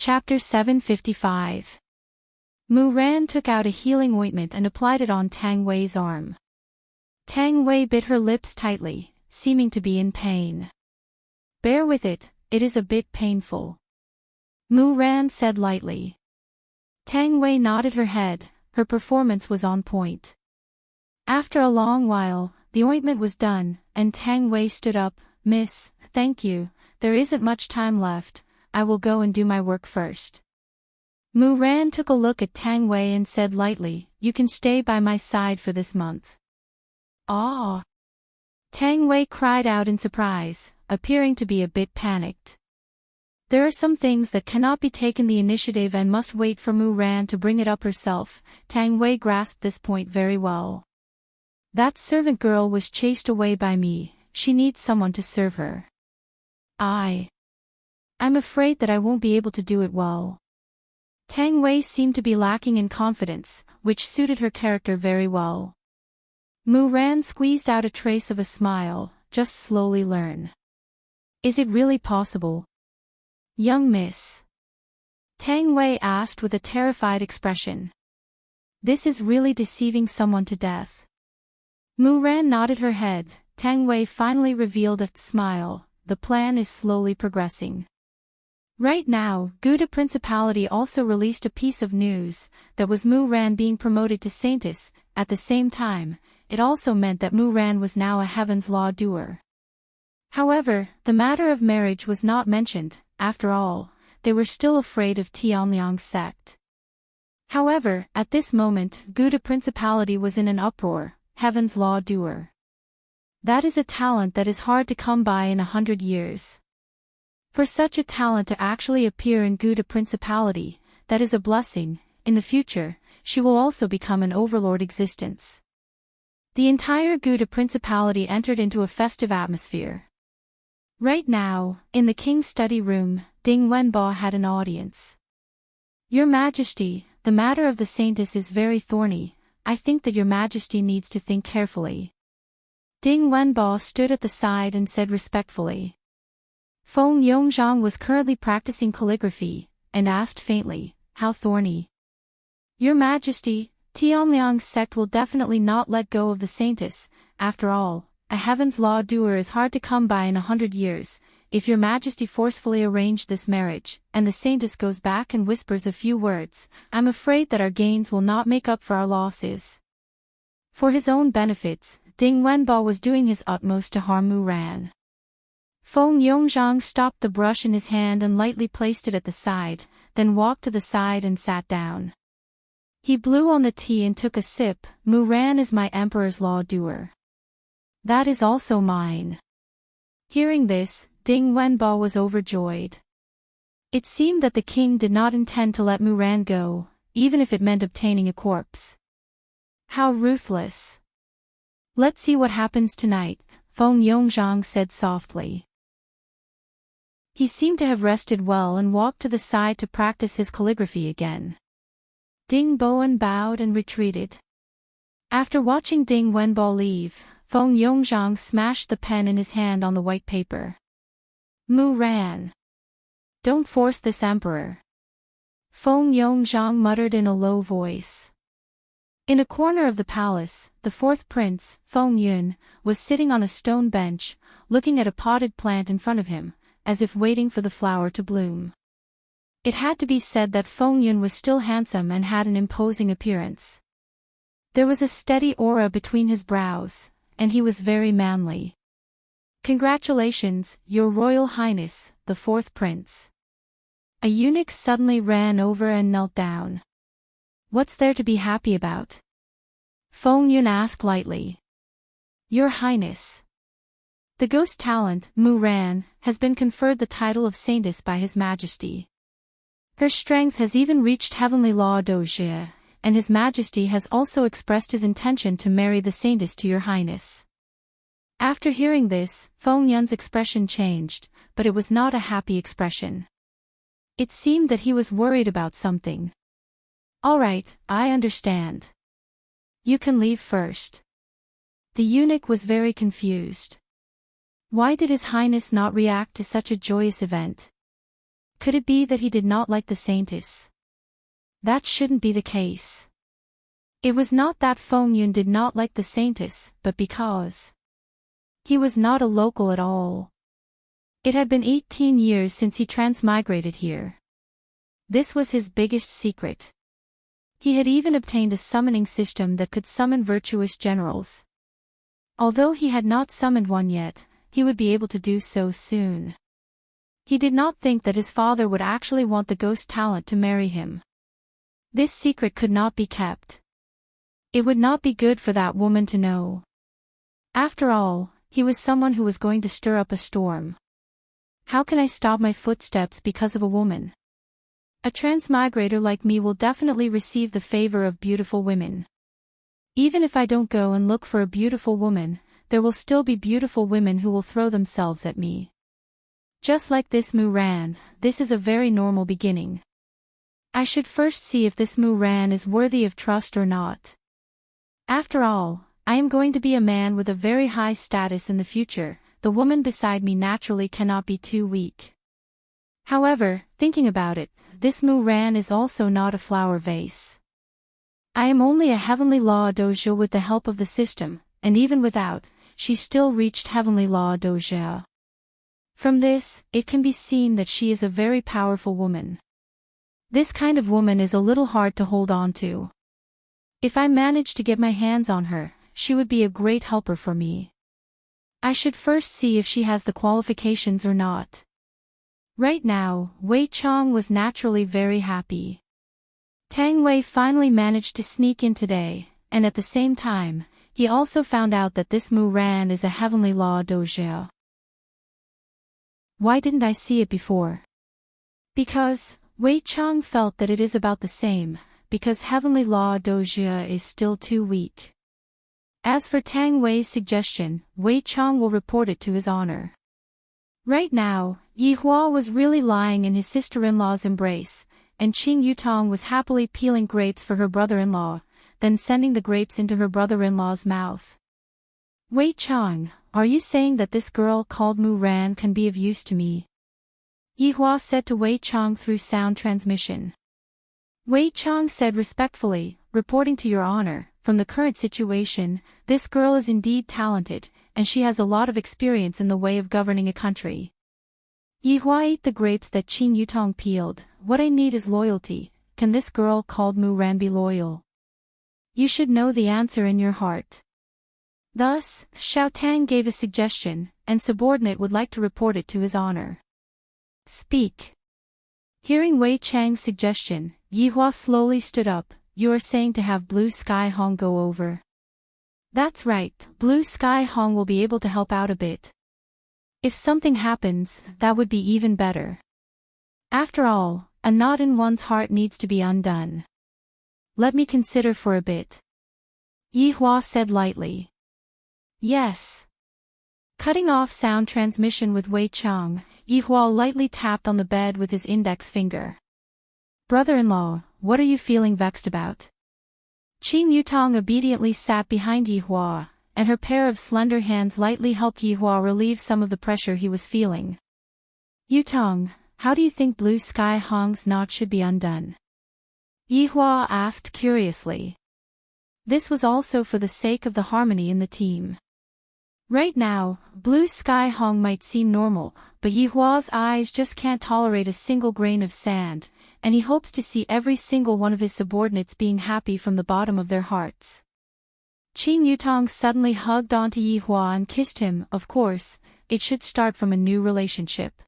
Chapter 755. Mu Ran took out a healing ointment and applied it on Tang Wei's arm. Tang Wei bit her lips tightly, seeming to be in pain. "Bear with it, it is a bit painful," Mu Ran said lightly. Tang Wei nodded her head, her performance was on point. After a long while, the ointment was done, and Tang Wei stood up. "Miss, thank you, there isn't much time left, I will go and do my work first." Mu Ran took a look at Tang Wei and said lightly, "You can stay by my side for this month." "Ah!" Tang Wei cried out in surprise, appearing to be a bit panicked. There are some things that cannot be taken the initiative and must wait for Mu Ran to bring it up herself. Tang Wei grasped this point very well. "That servant girl was chased away by me, she needs someone to serve her. I'm afraid that I won't be able to do it well." Tang Wei seemed to be lacking in confidence, which suited her character very well. Mu Ran squeezed out a trace of a smile. "Just slowly learn." "Is it really possible, young miss?" Tang Wei asked with a terrified expression. "This is really deceiving someone to death." Mu Ran nodded her head. Tang Wei finally revealed a smile. "The plan is slowly progressing. Right now, Gouda Principality also released a piece of news, that was Mu Ran being promoted to saintess. At the same time, it also meant that Mu Ran was now a Heaven's Law doer. However, the matter of marriage was not mentioned. After all, they were still afraid of Tianliang's sect. However, at this moment, Gouda Principality was in an uproar. Heaven's Law doer. That is a talent that is hard to come by in 100 years. For such a talent to actually appear in Gouda Principality, that is a blessing. In the future, she will also become an overlord existence. The entire Gouda Principality entered into a festive atmosphere. Right now, in the king's study room, Ding Wenbo had an audience. "Your Majesty, the matter of the saintess is very thorny. I think that your Majesty needs to think carefully." Ding Wenbo stood at the side and said respectfully. Feng Yongzhang was currently practicing calligraphy, and asked faintly, "How thorny?" "Your Majesty, Tianliang's sect will definitely not let go of the saintess. After all, a Heaven's Law doer is hard to come by in 100 years. If your Majesty forcefully arranged this marriage, and the saintess goes back and whispers a few words, I'm afraid that our gains will not make up for our losses." For his own benefits, Ding Wenbo was doing his utmost to harm Mu Ran. Feng Yongzhang stopped the brush in his hand and lightly placed it at the side, then walked to the side and sat down. He blew on the tea and took a sip. "Mu Ran is my Emperor's Law doer. That is also mine." Hearing this, Ding Wenbo was overjoyed. It seemed that the king did not intend to let Mu Ran go, even if it meant obtaining a corpse. How ruthless. "Let's see what happens tonight," Feng Yongzhang said softly. He seemed to have rested well and walked to the side to practice his calligraphy again. Ding Boan bowed and retreated. After watching Ding Wenbo leave, Feng Yongzhang smashed the pen in his hand on the white paper. "Mu Ran, don't force this emperor," Feng Yongzhang muttered in a low voice. In a corner of the palace, the fourth prince, Feng Yun, was sitting on a stone bench, looking at a potted plant in front of him, as if waiting for the flower to bloom. It had to be said that Feng Yun was still handsome and had an imposing appearance. There was a steady aura between his brows, and he was very manly. "Congratulations, Your Royal Highness," the fourth prince. A eunuch suddenly ran over and knelt down. "What's there to be happy about?" Feng Yun asked lightly. "Your Highness, the ghost talent, Mu Ran, has been conferred the title of saintess by His Majesty. Her strength has even reached Heavenly Law Doge, and His Majesty has also expressed his intention to marry the saintess to Your Highness." After hearing this, Feng Yun's expression changed, but it was not a happy expression. It seemed that he was worried about something. "All right, I understand. You can leave first." The eunuch was very confused. Why did His Highness not react to such a joyous event? Could it be that he did not like the Saintess? That shouldn't be the case. It was not that Feng Yun did not like the Saintess, but because he was not a local at all. It had been 18 years since he transmigrated here. This was his biggest secret. He had even obtained a summoning system that could summon virtuous generals. Although he had not summoned one yet, he would be able to do so soon. He did not think that his father would actually want the ghost talent to marry him. This secret could not be kept. It would not be good for that woman to know. After all, he was someone who was going to stir up a storm. How can I stop my footsteps because of a woman? A transmigrator like me will definitely receive the favor of beautiful women. Even if I don't go and look for a beautiful woman, there will still be beautiful women who will throw themselves at me. Just like this Mu Ran, this is a very normal beginning. I should first see if this Mu Ran is worthy of trust or not. After all, I am going to be a man with a very high status in the future. The woman beside me naturally cannot be too weak. However, thinking about it, this Mu Ran is also not a flower vase. I am only a heavenly law dojo with the help of the system, and even without, she still reached heavenly law dojo. From this, it can be seen that she is a very powerful woman. This kind of woman is a little hard to hold on to. If I manage to get my hands on her, she would be a great helper for me. I should first see if she has the qualifications or not. Right now, Wei Chong was naturally very happy. Tang Wei finally managed to sneak in today, and at the same time, he also found out that this Mu Ran is a heavenly law dojo. Why didn't I see it before? Because Wei Chong felt that it is about the same, because heavenly law dojo is still too weak. As for Tang Wei's suggestion, Wei Chong will report it to his honor. Right now, Yi Hua was really lying in his sister-in-law's embrace, and Qing Yutong was happily peeling grapes for her brother-in-law, then sending the grapes into her brother-in-law's mouth. Wei Chong, are you saying that this girl called Mu Ran can be of use to me? Yi Hua said to Wei Chong through sound transmission. Wei Chong said respectfully, reporting to your honor, from the current situation, this girl is indeed talented, and she has a lot of experience in the way of governing a country. Yi Hua ate the grapes that Qing Yutong peeled. What I need is loyalty. Can this girl called Mu Ran be loyal? You should know the answer in your heart. Thus, Xiao Tang gave a suggestion, and subordinate would like to report it to his honor. Speak. Hearing Wei Chang's suggestion, Yi Hua slowly stood up. You are saying to have Blue Sky Hong go over. That's right, Blue Sky Hong will be able to help out a bit. If something happens, that would be even better. After all, a knot in one's heart needs to be undone. Let me consider for a bit. Yi Hua said lightly. Yes. Cutting off sound transmission with Wei Chang, Yi Hua lightly tapped on the bed with his index finger. Brother-in-law, what are you feeling vexed about? Qing Yutong obediently sat behind Yi Hua, and her pair of slender hands lightly helped Yi Hua relieve some of the pressure he was feeling. Yutong, how do you think Blue Sky Hong's knot should be undone? Yi Hua asked curiously. This was also for the sake of the harmony in the team. Right now, Blue Sky Hong might seem normal, but Yi Hua's eyes just can't tolerate a single grain of sand, and he hopes to see every single one of his subordinates being happy from the bottom of their hearts. Qing Yutong suddenly hugged onto Yi Hua and kissed him. Of course, it should start from a new relationship.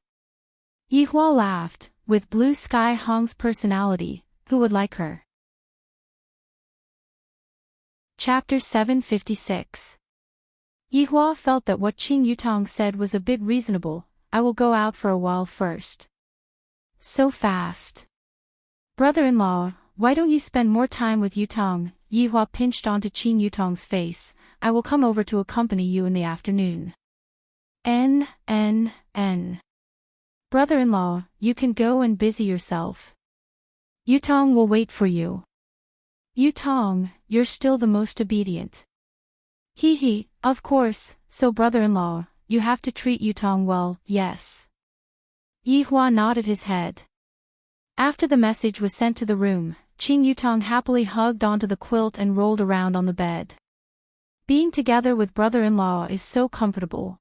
Yi Hua laughed. With Blue Sky Hong's personality, who would like her? Chapter 756. Yi Hua felt that what Qing Yutong said was a bit reasonable. I will go out for a while first. So fast. Brother-in-law, why don't you spend more time with Yutong? Yi Hua pinched onto Qing Yutong's face. I will come over to accompany you in the afternoon. Brother-in-law, you can go and busy yourself. Yutong will wait for you. Yutong, you're still the most obedient. Hee, of course, so brother-in-law, you have to treat Yutong well, yes. Yi Hua nodded his head. After the message was sent to the room, Qing Yutong happily hugged onto the quilt and rolled around on the bed. Being together with brother-in-law is so comfortable.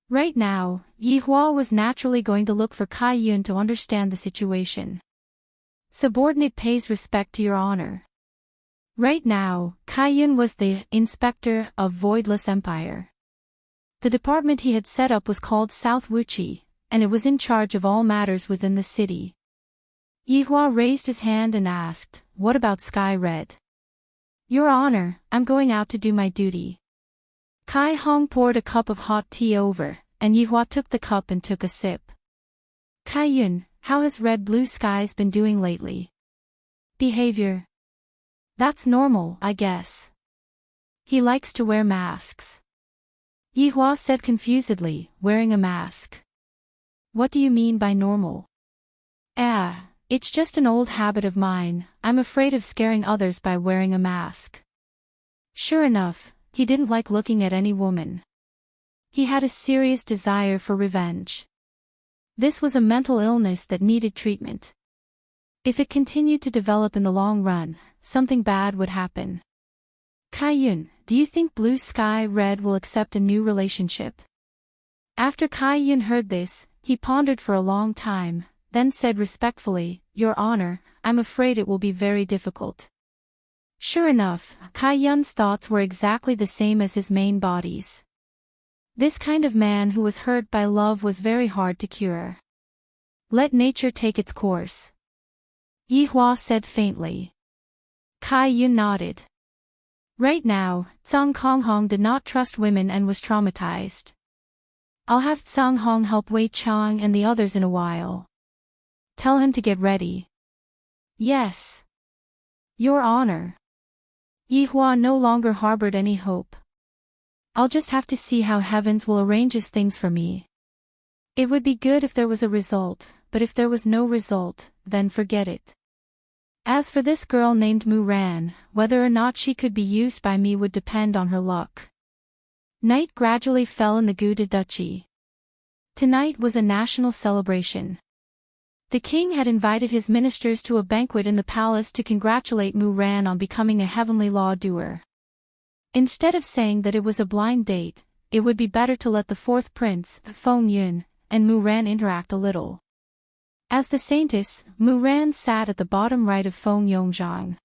Right now, Yi Hua was naturally going to look for Kai Yun to understand the situation. Subordinate pays respect to your honor. Right now, Kai Yun was the inspector of Voidless Empire. The department he had set up was called South Wuqi, and it was in charge of all matters within the city. Yi Hua raised his hand and asked, "What about Sky Red?" "Your honor, I'm going out to do my duty." Kai Hong poured a cup of hot tea over, and Yi Hua took the cup and took a sip. "Kai Yun, how has Red Blue Skies been doing lately?" "Behavior. That's normal, I guess. He likes to wear masks." Yi Hua said confusedly, "Wearing a mask? What do you mean by normal?" It's just an old habit of mine. I'm afraid of scaring others by wearing a mask." Sure enough, he didn't like looking at any woman. He had a serious desire for revenge. This was a mental illness that needed treatment. If it continued to develop in the long run, something bad would happen. "Kai Yun, do you think Blue Sky Red will accept a new relationship?" After Kai Yun heard this, he pondered for a long time, then said respectfully, "Your honor, I'm afraid it will be very difficult." Sure enough, Kai Yun's thoughts were exactly the same as his main body's. This kind of man who was hurt by love was very hard to cure. "Let nature take its course," Yi Hua said faintly. Kai Yun nodded. Right now, Zhang Konghong did not trust women and was traumatized. "I'll have Zhang Hong help Wei Chang and the others in a while. Tell him to get ready." "Yes. Your honor." Yi Hua no longer harbored any hope. "I'll just have to see how heavens will arrange his things for me. It would be good if there was a result, but if there was no result, then forget it. As for this girl named Mu Ran, whether or not she could be used by me would depend on her luck." Night gradually fell in the Guda Duchy. Tonight was a national celebration. The king had invited his ministers to a banquet in the palace to congratulate Mu Ran on becoming a heavenly law-doer. Instead of saying that it was a blind date, it would be better to let the fourth prince, Feng Yun, and Mu Ran interact a little. As the saintess, Mu Ran sat at the bottom right of Feng Yongzhang.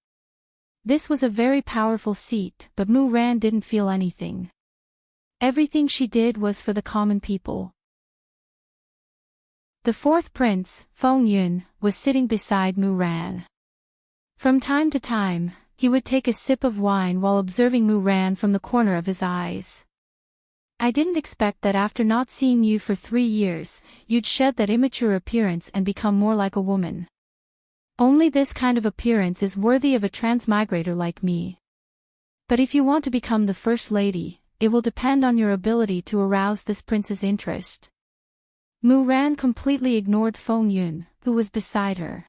This was a very powerful seat, but Mu Ran didn't feel anything. Everything she did was for the common people. The fourth prince, Feng Yun, was sitting beside Mu Ran. From time to time, he would take a sip of wine while observing Mu Ran from the corner of his eyes. "I didn't expect that after not seeing you for 3 years, you'd shed that immature appearance and become more like a woman. Only this kind of appearance is worthy of a transmigrator like me. But if you want to become the first lady, it will depend on your ability to arouse this prince's interest." Mu Ran completely ignored Feng Yun, who was beside her.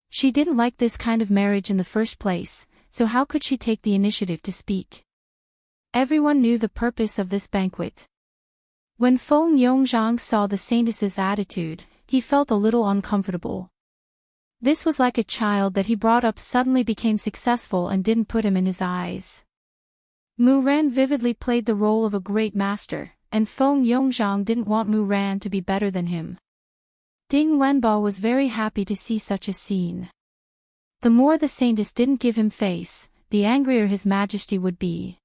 She didn't like this kind of marriage in the first place, so how could she take the initiative to speak? Everyone knew the purpose of this banquet. When Feng Yongzhang saw the saintess's attitude, he felt a little uncomfortable. This was like a child that he brought up suddenly became successful and didn't put him in his eyes. Mu Ran vividly played the role of a great master, and Feng Yongzhang didn't want Mu Ran to be better than him. Ding Wenbo was very happy to see such a scene. The more the saintess didn't give him face, the angrier his majesty would be.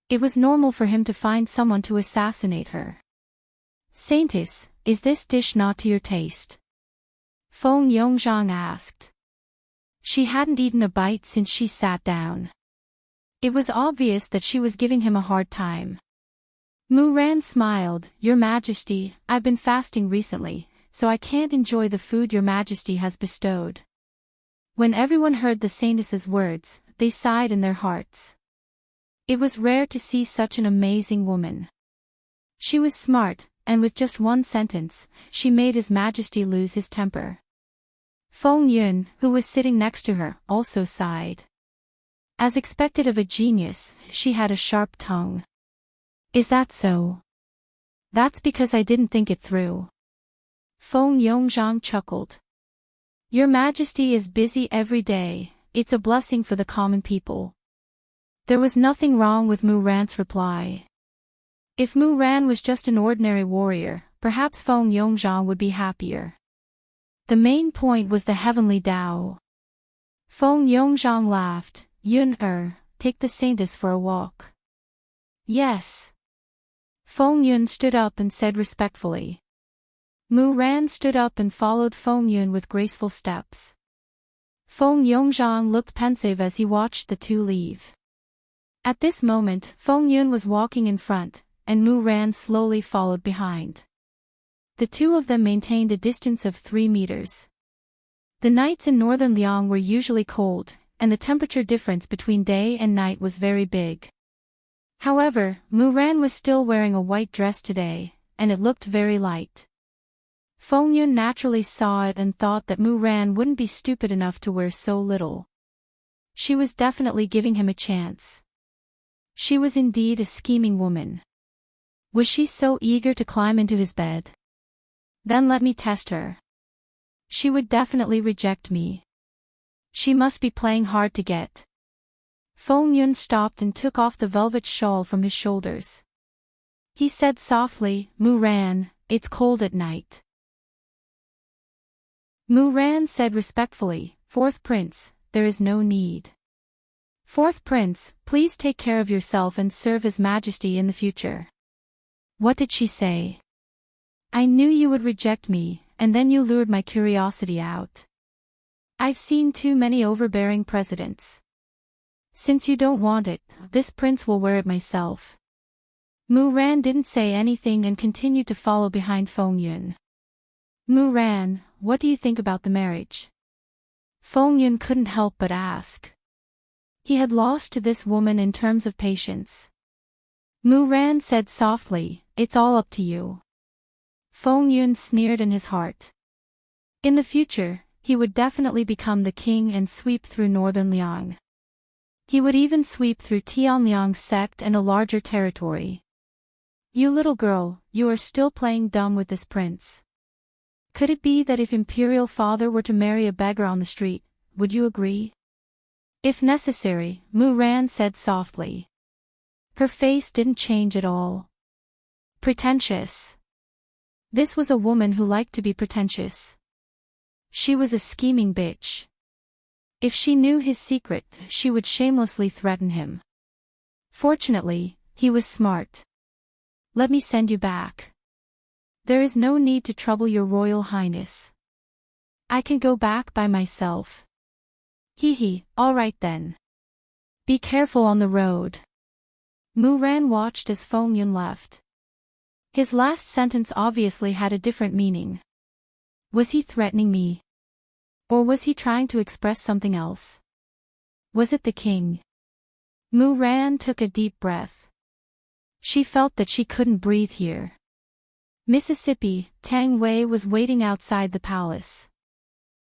It was normal for him to find someone to assassinate her. "Saintess, is this dish not to your taste?" Feng Yongzhang asked. She hadn't eaten a bite since she sat down. It was obvious that she was giving him a hard time. Mu Ran smiled, "Your Majesty, I've been fasting recently, so I can't enjoy the food your Majesty has bestowed." When everyone heard the saintess's words, they sighed in their hearts. It was rare to see such an amazing woman. She was smart, and with just one sentence, she made His Majesty lose his temper. Feng Yun, who was sitting next to her, also sighed. As expected of a genius, she had a sharp tongue. "Is that so?" "That's because I didn't think it through." Feng Yongzhang chuckled. Your Majesty is busy every day, it's a blessing for the common people. There was nothing wrong with Mu Ran's reply. If Mu Ran was just an ordinary warrior, perhaps Feng Yongzhang would be happier. The main point was the heavenly Tao. Feng Yongzhang laughed. Yun take the saintess for a walk. Yes. Feng Yun stood up and said respectfully. Mu Ran stood up and followed Feng Yun with graceful steps. Feng Yongzhang looked pensive as he watched the two leave. At this moment, Feng Yun was walking in front, and Mu Ran slowly followed behind. The two of them maintained a distance of 3 meters. The nights in northern Liang were usually cold, and the temperature difference between day and night was very big. However, Mu Ran was still wearing a white dress today, and it looked very light. Feng Yun naturally saw it and thought that Mu Ran wouldn't be stupid enough to wear so little. She was definitely giving him a chance. She was indeed a scheming woman. Was she so eager to climb into his bed? Then let me test her. She would definitely reject me. She must be playing hard to get. Feng Yun stopped and took off the velvet shawl from his shoulders. He said softly, Mu Ran, it's cold at night. Mu Ran said respectfully, Fourth Prince, there is no need. Fourth Prince, please take care of yourself and serve His Majesty in the future. What did she say? I knew you would reject me, and then you lured my curiosity out. I've seen too many overbearing presidents. Since you don't want it, this prince will wear it myself. Mu Ran didn't say anything and continued to follow behind Feng Yun. Mu Ran, what do you think about the marriage? Feng Yun couldn't help but ask. He had lost to this woman in terms of patience. Mu Ran said softly, it's all up to you. Feng Yun sneered in his heart. In the future, he would definitely become the king and sweep through northern Liang. He would even sweep through Tianliang's sect and a larger territory. You little girl, you are still playing dumb with this prince. Could it be that if imperial father were to marry a beggar on the street, would you agree? If necessary, Mu Ran said softly. Her face didn't change at all. Pretentious. This was a woman who liked to be pretentious. She was a scheming bitch. If she knew his secret, she would shamelessly threaten him. Fortunately, he was smart. Let me send you back. There is no need to trouble your Royal Highness. I can go back by myself. Hee, all right then. Be careful on the road. Mu Ran watched as Feng Yun left. His last sentence obviously had a different meaning. Was he threatening me? Or was he trying to express something else? Was it the king? Mu Ran took a deep breath. She felt that she couldn't breathe here. Mississippi, Tang Wei was waiting outside the palace.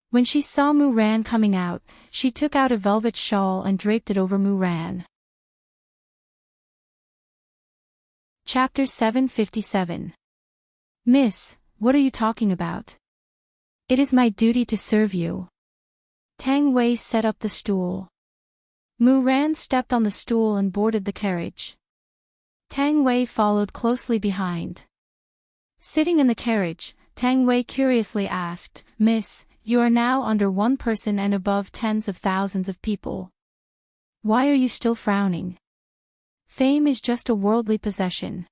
When she saw Mu Ran coming out, she took out a velvet shawl and draped it over Mu Ran. Chapter 757. Miss, what are you talking about? It is my duty to serve you. Tang Wei set up the stool. Mu Ran stepped on the stool and boarded the carriage. Tang Wei followed closely behind. Sitting in the carriage, Tang Wei curiously asked, Miss, you are now under one person and above tens of thousands of people. Why are you still frowning? Fame is just a worldly possession.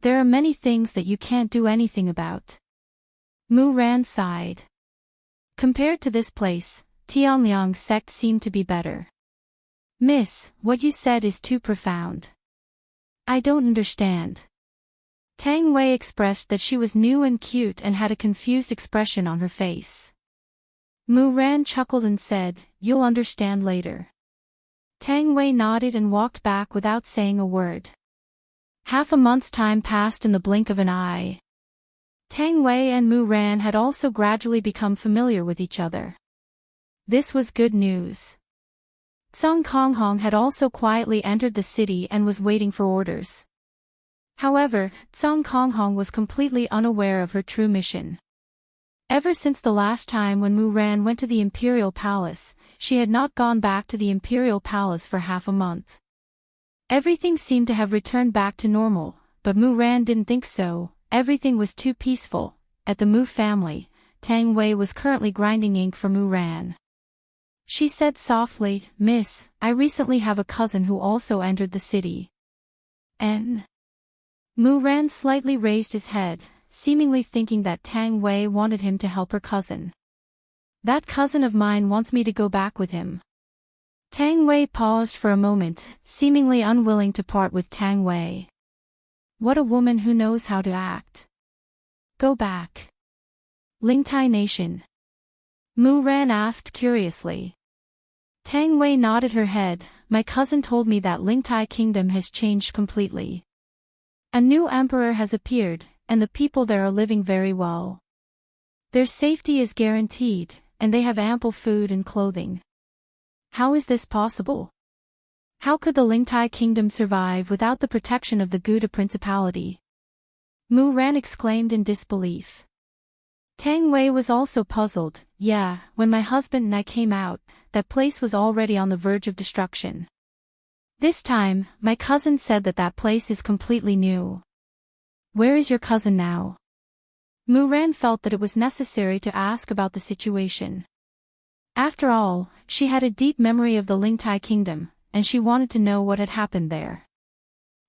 There are many things that you can't do anything about. Mu Ran sighed. Compared to this place, Tianliang's sect seemed to be better. Miss, what you said is too profound. I don't understand. Tang Wei expressed that she was new and cute and had a confused expression on her face. Mu Ran chuckled and said, You'll understand later. Tang Wei nodded and walked back without saying a word. Half a month's time passed in the blink of an eye. Tang Wei and Mu Ran had also gradually become familiar with each other. This was good news. Zhang Konghong had also quietly entered the city and was waiting for orders. However, Zhang Konghong was completely unaware of her true mission. Ever since the last time when Mu Ran went to the Imperial Palace, she had not gone back to the Imperial Palace for half a month. Everything seemed to have returned back to normal, but Mu Ran didn't think so. Everything was too peaceful. At the Mu family, Tang Wei was currently grinding ink for Mu Ran. She said softly, "Miss, I recently have a cousin who also entered the city." And Mu Ran slightly raised his head, seemingly thinking that Tang Wei wanted him to help her cousin. "That cousin of mine wants me to go back with him." Tang Wei paused for a moment, seemingly unwilling to part with Tang Wei. What a woman who knows how to act. Go back. Lingtai Nation? Mu Ran asked curiously. Tang Wei nodded her head. My cousin told me that Lingtai Kingdom has changed completely. A new emperor has appeared, and the people there are living very well. Their safety is guaranteed, and they have ample food and clothing. How is this possible? How could the Lingtai Kingdom survive without the protection of the Gouda Principality? Mu Ran exclaimed in disbelief. Tang Wei was also puzzled. Yeah, when my husband and I came out, that place was already on the verge of destruction. This time, my cousin said that that place is completely new. Where is your cousin now? Mu Ran felt that it was necessary to ask about the situation. After all, she had a deep memory of the Lingtai Kingdom, and she wanted to know what had happened there.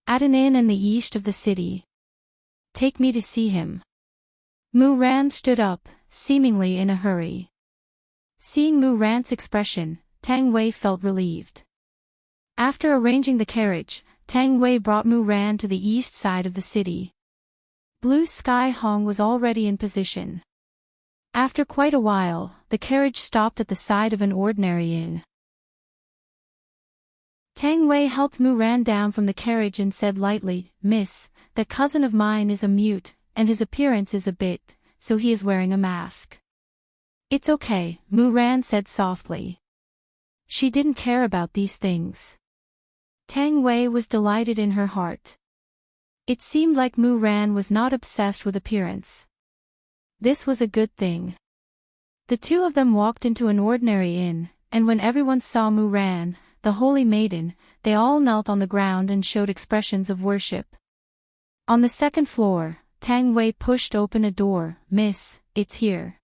At an inn in the east of the city. Take me to see him. Mu Ran stood up, seemingly in a hurry. Seeing Mu Ran's expression, Tang Wei felt relieved. After arranging the carriage, Tang Wei brought Mu Ran to the east side of the city. Blue Sky Hong was already in position. After quite a while, the carriage stopped at the side of an ordinary inn. Tang Wei helped Mu Ran down from the carriage and said lightly, "Miss, that cousin of mine is a mute, and his appearance is a bit, so he is wearing a mask." "It's okay," Mu Ran said softly. She didn't care about these things. Tang Wei was delighted in her heart. It seemed like Mu Ran was not obsessed with appearance. This was a good thing. The two of them walked into an ordinary inn, and when everyone saw Mu Ran, the holy maiden, they all knelt on the ground and showed expressions of worship. On the second floor, Tang Wei pushed open a door. "Miss, it's here."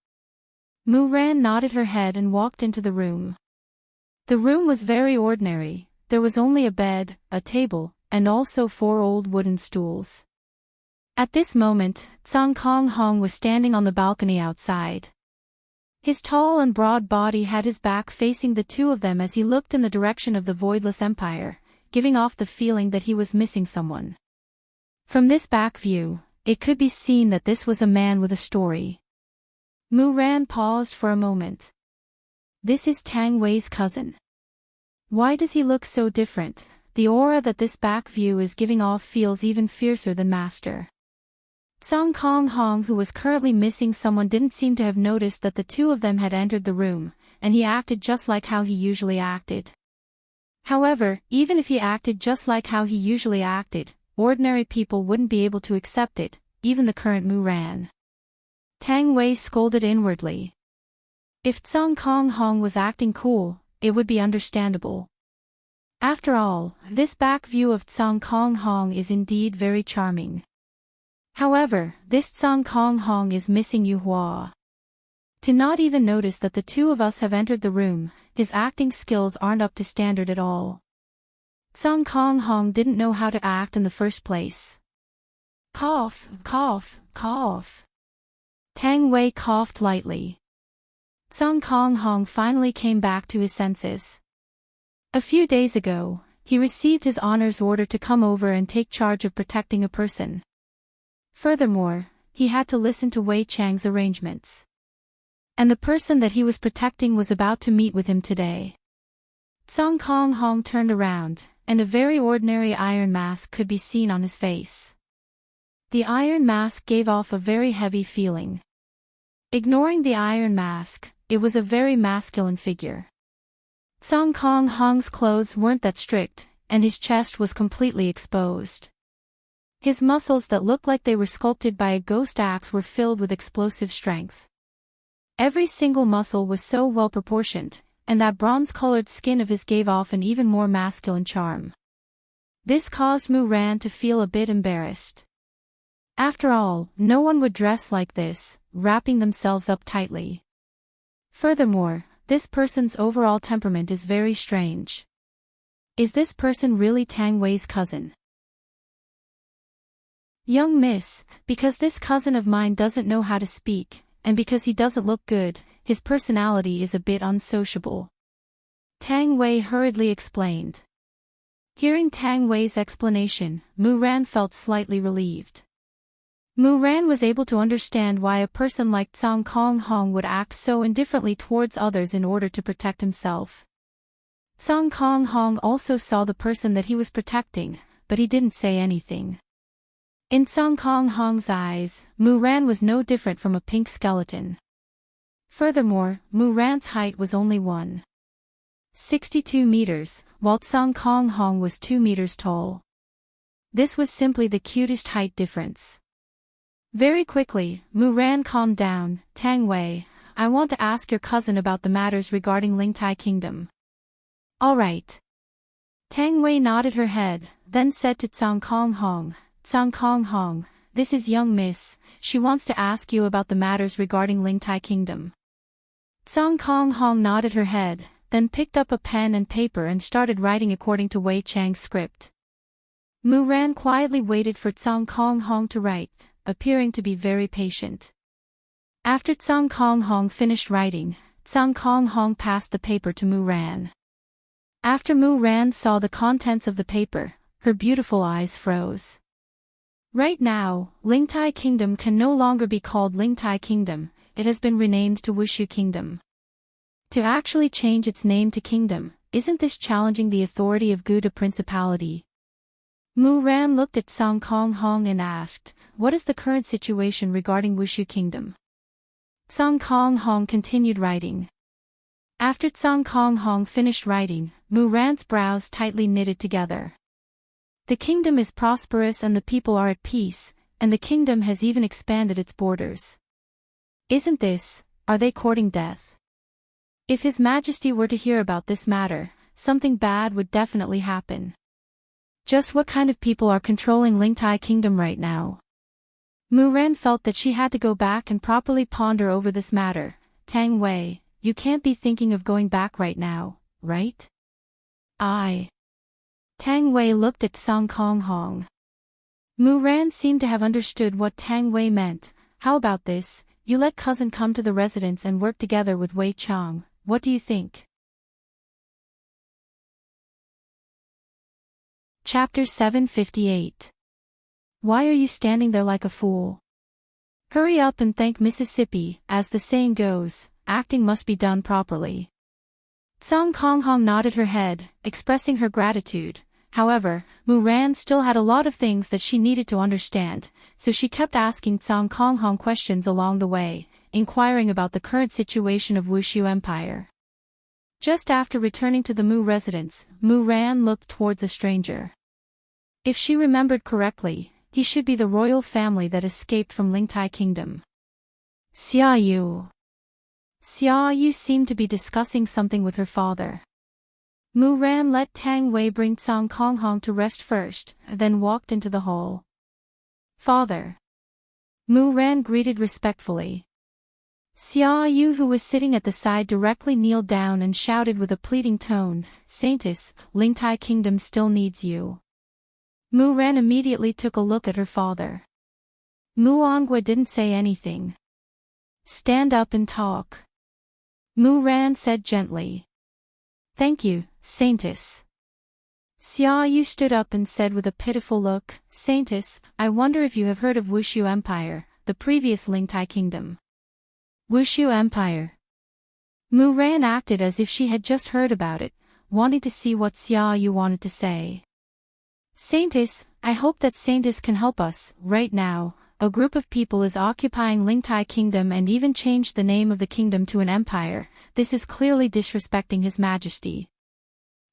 Mu Ran nodded her head and walked into the room. The room was very ordinary. There was only a bed, a table, and also 4 old wooden stools. At this moment, Tsang Kong Hong was standing on the balcony outside. His tall and broad body had his back facing the two of them as he looked in the direction of the Voidless Empire, giving off the feeling that he was missing someone. From this back view, it could be seen that this was a man with a story. Mu Ran paused for a moment. This is Tang Wei's cousin. Why does he look so different? The aura that this back view is giving off feels even fiercer than Master. Tsang Kong Hong, who was currently missing someone, didn't seem to have noticed that the two of them had entered the room, and he acted just like how he usually acted. However, even if he acted just like how he usually acted, ordinary people wouldn't be able to accept it, even the current Mu Ran. Tang Wei scolded inwardly. If Tsang Kong Hong was acting cool, it would be understandable. After all, this back view of Tsang Kong Hong is indeed very charming. However, this Tsang Kong Hong is missing Yu Hua. To not even notice that the two of us have entered the room, his acting skills aren't up to standard at all. Tsang Kong Hong didn't know how to act in the first place. Cough, cough, cough. Tang Wei coughed lightly. Tsang Kong Hong finally came back to his senses. A few days ago, he received his honor's order to come over and take charge of protecting a person. Furthermore, he had to listen to Wei Chang's arrangements. And the person that he was protecting was about to meet with him today. Tsang Kong Hong turned around, and a very ordinary iron mask could be seen on his face. The iron mask gave off a very heavy feeling. Ignoring the iron mask, it was a very masculine figure. Tsang Kong Hong's clothes weren't that strict, and his chest was completely exposed. His muscles that looked like they were sculpted by a ghost axe were filled with explosive strength. Every single muscle was so well proportioned, and that bronze-colored skin of his gave off an even more masculine charm. This caused Mu Ran to feel a bit embarrassed. After all, no one would dress like this, wrapping themselves up tightly. Furthermore, this person's overall temperament is very strange. Is this person really Tang Wei's cousin? Young miss, because this cousin of mine doesn't know how to speak, and because he doesn't look good, his personality is a bit unsociable. Tang Wei hurriedly explained. Hearing Tang Wei's explanation, Mu Ran felt slightly relieved. Mu Ran was able to understand why a person like Tsang Kong Hong would act so indifferently towards others in order to protect himself. Tsang Kong Hong also saw the person that he was protecting, but he didn't say anything. In Tsang Kong Hong's eyes, Mu Ran was no different from a pink skeleton. Furthermore, Mu Ran's height was only 1.62 meters, while Tsang Kong Hong was 2 meters tall. This was simply the cutest height difference. Very quickly, Mu Ran calmed down. Tang Wei, I want to ask your cousin about the matters regarding Lingtai Kingdom. All right. Tang Wei nodded her head, then said to Tsang Kong Hong, Tsang Kong Hong, this is young miss, she wants to ask you about the matters regarding Lingtai Kingdom. Tsang Kong Hong nodded her head, then picked up a pen and paper and started writing according to Wei Chang's script. Mu Ran quietly waited for Tsang Kong Hong to write, appearing to be very patient. After Tsang Kong Hong finished writing, Tsang Kong Hong passed the paper to Mu Ran. After Mu Ran saw the contents of the paper, her beautiful eyes froze. Right now, Lingtai Kingdom can no longer be called Lingtai Kingdom, it has been renamed to Wushu Kingdom. To actually change its name to Kingdom, isn't this challenging the authority of Guda Principality? Mu Ran looked at Tsang Kong Hong and asked, what is the current situation regarding Wushu Kingdom? Tsang Kong Hong continued writing. After Tsang Kong Hong finished writing, Mu Ran's brows tightly knitted together. The kingdom is prosperous and the people are at peace, and the kingdom has even expanded its borders. Isn't this, are they courting death? If His Majesty were to hear about this matter, something bad would definitely happen. Just what kind of people are controlling Lingtai Kingdom right now? Mu Ran felt that she had to go back and properly ponder over this matter. Tang Wei, you can't be thinking of going back right now, right? Tang Wei looked at Tsang Kong Hong. Mu Ran seemed to have understood what Tang Wei meant. How about this, you let cousin come to the residence and work together with Wei Chang, what do you think? Chapter 758. Why are you standing there like a fool? Hurry up and thank Mississippi, as the saying goes, acting must be done properly. Tsang Kong Hong nodded her head, expressing her gratitude. However, Mu Ran still had a lot of things that she needed to understand, so she kept asking Tsang Kong Hong questions along the way, inquiring about the current situation of Wushu Empire. Just after returning to the Mu residence, Mu Ran looked towards a stranger. If she remembered correctly, he should be the royal family that escaped from Lingtai Kingdom. Xia Yu. Xia Yu seemed to be discussing something with her father. Mu Ran let Tang Wei bring Tsang Kong Hong to rest first, then walked into the hall. Father. Mu Ran greeted respectfully. Xia Yu, who was sitting at the side, directly kneeled down and shouted with a pleading tone, Saintess, Lingtai Kingdom still needs you. Mu Ran immediately took a look at her father. Mu Ongwa didn't say anything. Stand up and talk. Mu Ran said gently. Thank you, Saintess. Xia Yu stood up and said with a pitiful look, Saintess, I wonder if you have heard of Wushu Empire, the previous Lingtai Kingdom. Wushu Empire. Mu Ran acted as if she had just heard about it, wanting to see what Xia Yu wanted to say. Saintess, I hope that Saintess can help us. Right now, a group of people is occupying Lingtai Kingdom and even changed the name of the kingdom to an empire. This is clearly disrespecting His Majesty.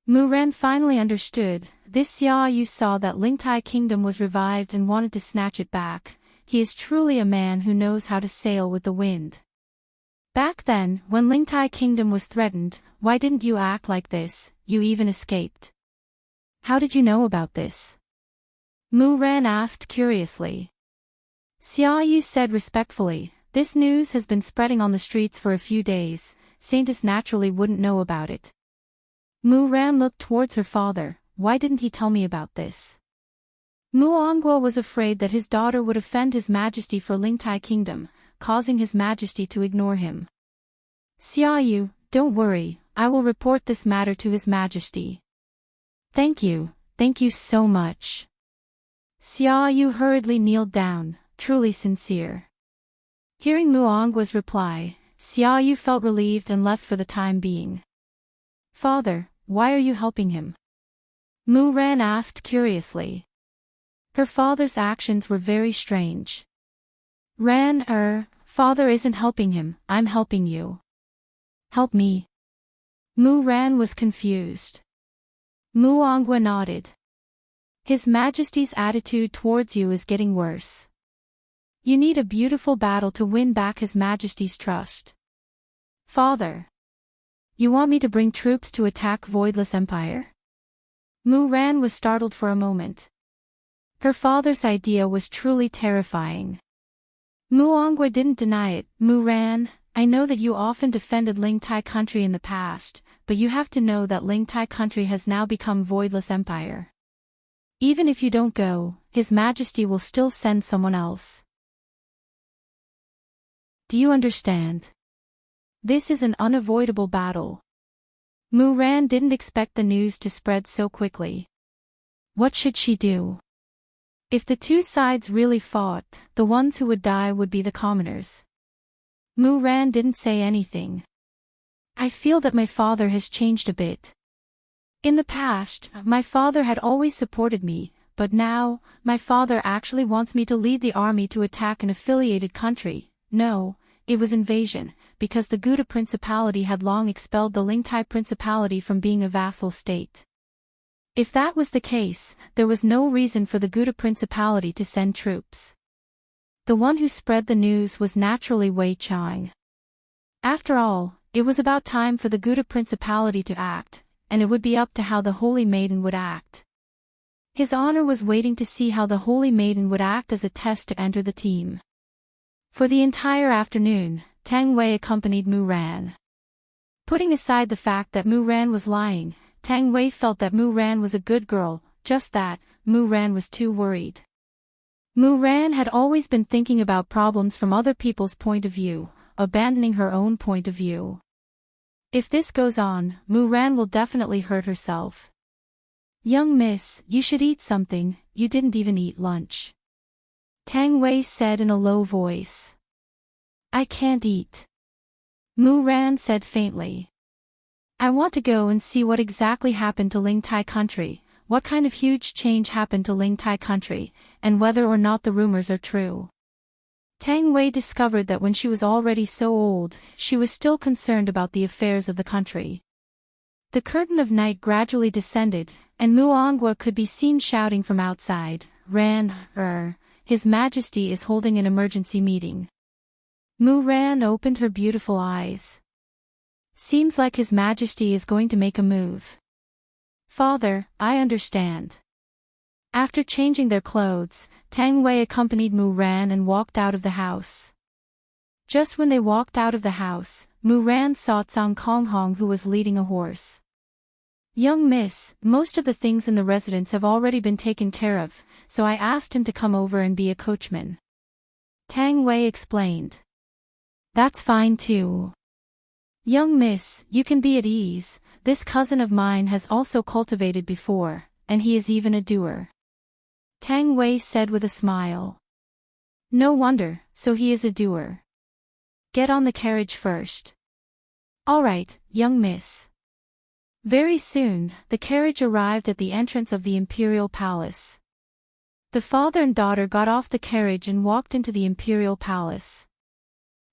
Mu Ran finally understood. This Xia Yu saw that Lingtai Kingdom was revived and wanted to snatch it back. He is truly a man who knows how to sail with the wind. Back then, when Lingtai Kingdom was threatened, why didn't you act like this? You even escaped. How did you know about this? Mu Ran asked curiously. Xia Yu said respectfully, this news has been spreading on the streets for a few days, Saintess naturally wouldn't know about it. Mu Ran looked towards her father, why didn't he tell me about this? Mu Ongguo was afraid that his daughter would offend His Majesty for Lingtai Kingdom, causing His Majesty to ignore him. Xia Yu, don't worry, I will report this matter to His Majesty. Thank you so much. Xia Yu hurriedly kneeled down, truly sincere. Hearing Mu Ongguo's reply, Xia Yu felt relieved and left for the time being. Father, why are you helping him? Mu Ran asked curiously. Her father's actions were very strange. Father isn't helping him, I'm helping you. Help me. Mu Ran was confused. Mu Ongguo nodded. His Majesty's attitude towards you is getting worse. You need a beautiful battle to win back His Majesty's trust. Father. You want me to bring troops to attack Voidless Empire? Mu Ran was startled for a moment. Her father's idea was truly terrifying. Mu Ongguo didn't deny it. Mu Ran, I know that you often defended Lingtai country in the past, but you have to know that Lingtai country has now become Voidless Empire. Even if you don't go, His Majesty will still send someone else. Do you understand? This is an unavoidable battle. Mu Ran didn't expect the news to spread so quickly. What should she do? If the two sides really fought, the ones who would die would be the commoners. Mu Ran didn't say anything. I feel that my father has changed a bit. In the past, my father had always supported me, but now, my father actually wants me to lead the army to attack an affiliated country. No, it was invasion, because the Gouda Principality had long expelled the Lingtai Principality from being a vassal state. If that was the case, there was no reason for the Gouda Principality to send troops. The one who spread the news was naturally Wei Chang. After all, it was about time for the Gouda Principality to act, and it would be up to how the Holy Maiden would act. His honor was waiting to see how the Holy Maiden would act as a test to enter the team. For the entire afternoon, Tang Wei accompanied Mu Ran. Putting aside the fact that Mu Ran was lying, Tang Wei felt that Mu Ran was a good girl, just that, Mu Ran was too worried. Mu Ran had always been thinking about problems from other people's point of view, abandoning her own point of view. If this goes on, Mu Ran will definitely hurt herself. Young miss, you should eat something, you didn't even eat lunch. Tang Wei said in a low voice. I can't eat. Mu Ran said faintly. I want to go and see what exactly happened to Lingtai country, what kind of huge change happened to Lingtai country, and whether or not the rumors are true. Tang Wei discovered that when she was already so old, she was still concerned about the affairs of the country. The curtain of night gradually descended, and Mu Ongguo could be seen shouting from outside, His Majesty is holding an emergency meeting. Mu Ran opened her beautiful eyes. Seems like His Majesty is going to make a move. Father, I understand. After changing their clothes, Tang Wei accompanied Mu Ran and walked out of the house. Just when they walked out of the house, Mu Ran saw Tsang Konghong who was leading a horse. Young miss, most of the things in the residence have already been taken care of, so I asked him to come over and be a coachman. Tang Wei explained. That's fine too. Young miss, you can be at ease, this cousin of mine has also cultivated before, and he is even a doer. Tang Wei said with a smile. No wonder, so he is a doer. Get on the carriage first. All right, young miss. Very soon, the carriage arrived at the entrance of the imperial palace. The father and daughter got off the carriage and walked into the imperial palace.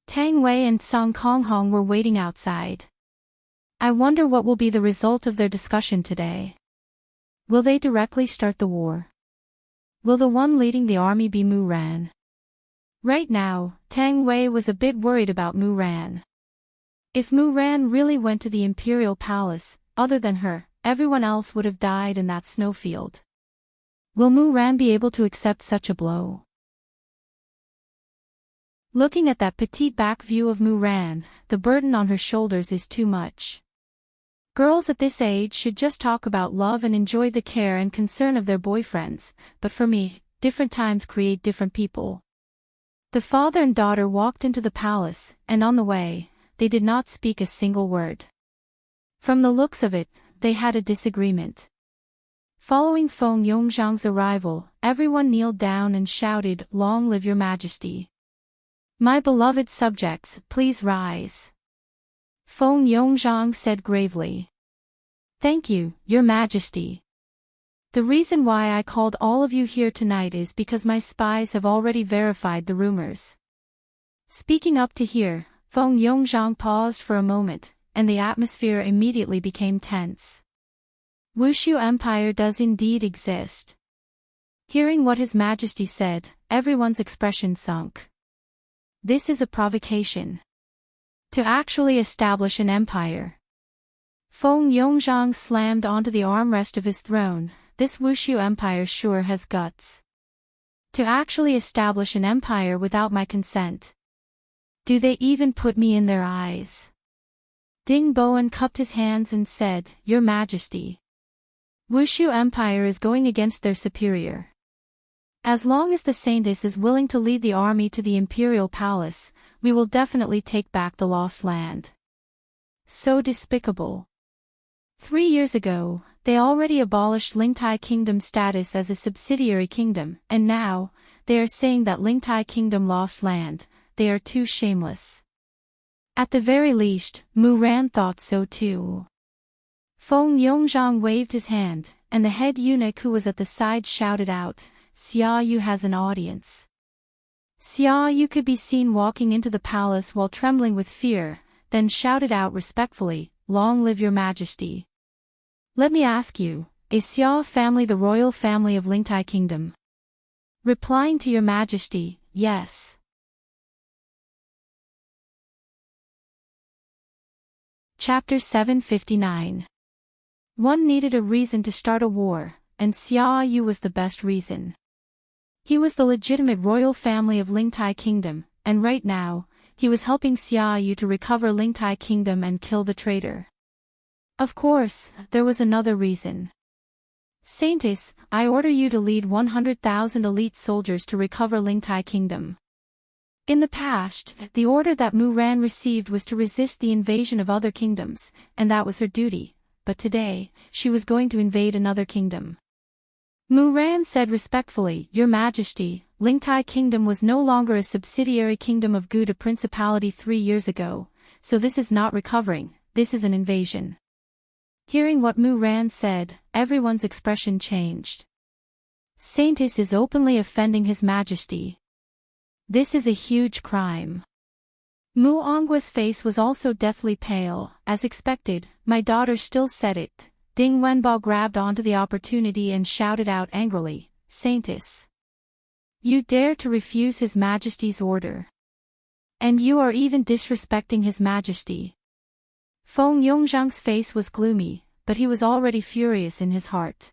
Tang Wei and Tsang Konghong were waiting outside. I wonder what will be the result of their discussion today. Will they directly start the war? Will the one leading the army be Mu Ran? Right now, Tang Wei was a bit worried about Mu Ran. If Muran really went to the imperial palace, other than her, everyone else would have died in that snowfield. Will Muran be able to accept such a blow? Looking at that petite back view of Muran, the burden on her shoulders is too much. Girls at this age should just talk about love and enjoy the care and concern of their boyfriends, but for me, different times create different people. The father and daughter walked into the palace, and on the way, they did not speak a single word. From the looks of it, they had a disagreement. Following Feng Yongzhang's arrival, everyone kneeled down and shouted, "Long live your majesty. My beloved subjects, please rise." Feng Yongzhang said gravely. "Thank you, your majesty. The reason why I called all of you here tonight is because my spies have already verified the rumors." Speaking up to here, Feng Yongzhang paused for a moment, and the atmosphere immediately became tense. Wushu Empire does indeed exist. Hearing what His Majesty said, everyone's expression sunk. This is a provocation. To actually establish an empire. Feng Yongzhang slammed onto the armrest of his throne. This Wushu Empire sure has guts. To actually establish an empire without my consent. Do they even put me in their eyes? Ding Bowen cupped his hands and said, "Your Majesty. Wushu Empire is going against their superior. As long as the Saintess is willing to lead the army to the imperial palace, we will definitely take back the lost land." So despicable. 3 years ago, they already abolished Lingtai Kingdom's status as a subsidiary kingdom, and now, they are saying that Lingtai Kingdom lost land. They are too shameless. At the very least, Muran thought so too. Feng Yongzhang waved his hand, and the head eunuch who was at the side shouted out, "Xia Yu has an audience." Xia Yu could be seen walking into the palace while trembling with fear, then shouted out respectfully, "Long live your majesty. Let me ask you, is Xia family the royal family of Lingtai Kingdom?" Replying to your majesty, "Yes." Chapter 759. One needed a reason to start a war, and Xia Yu was the best reason. He was the legitimate royal family of Lingtai Kingdom, and right now, he was helping Xia Yu to recover Lingtai Kingdom and kill the traitor. Of course, there was another reason. "Saintess, I order you to lead 100,000 elite soldiers to recover Lingtai Kingdom." In the past, the order that Muran received was to resist the invasion of other kingdoms, and that was her duty, but today, she was going to invade another kingdom. Muran said respectfully, "Your Majesty, Lingtai Kingdom was no longer a subsidiary kingdom of Guda Principality 3 years ago, so this is not recovering, this is an invasion." Hearing what Muran said, everyone's expression changed. Saintess is openly offending His Majesty. This is a huge crime. Mu Ongwa's face was also deathly pale, as expected. "My daughter still said it." Ding Wenbo grabbed onto the opportunity and shouted out angrily, "Saintess! You dare to refuse His Majesty's order. And you are even disrespecting His Majesty." Feng Yongzhang's face was gloomy, but he was already furious in his heart.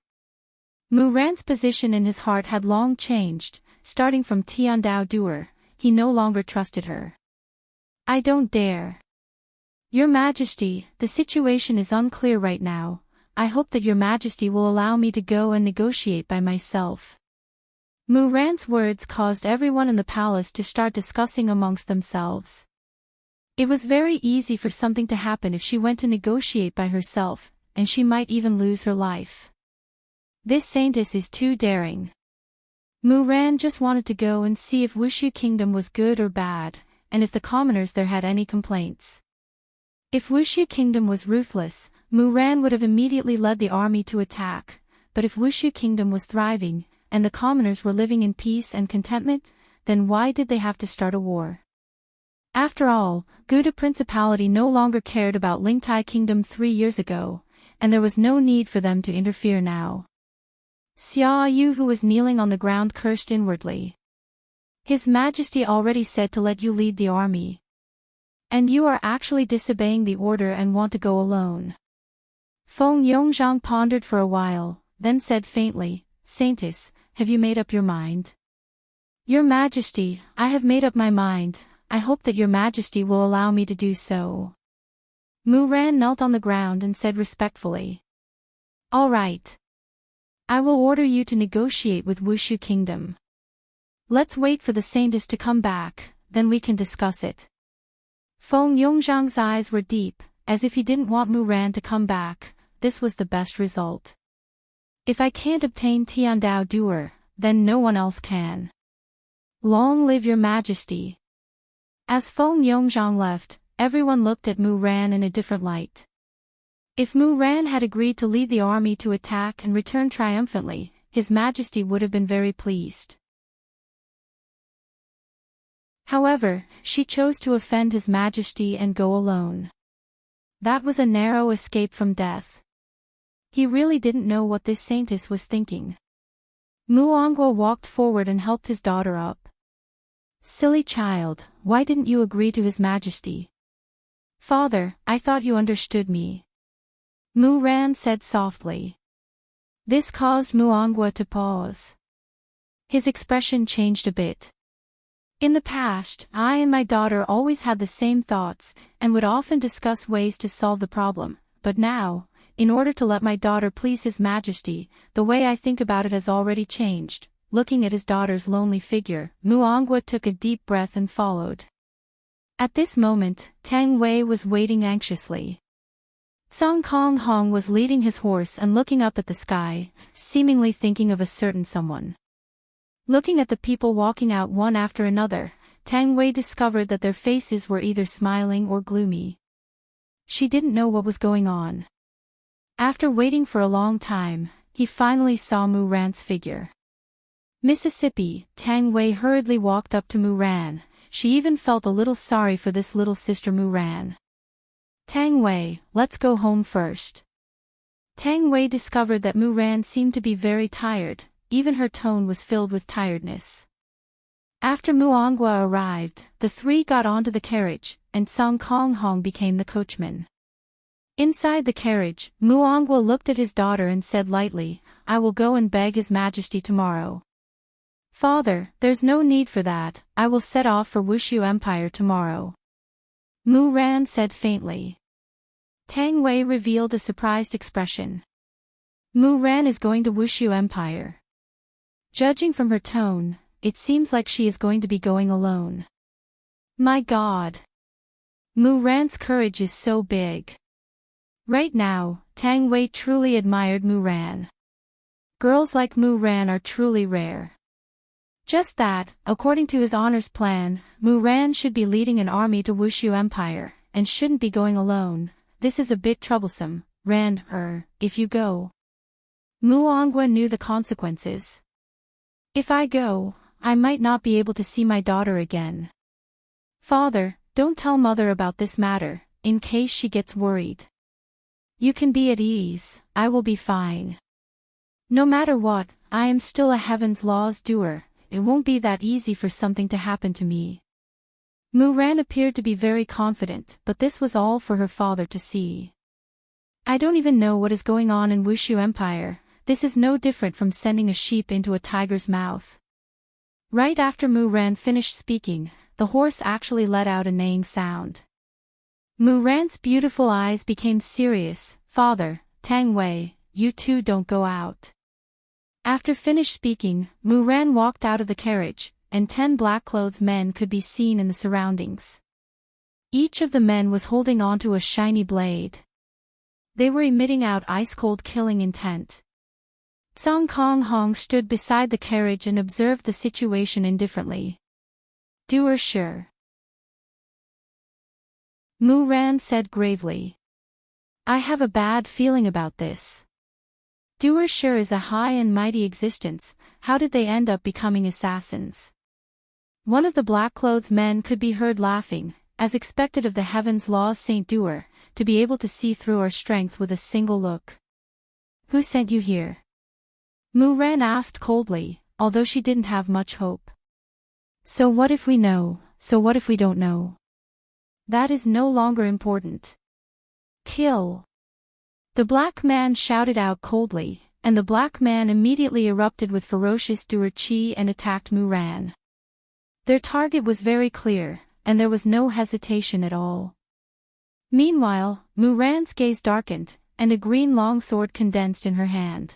Muran's position in his heart had long changed, starting from Tiandao Duer, he no longer trusted her. "I don't dare. Your Majesty, the situation is unclear right now. I hope that Your Majesty will allow me to go and negotiate by myself." Muran's words caused everyone in the palace to start discussing amongst themselves. It was very easy for something to happen if she went to negotiate by herself, and she might even lose her life. This Saintess is too daring. Muran just wanted to go and see if Wushu Kingdom was good or bad, and if the commoners there had any complaints. If Wushu Kingdom was ruthless, Muran would have immediately led the army to attack, but if Wushu Kingdom was thriving, and the commoners were living in peace and contentment, then why did they have to start a war? After all, Guda Principality no longer cared about Lingtai Kingdom 3 years ago, and there was no need for them to interfere now. Xia Yu, who was kneeling on the ground, cursed inwardly. "His Majesty already said to let you lead the army. And you are actually disobeying the order and want to go alone. Feng Yongzhang pondered for a while, then said faintly, Saintess, have you made up your mind? Your Majesty, I have made up my mind. I hope that your Majesty will allow me to do so. Mu Ran knelt on the ground and said respectfully. All right. I will order you to negotiate with Wushu Kingdom. Let's wait for the Saintess to come back, then we can discuss it. Feng Yongzhang's eyes were deep, as if he didn't want Mu Ran to come back. This was the best result. If I can't obtain Tiandao Duer, then no one else can. Long live your Majesty. As Feng Yongzhang left, everyone looked at Mu Ran in a different light. If Mu Ran had agreed to lead the army to attack and return triumphantly, His Majesty would have been very pleased. However, she chose to offend His Majesty and go alone. That was a narrow escape from death. He really didn't know what this saintess was thinking. Mu Angguo walked forward and helped his daughter up. Silly child, why didn't you agree to His Majesty? Father, I thought you understood me. Mu Ran said softly. This caused Mu Angguo to pause. His expression changed a bit. In the past, I and my daughter always had the same thoughts, and would often discuss ways to solve the problem, but now, in order to let my daughter please His Majesty, the way I think about it has already changed. Looking at his daughter's lonely figure, Mu Angguo took a deep breath and followed. At this moment, Tang Wei was waiting anxiously. Song Kong Hong was leading his horse and looking up at the sky, seemingly thinking of a certain someone. Looking at the people walking out one after another, Tang Wei discovered that their faces were either smiling or gloomy. She didn't know what was going on. After waiting for a long time, he finally saw Mu Ran's figure. Mississippi, Tang Wei hurriedly walked up to Mu Ran. She even felt a little sorry for this little sister Mu Ran. Tang Wei, let's go home first. Tang Wei discovered that Mu Ran seemed to be very tired, even her tone was filled with tiredness. After Mu Angguo arrived, the three got onto the carriage, and Song Kong Hong became the coachman. Inside the carriage, Mu Angguo looked at his daughter and said lightly, I will go and beg His Majesty tomorrow. Father, there's no need for that, I will set off for Wushu Empire tomorrow. Mu Ran said faintly. Tang Wei revealed a surprised expression. Mu Ran is going to Wushu Empire. Judging from her tone, it seems like she is going to be going alone. My God! Mu Ran's courage is so big. Right now, Tang Wei truly admired Mu Ran. Girls like Mu Ran are truly rare. Just that, according to his honor's plan, Mu Ran should be leading an army to Wushu Empire, and shouldn't be going alone. This is a bit troublesome, Ran, if you go. Mu Angguo knew the consequences. If I go, I might not be able to see my daughter again. Father, don't tell mother about this matter, in case she gets worried. You can be at ease, I will be fine. No matter what, I am still a heaven's laws doer. It won't be that easy for something to happen to me. Mu Ran appeared to be very confident, but this was all for her father to see. I don't even know what is going on in Wushu Empire. This is no different from sending a sheep into a tiger's mouth. Right after Mu Ran finished speaking, the horse actually let out a neighing sound. Mu Ran's beautiful eyes became serious. Father, Tang Wei, you two don't go out. After finished speaking, Mu Ran walked out of the carriage, and 10 black-clothed men could be seen in the surroundings. Each of the men was holding onto a shiny blade. They were emitting out ice-cold killing intent. Song Kong Hong stood beside the carriage and observed the situation indifferently. Doer sure. Mu Ran said gravely. I have a bad feeling about this. Doer sure is a high and mighty existence, how did they end up becoming assassins? One of the black-clothed men could be heard laughing, as expected of the heavens laws Saint Doer, to be able to see through our strength with a single look. Who sent you here? Mu Ran asked coldly, although she didn't have much hope. So what if we know, so what if we don't know? That is no longer important. Kill. The black man shouted out coldly, and the black man immediately erupted with ferocious duer-chi and attacked Muran. Their target was very clear, and there was no hesitation at all. Meanwhile, Muran's gaze darkened, and a green longsword condensed in her hand.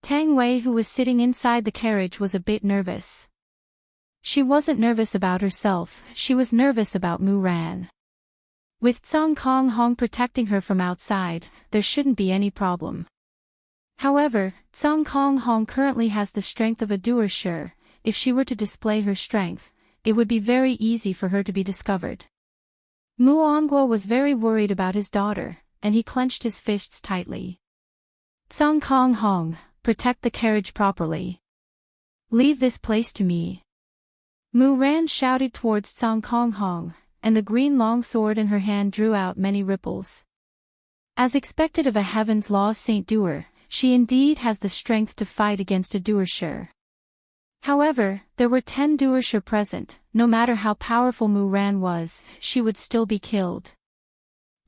Tang Wei, who was sitting inside the carriage, was a bit nervous. She wasn't nervous about herself, she was nervous about Muran. With Tsang Kong Hong protecting her from outside, there shouldn't be any problem. However, Tsang Kong Hong currently has the strength of a duer-shi. If she were to display her strength, it would be very easy for her to be discovered. Mu Onguo was very worried about his daughter, and he clenched his fists tightly. Tsang Kong Hong, protect the carriage properly. Leave this place to me. Mu Ran shouted towards Tsang Kong Hong, and the green longsword in her hand drew out many ripples. As expected of a Heaven's Law Saint Doer, she indeed has the strength to fight against a duer-shi. However, there were 10 duer-shi present. No matter how powerful Mu Ran was, she would still be killed.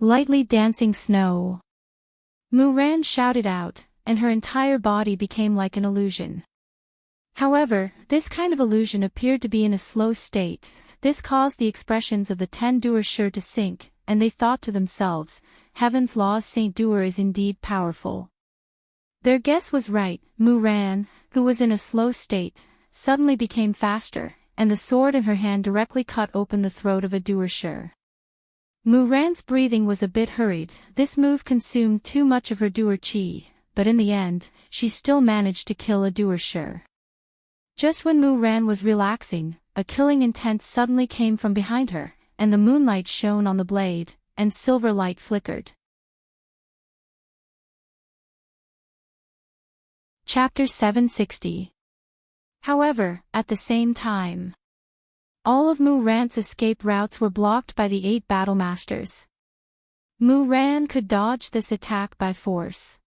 Lightly dancing snow. Mu Ran shouted out, and her entire body became like an illusion. However, this kind of illusion appeared to be in a slow state. This caused the expressions of the 10 duer-shi to sink, and they thought to themselves, Heaven's Law Saint Doer is indeed powerful. Their guess was right. Mu Ran, who was in a slow state, suddenly became faster, and the sword in her hand directly cut open the throat of a duer-shi. Mu Ran's breathing was a bit hurried. This move consumed too much of her duer-chi, but in the end, she still managed to kill a duer-shi. Just when Mu Ran was relaxing, a killing intent suddenly came from behind her, and the moonlight shone on the blade, and silver light flickered. Chapter 760. However, at the same time, all of Mu Ran's escape routes were blocked by the 8 battle masters. Mu Ran could dodge this attack by force.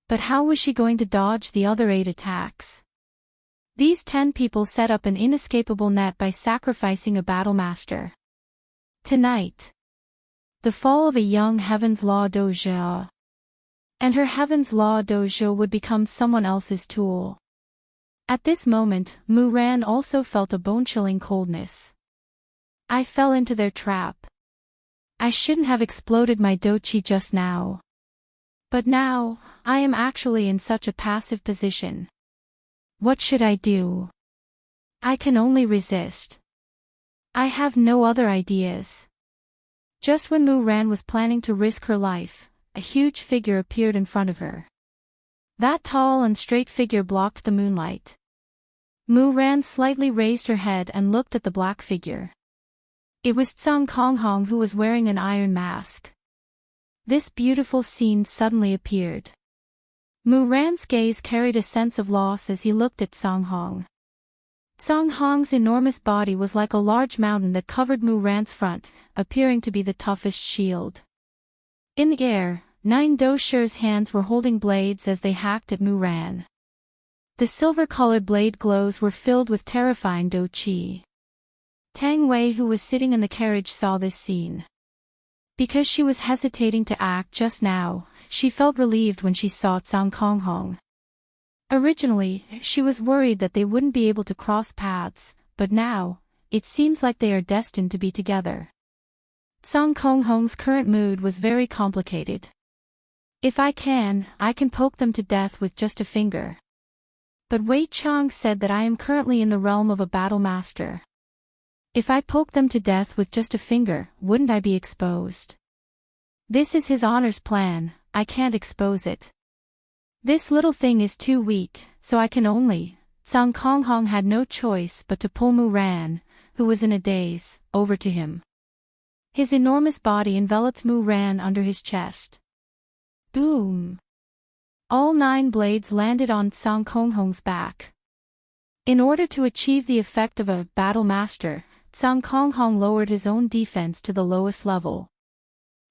But how was she going to dodge the other 8 attacks? These 10 people set up an inescapable net by sacrificing a battle master. Tonight, the fall of a young Heaven's Law Dojo. And her Heaven's Law Dojo would become someone else's tool. At this moment, Mu Ran also felt a bone-chilling coldness. I fell into their trap. I shouldn't have exploded my dochi just now. But now, I am actually in such a passive position. What should I do? I can only resist. I have no other ideas. Just when Mu Ran was planning to risk her life, a huge figure appeared in front of her. That tall and straight figure blocked the moonlight. Mu Ran slightly raised her head and looked at the black figure. It was Tsang Kong Hong, who was wearing an iron mask. This beautiful scene suddenly appeared. Mu Ran's gaze carried a sense of loss as he looked at Tsang Hong. Tsang Hong's enormous body was like a large mountain that covered Mu Ran's front, appearing to be the toughest shield. In the air, 9 Do-shi's hands were holding blades as they hacked at Mu Ran. The silver-colored blade glows were filled with terrifying Do-chi. Tang Wei, who was sitting in the carriage, saw this scene. Because she was hesitating to act just now, she felt relieved when she saw Tsang Kong Hong. Originally, she was worried that they wouldn't be able to cross paths, but now, it seems like they are destined to be together. Tsang Kong Hong's current mood was very complicated. If I can poke them to death with just a finger. But Wei Chang said that I am currently in the realm of a battle master. If I poke them to death with just a finger, wouldn't I be exposed? This is his honor's plan, I can't expose it. This little thing is too weak, so I can only. Tsang Kong Hong had no choice but to pull Mu Ran, who was in a daze, over to him. His enormous body enveloped Mu Ran under his chest. Boom! All 9 blades landed on Tsang Kong Hong's back. In order to achieve the effect of a battle master, Tsang Kong Hong lowered his own defense to the lowest level.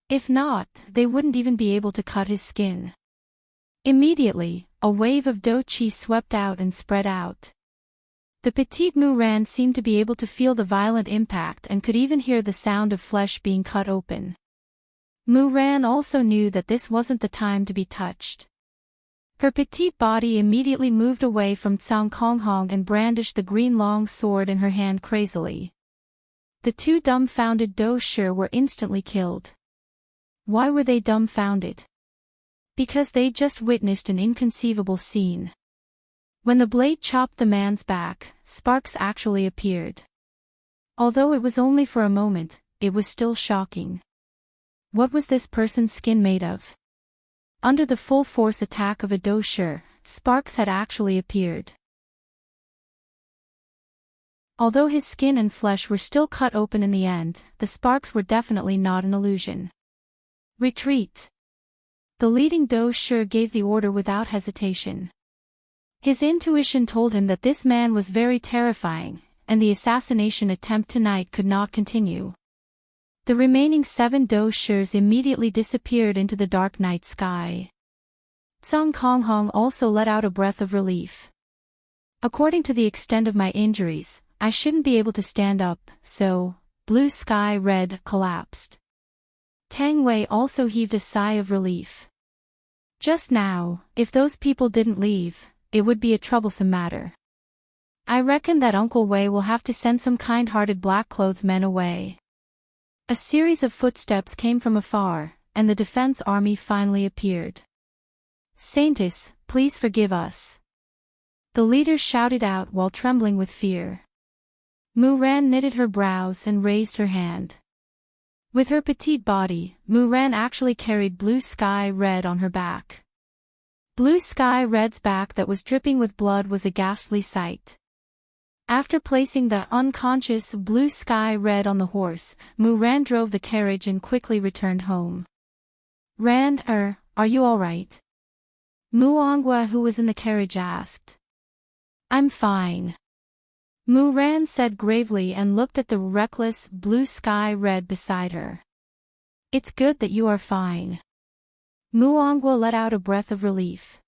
If not, they wouldn't even be able to cut his skin. Immediately, a wave of Do-chi swept out and spread out. The petite Muran seemed to be able to feel the violent impact and could even hear the sound of flesh being cut open. Muran also knew that this wasn't the time to be touched. Her petite body immediately moved away from Tsang Konghong and brandished the green long sword in her hand crazily. The two dumbfounded Do Shi were instantly killed. Why were they dumbfounded? Because they'd just witnessed an inconceivable scene. When the blade chopped the man's back, sparks actually appeared. Although it was only for a moment, it was still shocking. What was this person's skin made of? Under the full force attack of a Do Shi, sparks had actually appeared. Although his skin and flesh were still cut open in the end, the sparks were definitely not an illusion. Retreat. The leading Do Shi gave the order without hesitation. His intuition told him that this man was very terrifying, and the assassination attempt tonight could not continue. The remaining 7 Do Shis immediately disappeared into the dark night sky. Tsang Konghong also let out a breath of relief. According to the extent of my injuries, I shouldn't be able to stand up, so, Blue Sky Red collapsed. Tang Wei also heaved a sigh of relief. Just now, if those people didn't leave, it would be a troublesome matter. I reckon that Uncle Wei will have to send some kind-hearted black-clothed men away. A series of footsteps came from afar, and the defense army finally appeared. Saintess, please forgive us. The leader shouted out while trembling with fear. Muran knitted her brows and raised her hand. With her petite body, Muran actually carried Blue Sky Red on her back. Blue Sky Red's back that was dripping with blood was a ghastly sight. After placing the unconscious Blue Sky Red on the horse, Muran drove the carriage and quickly returned home. Rand, are you all right? Muangwa, who was in the carriage, asked. I'm fine. Muran said gravely and looked at the reckless Blue Sky Red beside her. It's good that you are fine. Muangwa let out a breath of relief.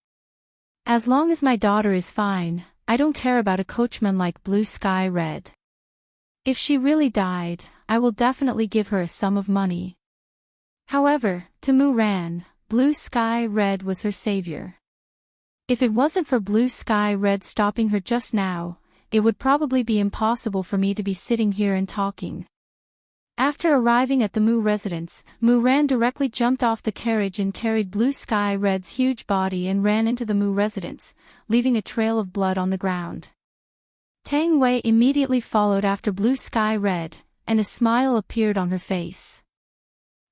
As long as my daughter is fine, I don't care about a coachman like Blue Sky Red. If she really died, I will definitely give her a sum of money. However, to Muran, Blue Sky Red was her savior. If it wasn't for Blue Sky Red stopping her just now, it would probably be impossible for me to be sitting here and talking. After arriving at the Mu residence, Muran directly jumped off the carriage and carried Blue Sky Red's huge body and ran into the Mu residence, leaving a trail of blood on the ground. Tang Wei immediately followed after Blue Sky Red, and a smile appeared on her face.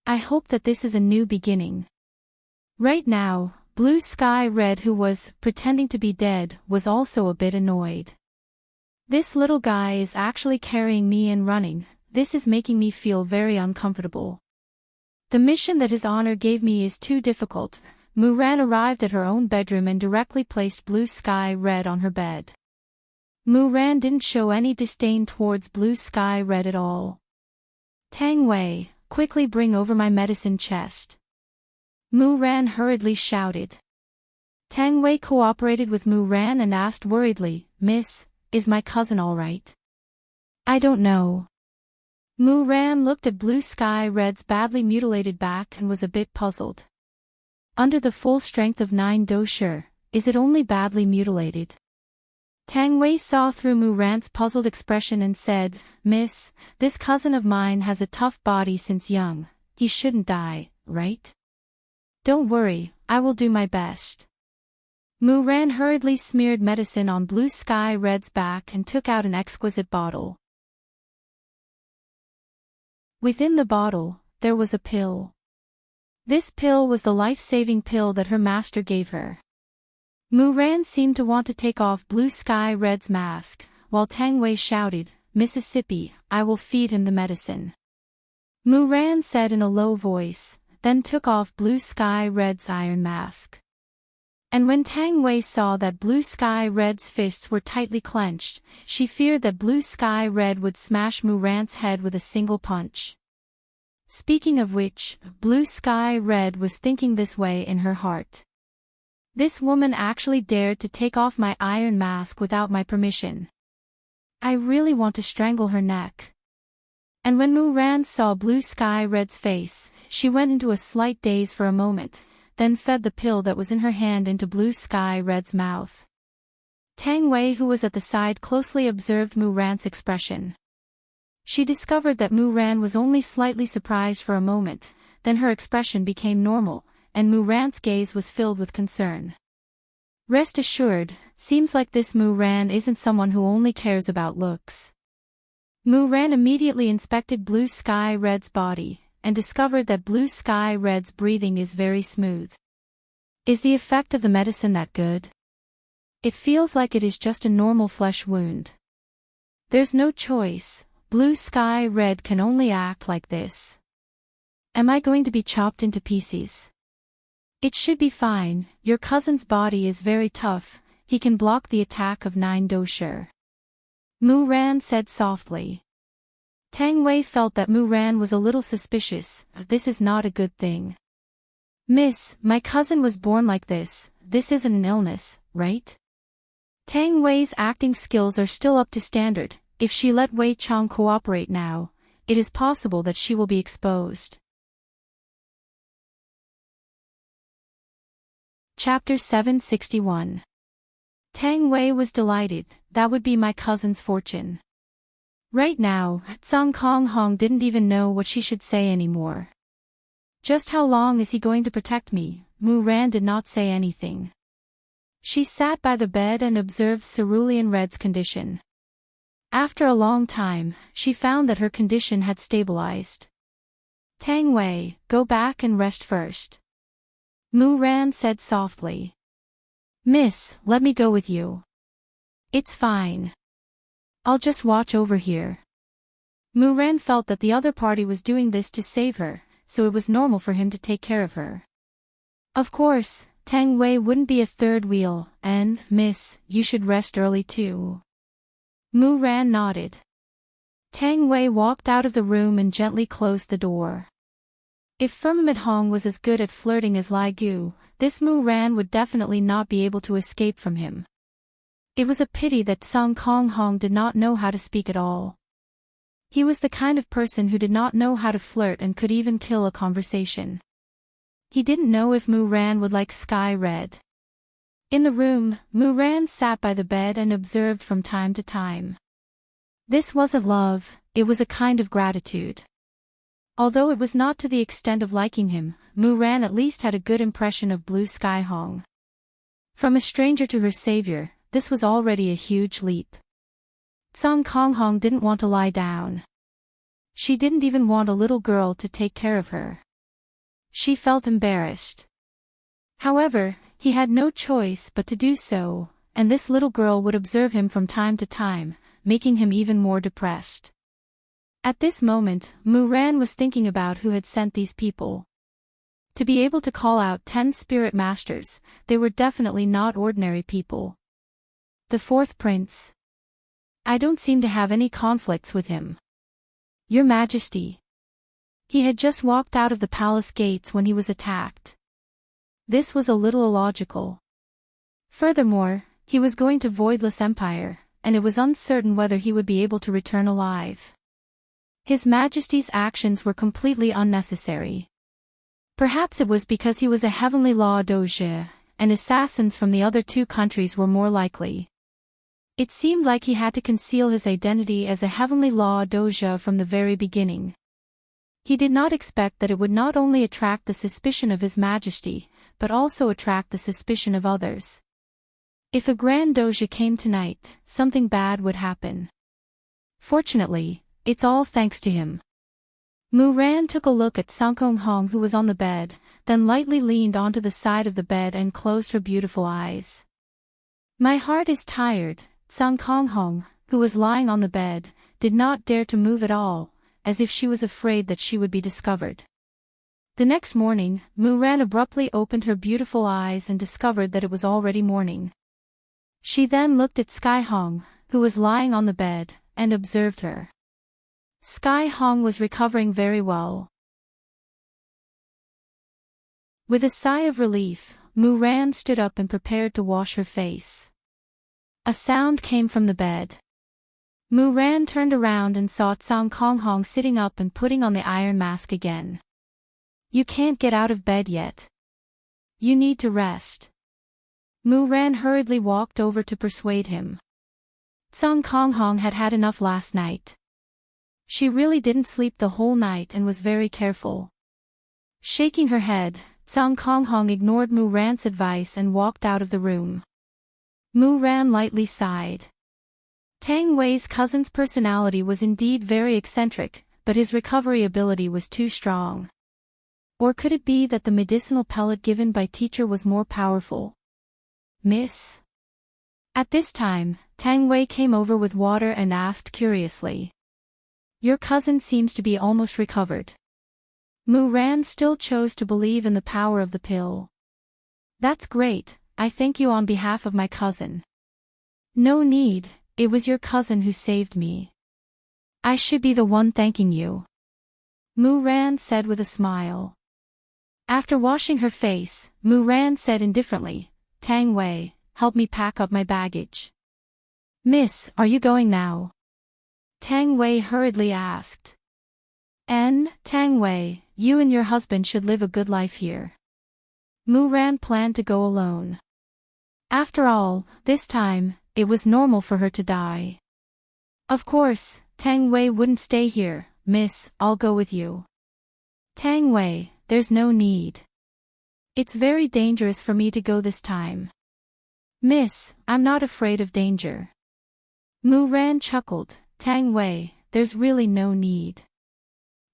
I hope that this is a new beginning. Right now, Blue Sky Red, who was pretending to be dead, was also a bit annoyed. This little guy is actually carrying me and running. This is making me feel very uncomfortable. The mission that His Honor gave me is too difficult. Muran arrived at her own bedroom and directly placed Blue Sky Red on her bed. Muran didn't show any disdain towards Blue Sky Red at all. Tang Wei, quickly bring over my medicine chest. Muran hurriedly shouted. Tang Wei cooperated with Muran and asked worriedly, Miss, is my cousin all right? I don't know. Muran looked at Blue Sky Red's badly mutilated back and was a bit puzzled. Under the full strength of 9 Do Shi, is it only badly mutilated? Tang Wei saw through Muran's puzzled expression and said, Miss, this cousin of mine has a tough body since young. He shouldn't die, right? Don't worry, I will do my best. Muran hurriedly smeared medicine on Blue Sky Red's back and took out an exquisite bottle. Within the bottle, there was a pill. This pill was the life-saving pill that her master gave her. Muran seemed to want to take off Blue Sky Red's mask, while Tang Wei shouted, Mississippi, I will feed him the medicine. Muran said in a low voice, then took off Blue Sky Red's iron mask. And when Tang Wei saw that Blue Sky Red's fists were tightly clenched, she feared that Blue Sky Red would smash Muran's head with a single punch. Speaking of which, Blue Sky Red was thinking this way in her heart. This woman actually dared to take off my iron mask without my permission. I really want to strangle her neck. And when Mu Ran saw Blue Sky Red's face, she went into a slight daze for a moment, then fed the pill that was in her hand into Blue Sky Red's mouth. Tang Wei, who was at the side, closely observed Mu Ran's expression. She discovered that Mu Ran was only slightly surprised for a moment, then her expression became normal, and Mu Ran's gaze was filled with concern. Rest assured, seems like this Mu Ran isn't someone who only cares about looks. Mu Ran immediately inspected Blue Sky Red's body, and discovered that Blue Sky Red's breathing is very smooth. Is the effect of the medicine that good? It feels like it is just a normal flesh wound. There's no choice, Blue Sky Red can only act like this. Am I going to be chopped into pieces? It should be fine, your cousin's body is very tough, he can block the attack of 9 dosha. Mu Ran said softly. Tang Wei felt that Mu Ran was a little suspicious. This is not a good thing. Miss, my cousin was born like this isn't an illness, right? Tang Wei's acting skills are still up to standard. If she let Wei Chang cooperate now, it is possible that she will be exposed. Chapter 761. Tang Wei was delighted, that would be my cousin's fortune. Right now, Zhang Konghong didn't even know what she should say anymore. Just how long is he going to protect me? Mu Ran did not say anything. She sat by the bed and observed Cerulean Red's condition. After a long time, she found that her condition had stabilized. Tang Wei, go back and rest first. Mu Ran said softly. Miss, let me go with you. It's fine. I'll just watch over here. Mu Ran felt that the other party was doing this to save her, so it was normal for him to take care of her. Of course, Tang Wei wouldn't be a third wheel, and, miss, you should rest early too. Mu Ran nodded. Tang Wei walked out of the room and gently closed the door. If Firmament Hong was as good at flirting as Lai Gu, this Mu Ran would definitely not be able to escape from him. It was a pity that Song Kong Hong did not know how to speak at all. He was the kind of person who did not know how to flirt and could even kill a conversation. He didn't know if Mu Ran would like Sky Red. In the room, Mu Ran sat by the bed and observed from time to time. This wasn't love, it was a kind of gratitude. Although it was not to the extent of liking him, Mu Ran at least had a good impression of Blue Sky Hong. From a stranger to her savior, this was already a huge leap. Song Kong Hong didn't want to lie down. She didn't even want a little girl to take care of her. She felt embarrassed. However, he had no choice but to do so, and this little girl would observe him from time to time, making him even more depressed. At this moment, Mu Ran was thinking about who had sent these people. To be able to call out 10 spirit masters, they were definitely not ordinary people. The fourth prince. I don't seem to have any conflicts with him. Your Majesty. He had just walked out of the palace gates when he was attacked. This was a little illogical. Furthermore, he was going to Voidless Empire, and it was uncertain whether he would be able to return alive. His Majesty's actions were completely unnecessary. Perhaps it was because he was a heavenly law doge, and assassins from the other 2 countries were more likely. It seemed like he had to conceal his identity as a heavenly law doge from the very beginning. He did not expect that it would not only attract the suspicion of His Majesty, but also attract the suspicion of others. If a Grand Doge came tonight, something bad would happen. Fortunately, it's all thanks to him. Mu Ran took a look at Song Kong Hong, who was on the bed, then lightly leaned onto the side of the bed and closed her beautiful eyes. My heart is tired. Song Kong Hong, who was lying on the bed, did not dare to move at all, as if she was afraid that she would be discovered. The next morning, Mu Ran abruptly opened her beautiful eyes and discovered that it was already morning. She then looked at Sky Hong, who was lying on the bed, and observed her. Sky Hong was recovering very well. With a sigh of relief, Mu Ran stood up and prepared to wash her face. A sound came from the bed. Mu Ran turned around and saw Tsang Konghong sitting up and putting on the iron mask again. You can't get out of bed yet. You need to rest. Mu Ran hurriedly walked over to persuade him. Tsang Konghong had had enough last night. She really didn't sleep the whole night and was very careful. Shaking her head, Tsang Konghong ignored Mu Ran's advice and walked out of the room. Mu Ran lightly sighed. Tang Wei's cousin's personality was indeed very eccentric, but his recovery ability was too strong. Or could it be that the medicinal pellet given by teacher was more powerful? Miss? At this time, Tang Wei came over with water and asked curiously. Your cousin seems to be almost recovered. Mu Ran still chose to believe in the power of the pill. That's great, I thank you on behalf of my cousin. No need, it was your cousin who saved me. I should be the one thanking you. Mu Ran said with a smile. After washing her face, Mu Ran said indifferently, Tang Wei, help me pack up my baggage. Miss, are you going now? Tang Wei hurriedly asked. Tang Wei, you and your husband should live a good life here. Mu Ran planned to go alone. After all, this time, it was normal for her to die. Of course, Tang Wei wouldn't stay here, miss, I'll go with you. Tang Wei, there's no need. It's very dangerous for me to go this time. Miss, I'm not afraid of danger. Mu Ran chuckled, Tang Wei, there's really no need.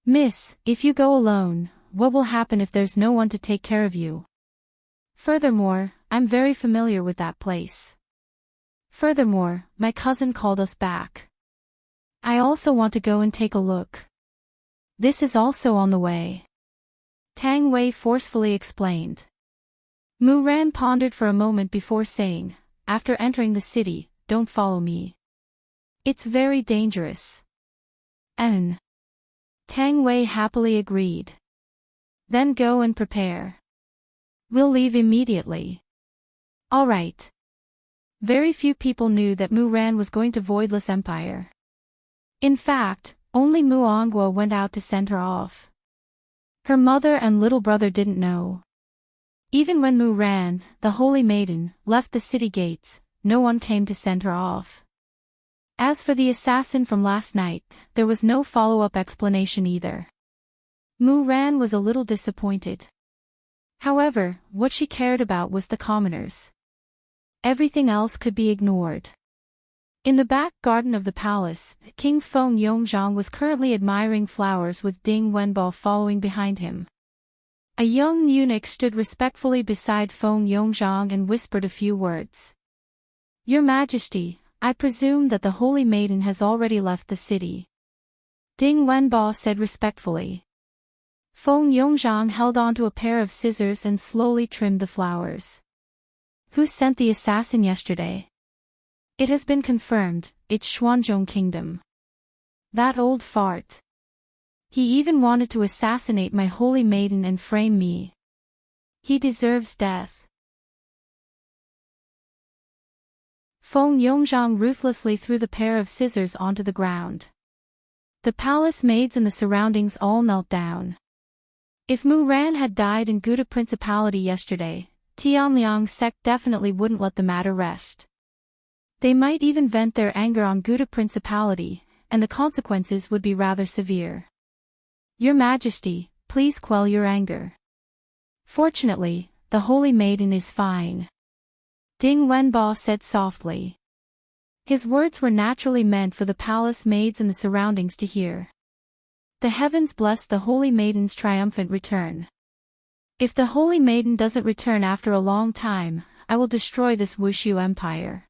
Miss, if you go alone, what will happen if there's no one to take care of you? Furthermore, I'm very familiar with that place. Furthermore, my cousin called us back. I also want to go and take a look. This is also on the way. Tang Wei forcefully explained. Mu Ran pondered for a moment before saying, after entering the city, don't follow me. It's very dangerous. Tang Wei happily agreed. Then go and prepare. We'll leave immediately. All right. Very few people knew that Mu Ran was going to Voidless Empire. In fact, only Mu Ongguo went out to send her off. Her mother and little brother didn't know. Even when Mu Ran, the Holy Maiden, left the city gates, no one came to send her off. As for the assassin from last night, there was no follow-up explanation either. Mu Ran was a little disappointed. However, what she cared about was the commoners. Everything else could be ignored. In the back garden of the palace, King Feng Yongzhang was currently admiring flowers with Ding Wenbo following behind him. A young eunuch stood respectfully beside Feng Yongzhang and whispered a few words. Your Majesty, I presume that the Holy Maiden has already left the city. Ding Wenbo said respectfully. Feng Yongzhang held onto a pair of scissors and slowly trimmed the flowers. Who sent the assassin yesterday? It has been confirmed, it's Xuanzhong Kingdom. That old fart. He even wanted to assassinate my Holy Maiden and frame me. He deserves death. Feng Yongzhang ruthlessly threw the pair of scissors onto the ground. The palace maids and the surroundings all knelt down. If Mu Ran had died in Gouda Principality yesterday, Tianliang's sect definitely wouldn't let the matter rest. They might even vent their anger on Gouda Principality, and the consequences would be rather severe. Your Majesty, please quell your anger. Fortunately, the Holy Maiden is fine. Ding Wenbo said softly. His words were naturally meant for the palace maids and the surroundings to hear. The heavens bless the Holy Maiden's triumphant return. If the Holy Maiden doesn't return after a long time, I will destroy this Wushu Empire.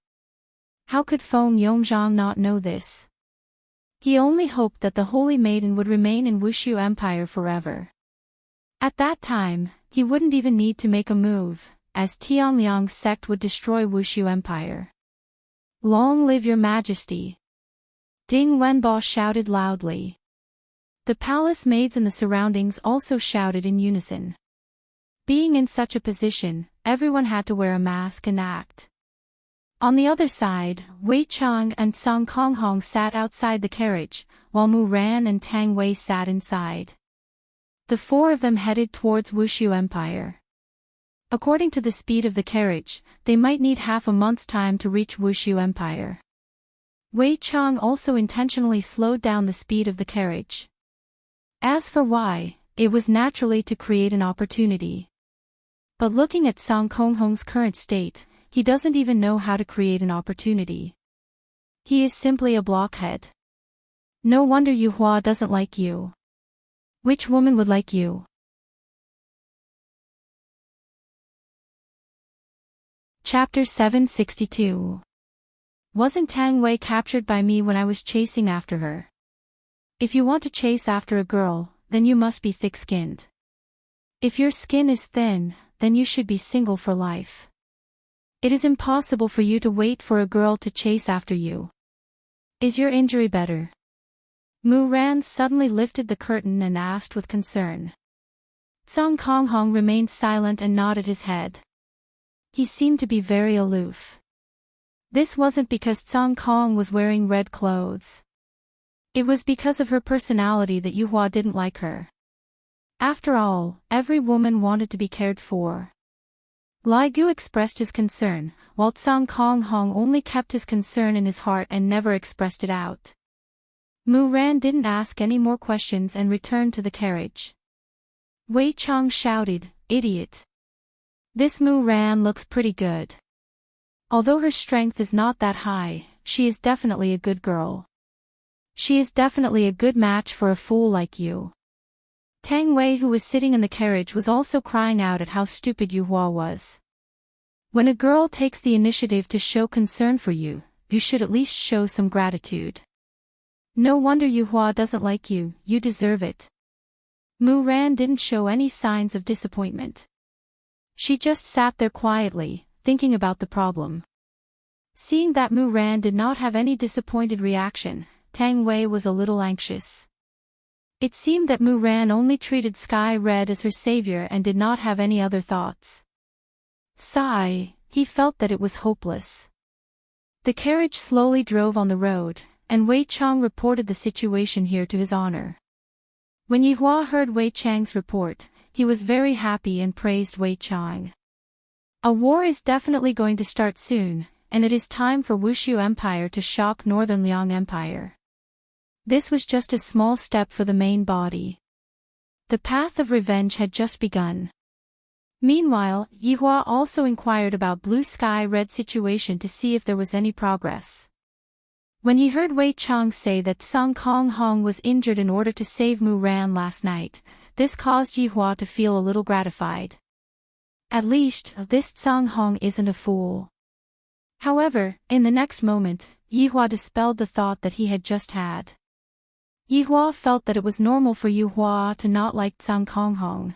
How could Feng Yongzhang not know this? He only hoped that the Holy Maiden would remain in Wushu Empire forever. At that time, he wouldn't even need to make a move, as Tianliang's sect would destroy Wushu Empire. Long live your Majesty! Ding Wenbo shouted loudly. The palace maids and the surroundings also shouted in unison. Being in such a position, everyone had to wear a mask and act. On the other side, Wei Chang and Song Konghong sat outside the carriage, while Mu Ran and Tang Wei sat inside. The four of them headed towards Wushu Empire. According to the speed of the carriage, they might need half a month's time to reach Wushu Empire. Wei Chang also intentionally slowed down the speed of the carriage. As for why, it was naturally to create an opportunity. But looking at Song Konghong's current state, he doesn't even know how to create an opportunity. He is simply a blockhead. No wonder Yu Hua doesn't like you. Which woman would like you? Chapter 762. Wasn't Tang Wei captured by me when I was chasing after her? If you want to chase after a girl, then you must be thick-skinned. If your skin is thin, then you should be single for life. It is impossible for you to wait for a girl to chase after you. Is your injury better? Mu Ran suddenly lifted the curtain and asked with concern. Song Konghong remained silent and nodded his head. He seemed to be very aloof. This wasn't because Song Kong was wearing red clothes. It was because of her personality that Yu Hua didn't like her. After all, every woman wanted to be cared for. Lai Gu expressed his concern, while Song Konghong only kept his concern in his heart and never expressed it out. Mu Ran didn't ask any more questions and returned to the carriage. Wei Chang shouted, "Idiot! This Mu Ran looks pretty good. Although her strength is not that high, she is definitely a good girl. She is definitely a good match for a fool like you." Tang Wei, who was sitting in the carriage, was also crying out at how stupid Yu Hua was. When a girl takes the initiative to show concern for you, you should at least show some gratitude. No wonder Yu Hua doesn't like you, you deserve it. Mu Ran didn't show any signs of disappointment. She just sat there quietly, thinking about the problem. Seeing that Mu Ran did not have any disappointed reaction, Tang Wei was a little anxious. It seemed that Mu Ran only treated Sky Red as her savior and did not have any other thoughts. Sigh, he felt that it was hopeless. The carriage slowly drove on the road, and Wei Chang reported the situation here to his honor. When Yu Hua heard Wei Chang's report, he was very happy and praised Wei Chang. A war is definitely going to start soon, and it is time for Wushu Empire to shock Northern Liang Empire. This was just a small step for the main body. The path of revenge had just begun. Meanwhile, Yu Hua also inquired about Blue Sky Red situation to see if there was any progress. When he heard Wei Chang say that Song Konghong was injured in order to save Mu Ran last night, this caused Yu Hua to feel a little gratified. At least, this Song Hong isn't a fool. However, in the next moment, Yu Hua dispelled the thought that he had just had. Yu Hua felt that it was normal for Yu Hua to not like Song Konghong.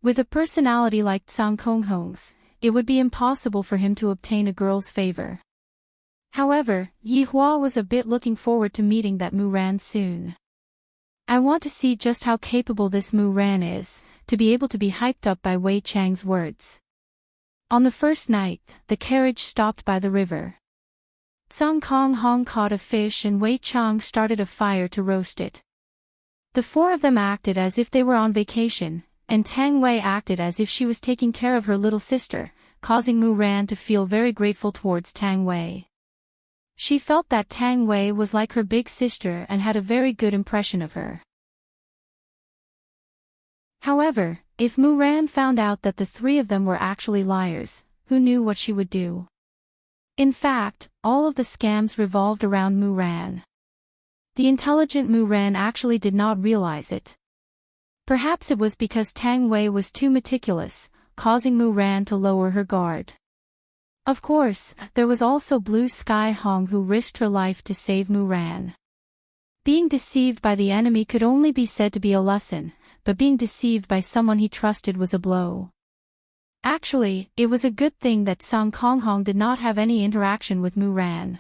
With a personality like Song Konghong's, it would be impossible for him to obtain a girl's favor. However, Yu Hua was a bit looking forward to meeting that Mu Ran soon. I want to see just how capable this Mu Ran is, to be able to be hyped up by Wei Chang's words. On the first night, the carriage stopped by the river. Song Konghong caught a fish and Wei Chang started a fire to roast it. The four of them acted as if they were on vacation, and Tang Wei acted as if she was taking care of her little sister, causing Mu Ran to feel very grateful towards Tang Wei. She felt that Tang Wei was like her big sister and had a very good impression of her. However, if Mu Ran found out that the three of them were actually liars, who knew what she would do? In fact, all of the scams revolved around Mu Ran. The intelligent Mu Ran actually did not realize it. Perhaps it was because Tang Wei was too meticulous, causing Mu Ran to lower her guard. Of course, there was also Blue Sky Hong who risked her life to save Mu Ran. Being deceived by the enemy could only be said to be a lesson, but being deceived by someone he trusted was a blow. Actually, it was a good thing that Song Konghong did not have any interaction with Mu Ran.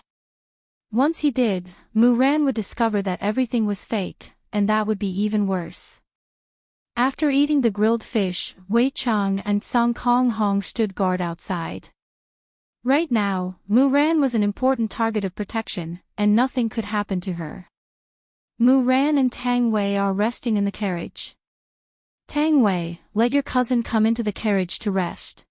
Once he did, Mu Ran would discover that everything was fake, and that would be even worse. After eating the grilled fish, Wei Chang and Song Konghong stood guard outside. Right now, Muran was an important target of protection, and nothing could happen to her. Muran and Tang Wei are resting in the carriage. Tang Wei, let your cousin come into the carriage to rest.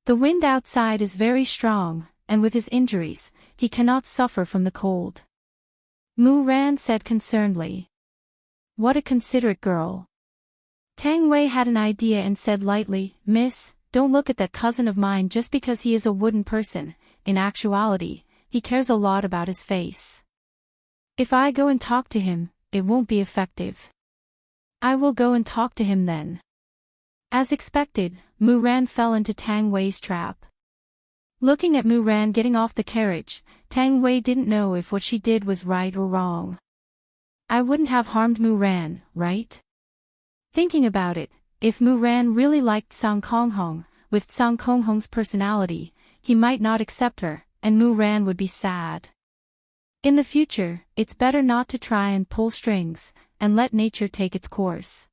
The wind outside is very strong, and with his injuries, he cannot suffer from the cold. Muran said concernedly. What a considerate girl. Tang Wei had an idea and said lightly, Miss, don't look at that cousin of mine just because he is a wooden person. In actuality, he cares a lot about his face. If I go and talk to him, it won't be effective. I will go and talk to him then. As expected, Muran fell into Tang Wei's trap. Looking at Muran getting off the carriage, Tang Wei didn't know if what she did was right or wrong. I wouldn't have harmed Muran, right? Thinking about it, if Muran really liked Song Konghong, with Song Konghong's personality, he might not accept her, and Muran would be sad. In the future, it's better not to try and pull strings, and let nature take its course.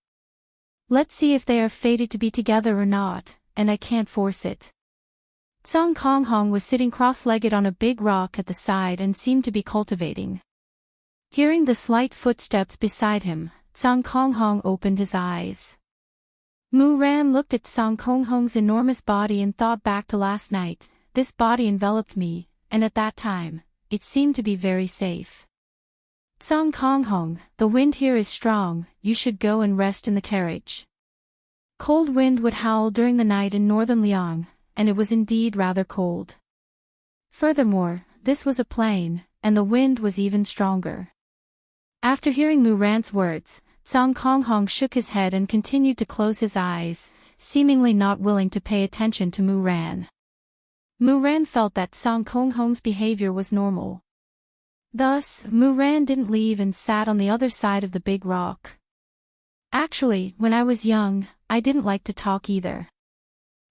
Let's see if they are fated to be together or not, and I can't force it. Song Konghong was sitting cross-legged on a big rock at the side and seemed to be cultivating. Hearing the slight footsteps beside him, Song Konghong opened his eyes. Muran looked at Song Konghong's enormous body and thought back to last night. This body enveloped me, and at that time, it seemed to be very safe. Song Konghong, the wind here is strong, you should go and rest in the carriage. Cold wind would howl during the night in northern Liang, and it was indeed rather cold. Furthermore, this was a plain, and the wind was even stronger. After hearing Muran's words, Song Konghong shook his head and continued to close his eyes, seemingly not willing to pay attention to Muran. Muran felt that Song Konghong's behavior was normal. Thus, Muran didn't leave and sat on the other side of the big rock. Actually, when I was young, I didn't like to talk either.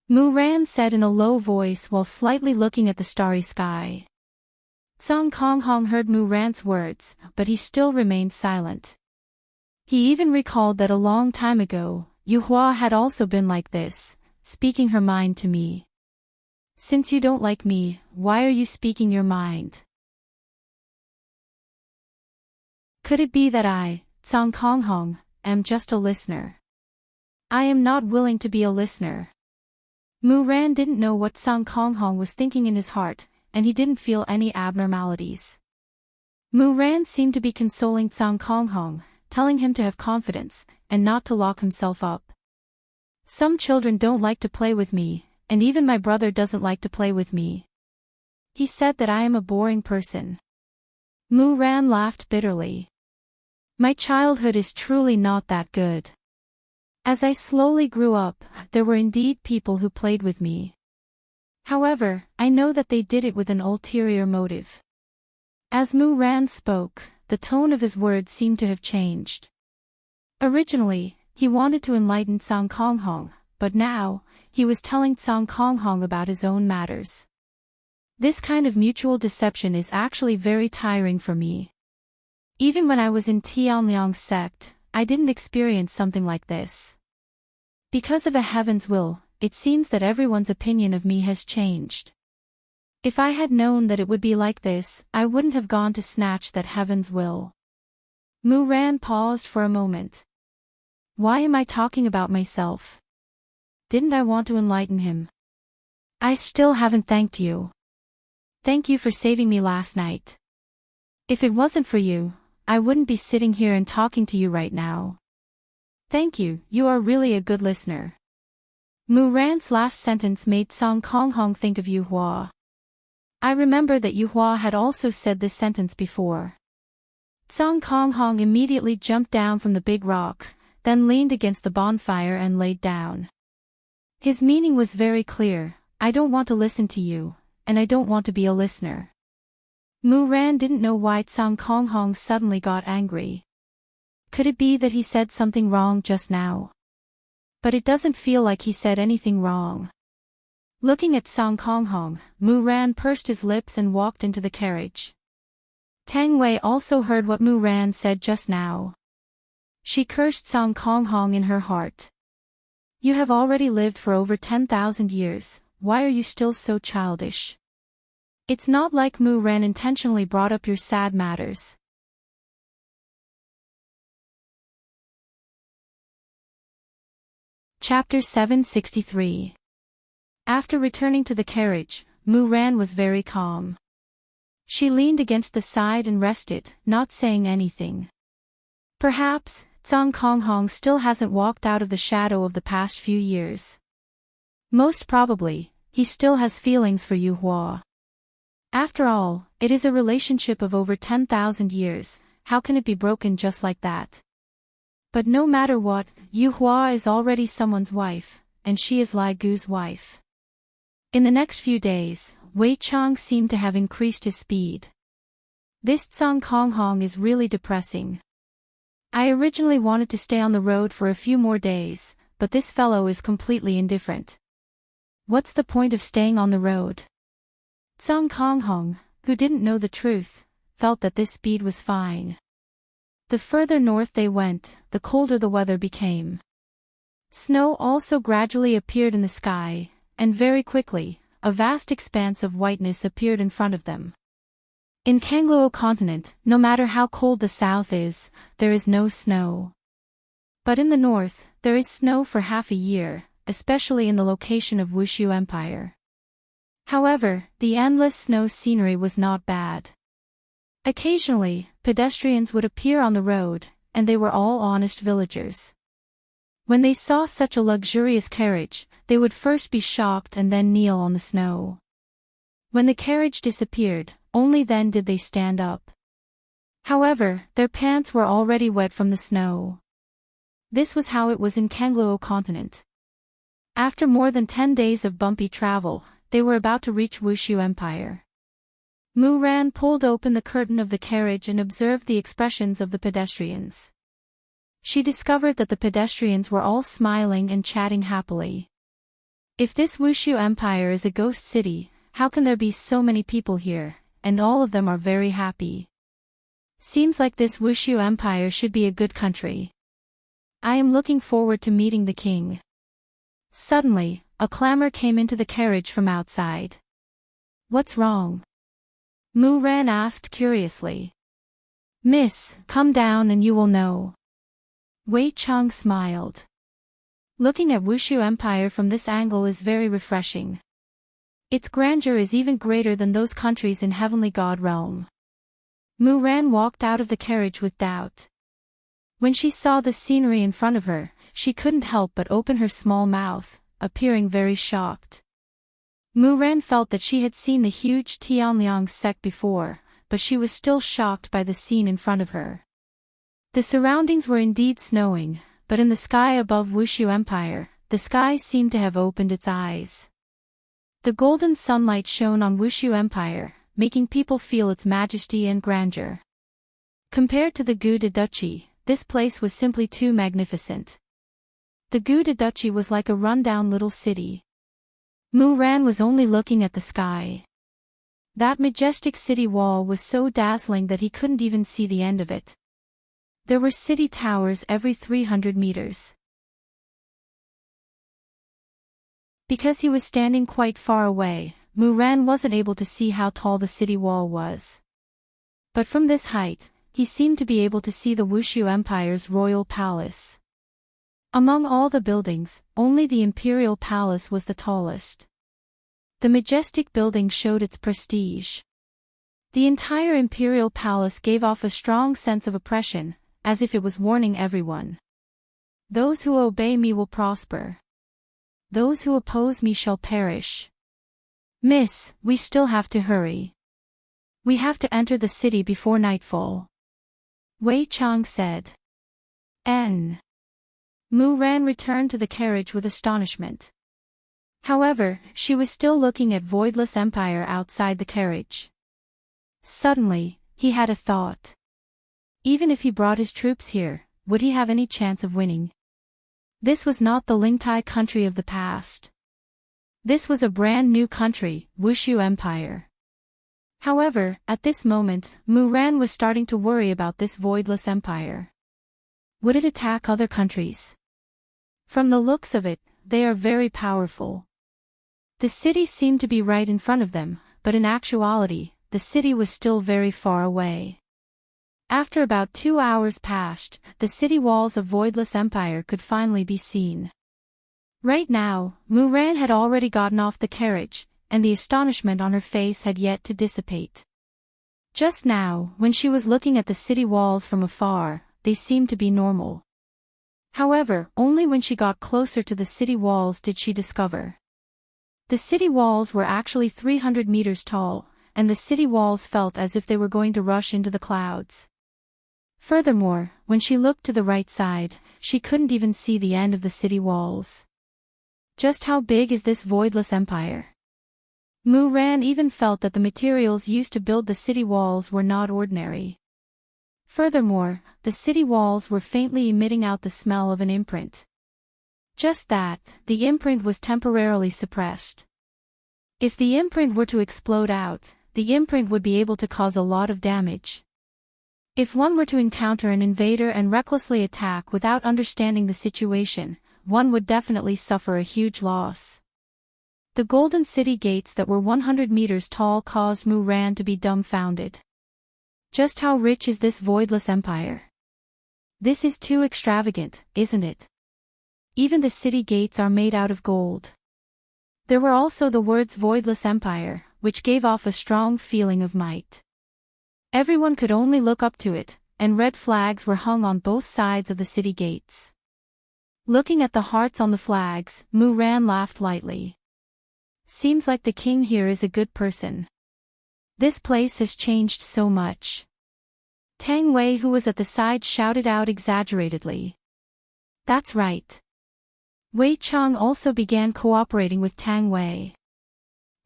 Muran said in a low voice while slightly looking at the starry sky. Song Konghong heard Muran's words, but he still remained silent. He even recalled that a long time ago, Yuhua had also been like this, speaking her mind to me. Since you don't like me, why are you speaking your mind? Could it be that I, Song Konghong, am just a listener? I am not willing to be a listener. Muran didn't know what Song Konghong was thinking in his heart, and he didn't feel any abnormalities. Muran seemed to be consoling Song Konghong, telling him to have confidence, and not to lock himself up. Some children don't like to play with me, and even my brother doesn't like to play with me. He said that I am a boring person. Muran laughed bitterly. My childhood is truly not that good. As I slowly grew up, there were indeed people who played with me. However, I know that they did it with an ulterior motive. As Muran spoke, the tone of his words seemed to have changed. Originally, he wanted to enlighten Song Konghong, but now, he was telling Song Konghong about his own matters. This kind of mutual deception is actually very tiring for me. Even when I was in Tianliang's sect, I didn't experience something like this. Because of a heaven's will, it seems that everyone's opinion of me has changed. If I had known that it would be like this, I wouldn't have gone to snatch that heaven's will. Muran paused for a moment. Why am I talking about myself? Didn't I want to enlighten him? I still haven't thanked you. Thank you for saving me last night. If it wasn't for you, I wouldn't be sitting here and talking to you right now. Thank you, you are really a good listener. Muran's last sentence made Song Konghong think of Yuhua. I remember that Yuhua had also said this sentence before. Song Konghong immediately jumped down from the big rock, then leaned against the bonfire and laid down. His meaning was very clear, I don't want to listen to you, and I don't want to be a listener. Muran didn't know why Song Konghong suddenly got angry. Could it be that he said something wrong just now? But it doesn't feel like he said anything wrong. Looking at Song Konghong, Muran pursed his lips and walked into the carriage. Tang Wei also heard what Muran said just now. She cursed Song Konghong in her heart. You have already lived for over 10,000 years, why are you still so childish? It's not like Mu Ran intentionally brought up your sad matters. Chapter 763. After returning to the carriage, Mu Ran was very calm. She leaned against the side and rested, not saying anything. Perhaps, Zhang Konghong still hasn't walked out of the shadow of the past few years. Most probably, he still has feelings for Yu Hua. After all, it is a relationship of over 10,000 years, how can it be broken just like that? But no matter what, Yu Hua is already someone's wife, and she is Lai Gu's wife. In the next few days, Wei Chang seemed to have increased his speed. This Zhang Konghong is really depressing. I originally wanted to stay on the road for a few more days, but this fellow is completely indifferent. What's the point of staying on the road? Zhang Konghong, who didn't know the truth, felt that this speed was fine. The further north they went, the colder the weather became. Snow also gradually appeared in the sky, and very quickly, a vast expanse of whiteness appeared in front of them. In Kangluo continent, no matter how cold the south is, there is no snow. But in the north, there is snow for half a year, especially in the location of Wushu Empire. However, the endless snow scenery was not bad. Occasionally, pedestrians would appear on the road, and they were all honest villagers. When they saw such a luxurious carriage, they would first be shocked and then kneel on the snow. When the carriage disappeared, only then did they stand up. However, their pants were already wet from the snow. This was how it was in Kangluo continent. After more than 10 days of bumpy travel, they were about to reach Wushu Empire. Mu Ran pulled open the curtain of the carriage and observed the expressions of the pedestrians. She discovered that the pedestrians were all smiling and chatting happily. If this Wushu Empire is a ghost city, how can there be so many people here, and all of them are very happy? Seems like this Wushu Empire should be a good country. I am looking forward to meeting the king. Suddenly, a clamor came into the carriage from outside. What's wrong? Mu Ran asked curiously. Miss, come down and you will know. Wei Chang smiled. Looking at Wushu Empire from this angle is very refreshing. Its grandeur is even greater than those countries in Heavenly God realm. Mu Ran walked out of the carriage with doubt. When she saw the scenery in front of her, she couldn't help but open her small mouth, appearing very shocked. Mu Ran felt that she had seen the huge Tianliang sect before, but she was still shocked by the scene in front of her. The surroundings were indeed snowing, but in the sky above Wushu Empire, the sky seemed to have opened its eyes. The golden sunlight shone on Wushu Empire, making people feel its majesty and grandeur. Compared to the Gu de Duchy, this place was simply too magnificent. The Gu de Duchy was like a run-down little city. Mu Ran was only looking at the sky. That majestic city wall was so dazzling that he couldn't even see the end of it. There were city towers every 300 meters. Because he was standing quite far away, Mu Ran wasn't able to see how tall the city wall was. But from this height, he seemed to be able to see the Wushu Empire's royal palace. Among all the buildings, only the imperial palace was the tallest. The majestic building showed its prestige. The entire imperial palace gave off a strong sense of oppression, as if it was warning everyone. Those who obey me will prosper. Those who oppose me shall perish. Miss, we still have to hurry. We have to enter the city before nightfall. Wei Chang said. Mu Ran returned to the carriage with astonishment. However, she was still looking at Voidless Empire outside the carriage. Suddenly, he had a thought. Even if he brought his troops here, would he have any chance of winning? This was not the Lingtai country of the past. This was a brand new country, Wushu Empire. However, at this moment, Mu Ran was starting to worry about this Voidless Empire. Would it attack other countries? From the looks of it, they are very powerful. The city seemed to be right in front of them, but in actuality, the city was still very far away. After about 2 hours passed, the city walls of Voidless Empire could finally be seen. Right now, Muran had already gotten off the carriage, and the astonishment on her face had yet to dissipate. Just now, when she was looking at the city walls from afar, they seemed to be normal. However, only when she got closer to the city walls did she discover. The city walls were actually 300 meters tall, and the city walls felt as if they were going to rush into the clouds. Furthermore, when she looked to the right side, she couldn't even see the end of the city walls. Just how big is this Voidless Empire? Muran even felt that the materials used to build the city walls were not ordinary. Furthermore, the city walls were faintly emitting out the smell of an imprint. Just that, the imprint was temporarily suppressed. If the imprint were to explode out, the imprint would be able to cause a lot of damage. If one were to encounter an invader and recklessly attack without understanding the situation, one would definitely suffer a huge loss. The golden city gates that were 100 meters tall caused Muran to be dumbfounded. Just how rich is this Voidless Empire? This is too extravagant, isn't it? Even the city gates are made out of gold. There were also the words Voidless Empire, which gave off a strong feeling of might. Everyone could only look up to it, and red flags were hung on both sides of the city gates. Looking at the hearts on the flags, Muran laughed lightly. Seems like the king here is a good person. This place has changed so much. Tang Wei, who was at the side, shouted out exaggeratedly. That's right. Wei Chang also began cooperating with Tang Wei.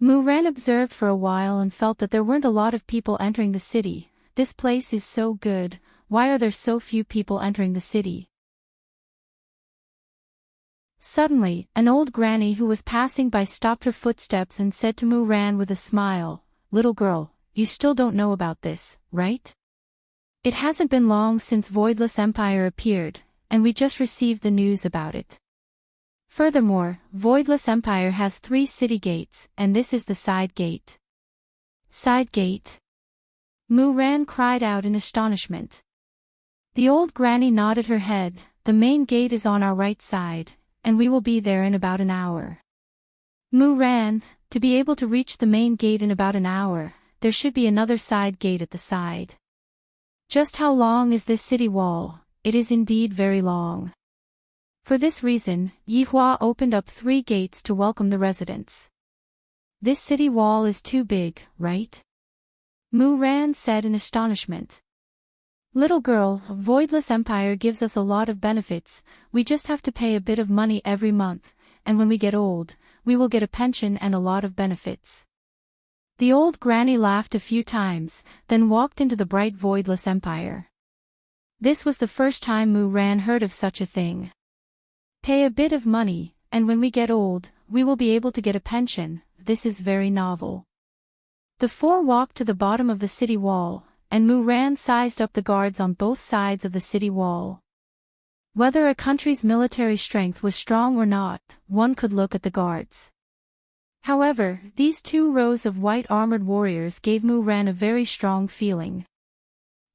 Muran observed for a while and felt that there weren't a lot of people entering the city. This place is so good, why are there so few people entering the city? Suddenly, an old granny who was passing by stopped her footsteps and said to Muran with a smile, "Little girl, you still don't know about this, right? It hasn't been long since Voidless Empire appeared, and we just received the news about it. Furthermore, Voidless Empire has 3 city gates, and this is the side gate." Side gate? Muran cried out in astonishment. The old granny nodded her head. The main gate is on our right side, and we will be there in about an hour. Muran, to be able to reach the main gate in about an hour, there should be another side gate at the side. Just how long is this city wall? It is indeed very long. For this reason, Yihua opened up 3 gates to welcome the residents. This city wall is too big, right? Muran said in astonishment. Little girl, Voidless Empire gives us a lot of benefits, we just have to pay a bit of money every month, and when we get old, we will get a pension and a lot of benefits. The old granny laughed a few times, then walked into the bright Voidless Empire. This was the first time Muran heard of such a thing. Pay a bit of money, and when we get old, we will be able to get a pension. This is very novel. The 4 walked to the bottom of the city wall, and Muran sized up the guards on both sides of the city wall. Whether a country's military strength was strong or not, one could look at the guards. However, these 2 rows of white armored warriors gave Muran a very strong feeling.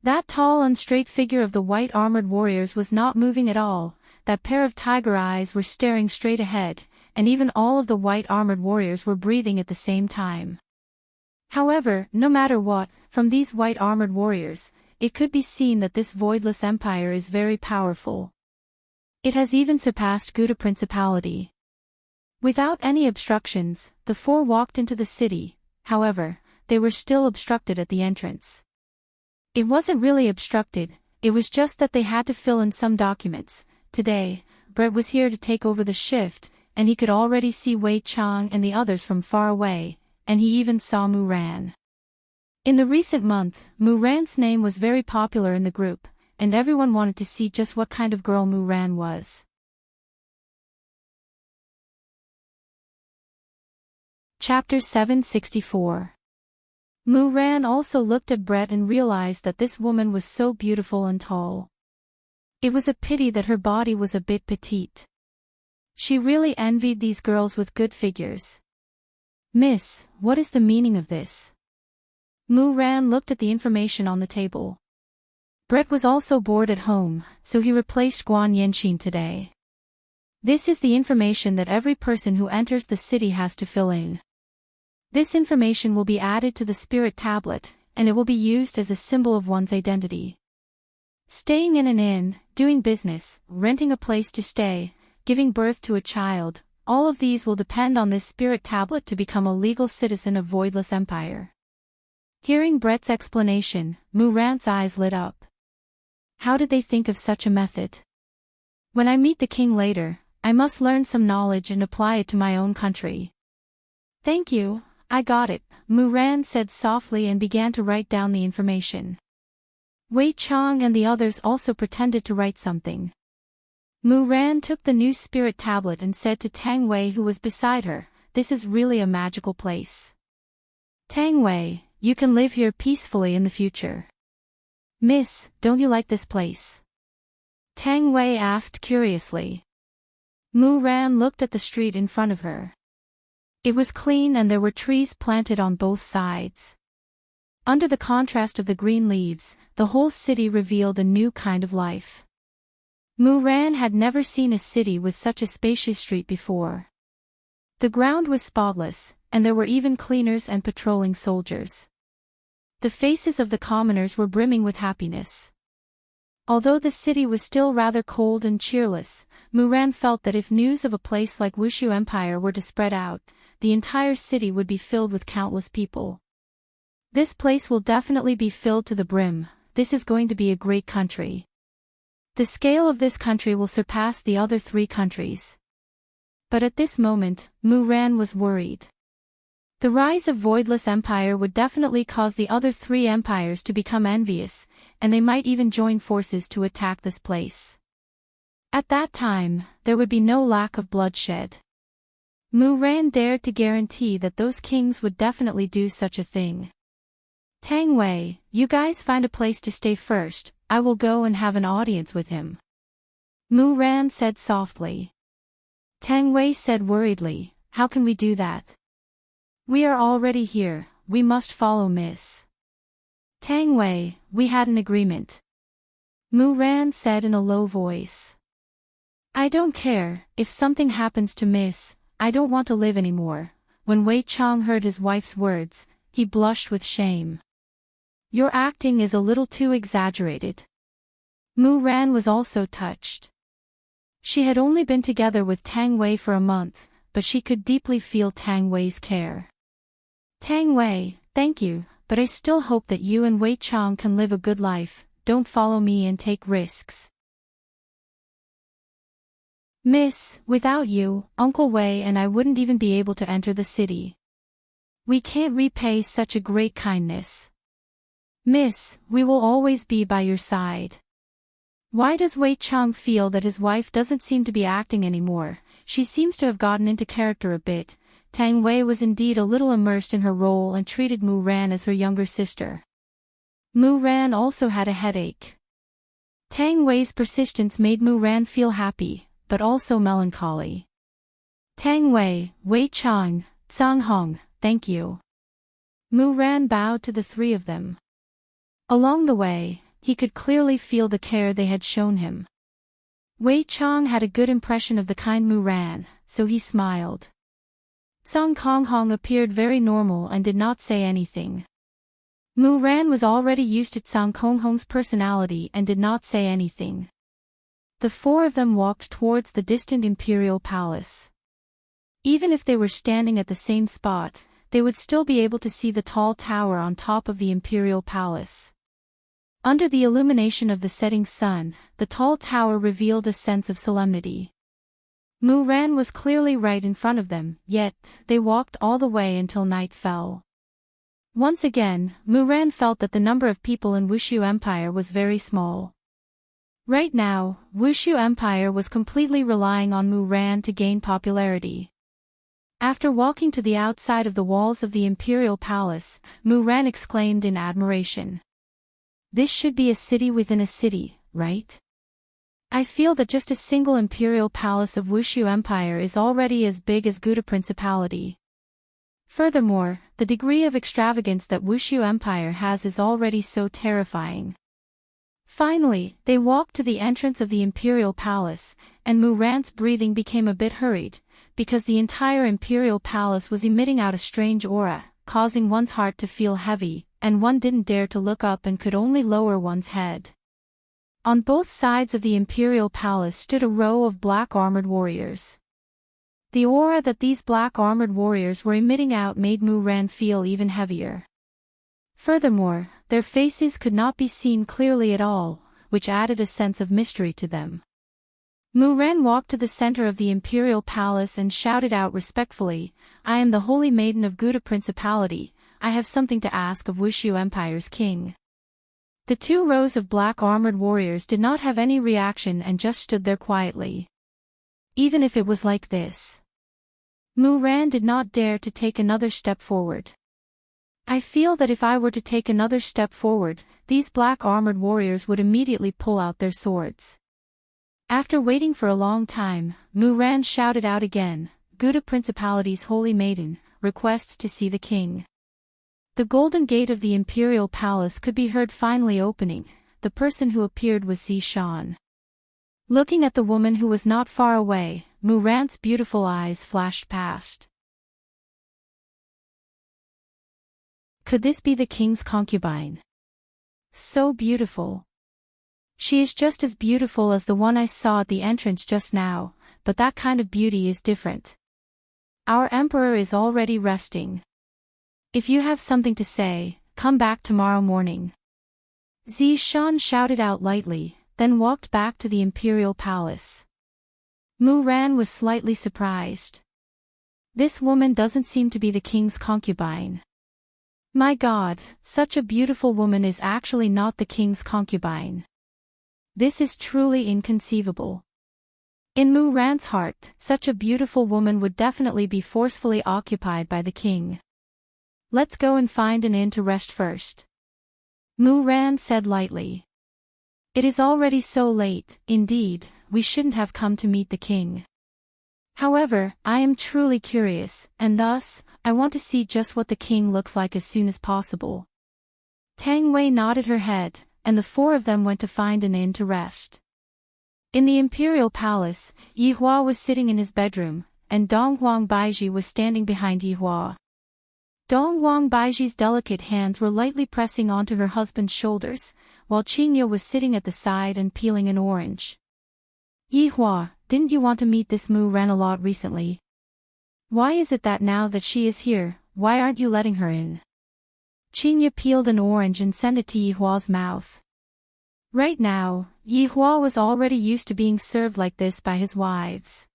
That tall and straight figure of the white armored warriors was not moving at all, that pair of tiger eyes were staring straight ahead, and even all of the white armored warriors were breathing at the same time. However, no matter what, from these white armored warriors, it could be seen that this Voidless Empire is very powerful. It has even surpassed Gouda Principality. Without any obstructions, the 4 walked into the city. However, they were still obstructed at the entrance. It wasn't really obstructed, it was just that they had to fill in some documents. Today, Brett was here to take over the shift, and he could already see Wei Chang and the others from far away, and he even saw Muran. In the recent month, Muran's name was very popular in the group, and everyone wanted to see just what kind of girl Muran was. Chapter 764. Muran also looked at Brett and realized that this woman was so beautiful and tall. It was a pity that her body was a bit petite. She really envied these girls with good figures. Miss, what is the meaning of this? Mu Ran looked at the information on the table. Brett was also bored at home, so he replaced Guan Yanqin today. This is the information that every person who enters the city has to fill in. This information will be added to the spirit tablet, and it will be used as a symbol of one's identity. Staying in an inn, doing business, renting a place to stay, giving birth to a child, all of these will depend on this spirit tablet to become a legal citizen of Voidless Empire. Hearing Brett's explanation, Mu Ran's eyes lit up. How did they think of such a method? When I meet the king later, I must learn some knowledge and apply it to my own country. Thank you, I got it, Mu Ran said softly and began to write down the information. Wei Chang and the others also pretended to write something. Mu Ran took the new spirit tablet and said to Tang Wei, who was beside her, "This is really a magical place. Tang Wei, you can live here peacefully in the future." Miss, don't you like this place? Tang Wei asked curiously. Mu Ran looked at the street in front of her. It was clean and there were trees planted on both sides. Under the contrast of the green leaves, the whole city revealed a new kind of life. Mu Ran had never seen a city with such a spacious street before. The ground was spotless, and there were even cleaners and patrolling soldiers. The faces of the commoners were brimming with happiness. Although the city was still rather cold and cheerless, Mu Ran felt that if news of a place like Wushu Empire were to spread out, the entire city would be filled with countless people. This place will definitely be filled to the brim. This is going to be a great country. The scale of this country will surpass the other 3 countries. But at this moment, Mu Ran was worried. The rise of Voidless Empire would definitely cause the other 3 empires to become envious, and they might even join forces to attack this place. At that time, there would be no lack of bloodshed. Mu Ran dared to guarantee that those kings would definitely do such a thing. Tang Wei, you guys find a place to stay first, I will go and have an audience with him. Mu Ran said softly. Tang Wei said worriedly, how can we do that? We are already here, we must follow Miss. Tang Wei, we had an agreement. Mu Ran said in a low voice. I don't care, if something happens to Miss, I don't want to live anymore. When Wei Chang heard his wife's words, he blushed with shame. Your acting is a little too exaggerated. Mu Ran was also touched. She had only been together with Tang Wei for a month, but she could deeply feel Tang Wei's care. Tang Wei, thank you, but I still hope that you and Wei Chang can live a good life. Don't follow me and take risks. Miss, without you, Uncle Wei and I wouldn't even be able to enter the city. We can't repay such a great kindness. Miss, we will always be by your side. Why does Wei Chang feel that his wife doesn't seem to be acting anymore? She seems to have gotten into character a bit. Tang Wei was indeed a little immersed in her role and treated Mu Ran as her younger sister. Mu Ran also had a headache. Tang Wei's persistence made Mu Ran feel happy, but also melancholy. Tang Wei, Wei Chang, Zhang Hong, thank you. Mu Ran bowed to the 3 of them. Along the way, he could clearly feel the care they had shown him. Wei Chang had a good impression of the kind Mu Ran, so he smiled. Zhang Konghong appeared very normal and did not say anything. Mu Ran was already used to Zhang Konghong's personality and did not say anything. The 4 of them walked towards the distant imperial palace. Even if they were standing at the same spot, they would still be able to see the tall tower on top of the imperial palace. Under the illumination of the setting sun, the tall tower revealed a sense of solemnity. Mu Ran was clearly right in front of them, yet, they walked all the way until night fell. Once again, Mu Ran felt that the number of people in Wushu Empire was very small. Right now, Wushu Empire was completely relying on Mu Ran to gain popularity. After walking to the outside of the walls of the imperial palace, Mu Ran exclaimed in admiration. This should be a city within a city, right? I feel that just a single imperial palace of Wushu Empire is already as big as Gouda Principality. Furthermore, the degree of extravagance that Wushu Empire has is already so terrifying. Finally, they walked to the entrance of the Imperial Palace, and Mu Ran's breathing became a bit hurried, because the entire Imperial Palace was emitting out a strange aura, causing one's heart to feel heavy, and one didn't dare to look up and could only lower one's head. On both sides of the Imperial Palace stood a row of black armored warriors. The aura that these black armored warriors were emitting out made Mu Ran feel even heavier. Furthermore, their faces could not be seen clearly at all, which added a sense of mystery to them. Mu Ran walked to the center of the Imperial Palace and shouted out respectfully, "I am the Holy Maiden of Gouda Principality. I have something to ask of Wushu Empire's king." The two rows of black armored warriors did not have any reaction and just stood there quietly. Even if it was like this, Mu Ran did not dare to take another step forward. "I feel that if I were to take another step forward, these black armored warriors would immediately pull out their swords." After waiting for a long time, Mu Ran shouted out again, "Gouda Principality's Holy Maiden requests to see the king." The golden gate of the Imperial Palace could be heard finally opening. The person who appeared was Zishan. Looking at the woman who was not far away, Mu Ran's beautiful eyes flashed past. Could this be the king's concubine? So beautiful. She is just as beautiful as the one I saw at the entrance just now, but that kind of beauty is different. Our emperor is already resting. If you have something to say, come back tomorrow morning." Zishan shouted out lightly, then walked back to the Imperial Palace. Mu Ran was slightly surprised. This woman doesn't seem to be the king's concubine. My God, such a beautiful woman is actually not the king's concubine. This is truly inconceivable. In Mu Ran's heart, such a beautiful woman would definitely be forcefully occupied by the king. "Let's go and find an inn to rest first," Mu Ran said lightly. "It is already so late. Indeed, we shouldn't have come to meet the king. However, I am truly curious, and thus, I want to see just what the king looks like as soon as possible." Tang Wei nodded her head, and the four of them went to find an inn to rest. In the Imperial Palace, Yi Hua was sitting in his bedroom, and Dong Huang Baiji was standing behind Yi Hua. Dong Huang Baiji's delicate hands were lightly pressing onto her husband's shoulders, while Qingye was sitting at the side and peeling an orange. "Yi Hua, didn't you want to meet this Mu Ran a lot recently? Why is it that now that she is here, why aren't you letting her in?" Qingye peeled an orange and sent it to Yi Hua's mouth. Right now, Yi Hua was already used to being served like this by his wives.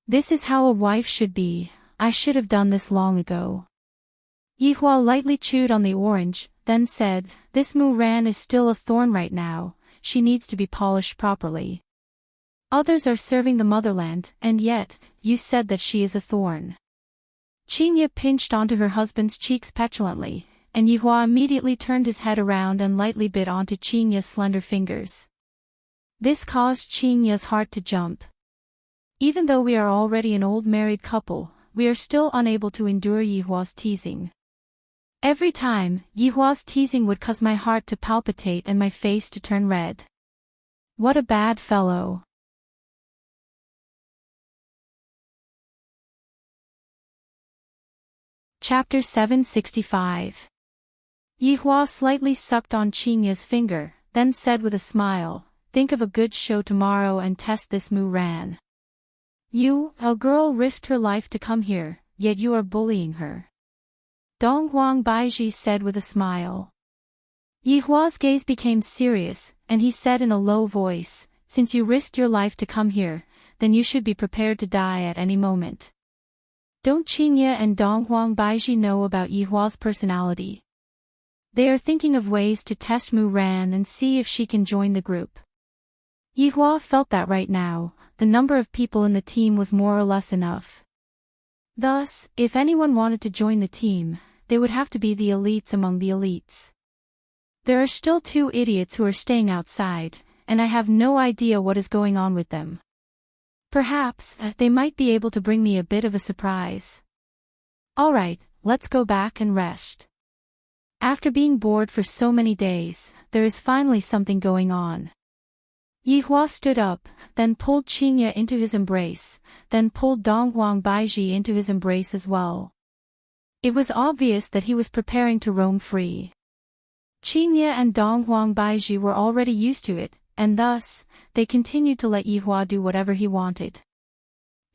This is how a wife should be. I should have done this long ago. Yi Hua lightly chewed on the orange, then said, "This Mu Ran is still a thorn right now, she needs to be polished properly. Others are serving the motherland, and yet, you said that she is a thorn." Qingye pinched onto her husband's cheeks petulantly, and Yi Hua immediately turned his head around and lightly bit onto Qingye's slender fingers. This caused Qingye's heart to jump. Even though we are already an old married couple, we are still unable to endure Yi Hua's teasing. Every time, Yi Hua's teasing would cause my heart to palpitate and my face to turn red. What a bad fellow. Chapter 765. Yi Hua slightly sucked on Qingye's finger, then said with a smile, "Think of a good show tomorrow and test this Mu Ran. You, a girl, risked her life to come here, yet you are bullying her." Dong Huang Baiji said with a smile. Yi Hua's gaze became serious, and he said in a low voice, "Since you risked your life to come here, then you should be prepared to die at any moment." Don't Qingye and Dong Huang Baiji know about Yi Hua's personality? They are thinking of ways to test Mu Ran and see if she can join the group. Yi Hua felt that right now, the number of people in the team was more or less enough. Thus, if anyone wanted to join the team, they would have to be the elites among the elites. There are still 2 idiots who are staying outside, and I have no idea what is going on with them. Perhaps, they might be able to bring me a bit of a surprise. Alright, let's go back and rest. After being bored for so many days, there is finally something going on. Yihua stood up, then pulled Qinya into his embrace, then pulled Donghuang Baiji into his embrace as well. It was obvious that he was preparing to roam free. Qinya and Donghuang Baiji were already used to it, and thus, they continued to let Yihua do whatever he wanted.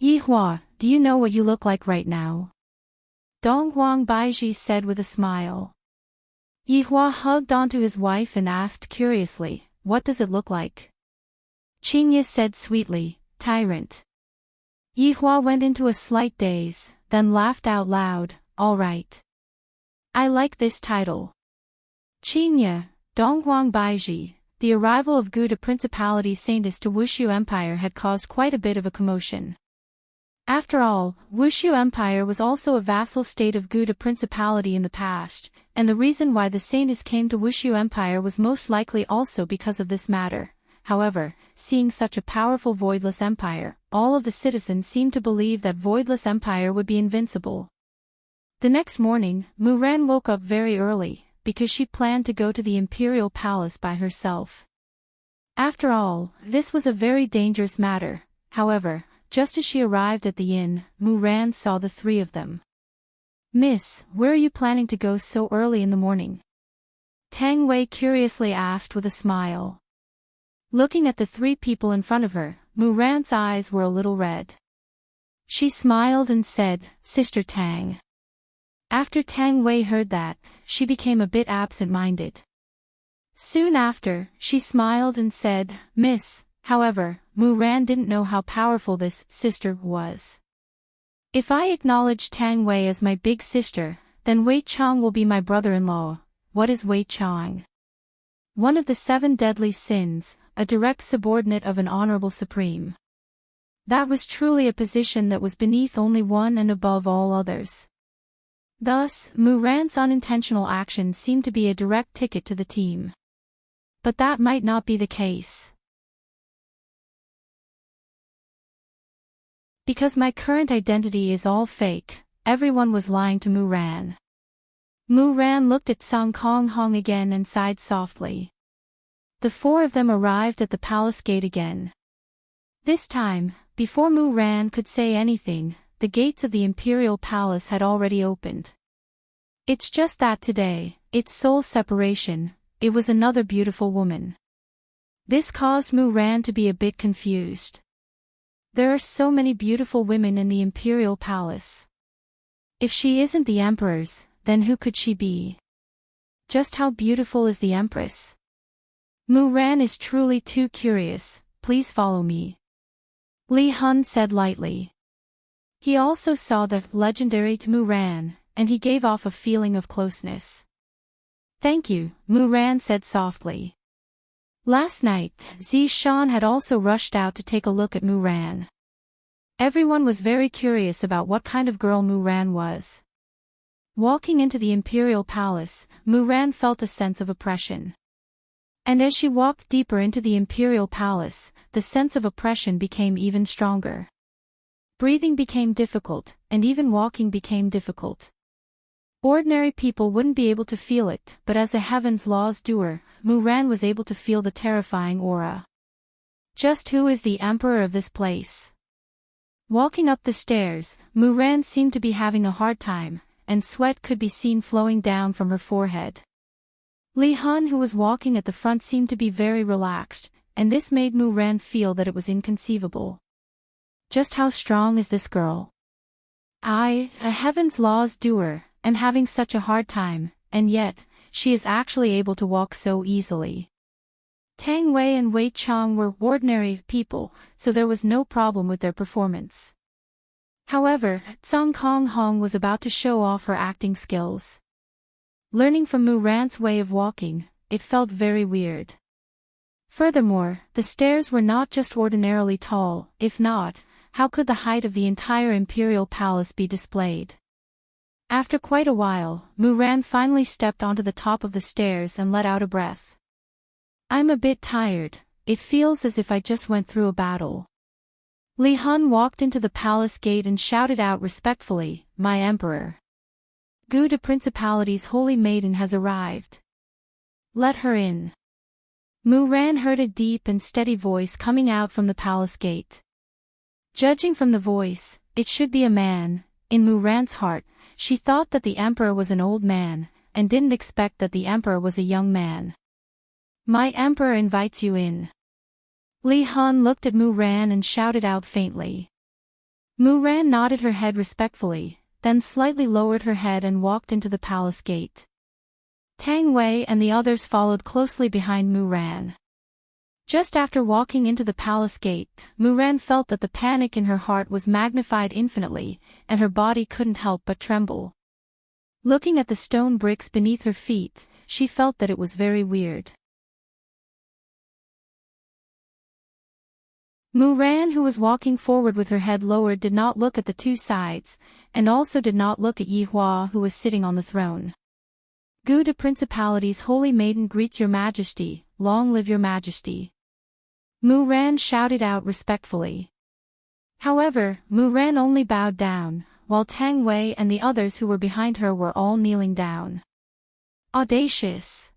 Yihua, do you know what you look like right now? Donghuang Baiji said with a smile. Yihua hugged onto his wife and asked curiously, what does it look like? Qinya said sweetly, tyrant. Yihua went into a slight daze, then laughed out loud, all right. I like this title. Qinya, Donghuang Baiji, the arrival of Gu to Principality Saintess to Wushu Empire had caused quite a bit of a commotion. After all, Wushu Empire was also a vassal state of Gu to Principality in the past, and the reason why the Saintess came to Wushu Empire was most likely also because of this matter. However, seeing such a powerful voidless empire, all of the citizens seemed to believe that voidless empire would be invincible. The next morning, Muran woke up very early, because she planned to go to the imperial palace by herself. After all, this was a very dangerous matter. However, just as she arrived at the inn, Muran saw the three of them. Miss, where are you planning to go so early in the morning? Tang Wei curiously asked with a smile. Looking at the three people in front of her, Muran's eyes were a little red. She smiled and said, Sister Tang. After Tang Wei heard that, she became a bit absent-minded. Soon after, she smiled and said, Miss. However, Muran didn't know how powerful this sister was. If I acknowledge Tang Wei as my big sister, then Wei Chang will be my brother-in-law. What is Wei Chang? One of the 7 deadly sins, a direct subordinate of an honorable supreme. That was truly a position that was beneath only one and above all others. Thus, Muran's unintentional action seemed to be a direct ticket to the team. But that might not be the case. Because my current identity is all fake, everyone was lying to Muran. Muran looked at Song Kong Hong again and sighed softly. The 4 of them arrived at the palace gate again. This time, before Muran could say anything, the gates of the imperial palace had already opened. It's just that today, its soul separation, it was another beautiful woman. This caused Muran to be a bit confused. There are so many beautiful women in the imperial palace. If she isn't the emperor's, then who could she be? Just how beautiful is the empress? Muran is truly too curious, please follow me. Li Hun said lightly. He also saw the legendary Muran, and he gave off a feeling of closeness. Thank you, Muran said softly. Last night, Zishan had also rushed out to take a look at Muran. Everyone was very curious about what kind of girl Muran was. Walking into the imperial palace, Muran felt a sense of oppression. And as she walked deeper into the imperial palace, the sense of oppression became even stronger. Breathing became difficult, and even walking became difficult. Ordinary people wouldn't be able to feel it, but as a Heaven's Law's doer, Muran was able to feel the terrifying aura. Just who is the emperor of this place? Walking up the stairs, Muran seemed to be having a hard time, and sweat could be seen flowing down from her forehead. Li Hun, who was walking at the front, seemed to be very relaxed, and this made Muran feel that it was inconceivable. Just how strong is this girl? I, a Heaven's Law's doer, am having such a hard time, and yet, she is actually able to walk so easily. Tang Wei and Wei Chang were ordinary people, so there was no problem with their performance. However, Song Kong Hong was about to show off her acting skills. Learning from Muran's way of walking, it felt very weird. Furthermore, the stairs were not just ordinarily tall. If not, how could the height of the entire imperial palace be displayed? After quite a while, Muran finally stepped onto the top of the stairs and let out a breath. I'm a bit tired, it feels as if I just went through a battle. Li Hun walked into the palace gate and shouted out respectfully, My emperor. Gu de Principality's holy maiden has arrived. Let her in. Mu Ran heard a deep and steady voice coming out from the palace gate. Judging from the voice, it should be a man. In Mu Ran's heart, she thought that the emperor was an old man, and didn't expect that the emperor was a young man. My emperor invites you in. Li Hun looked at Mu Ran and shouted out faintly. Mu Ran nodded her head respectfully, then slightly lowered her head and walked into the palace gate. Tang Wei and the others followed closely behind Mu Ran. Just after walking into the palace gate, Mu Ran felt that the panic in her heart was magnified infinitely, and her body couldn't help but tremble. Looking at the stone bricks beneath her feet, she felt that it was very weird. Mu Ran, who was walking forward with her head lowered, did not look at the two sides, and also did not look at Yi Hua, who was sitting on the throne. Gu de Principality's holy maiden greets your majesty, long live your majesty. Mu Ran shouted out respectfully. However, Mu Ran only bowed down, while Tang Wei and the others who were behind her were all kneeling down. Audacious!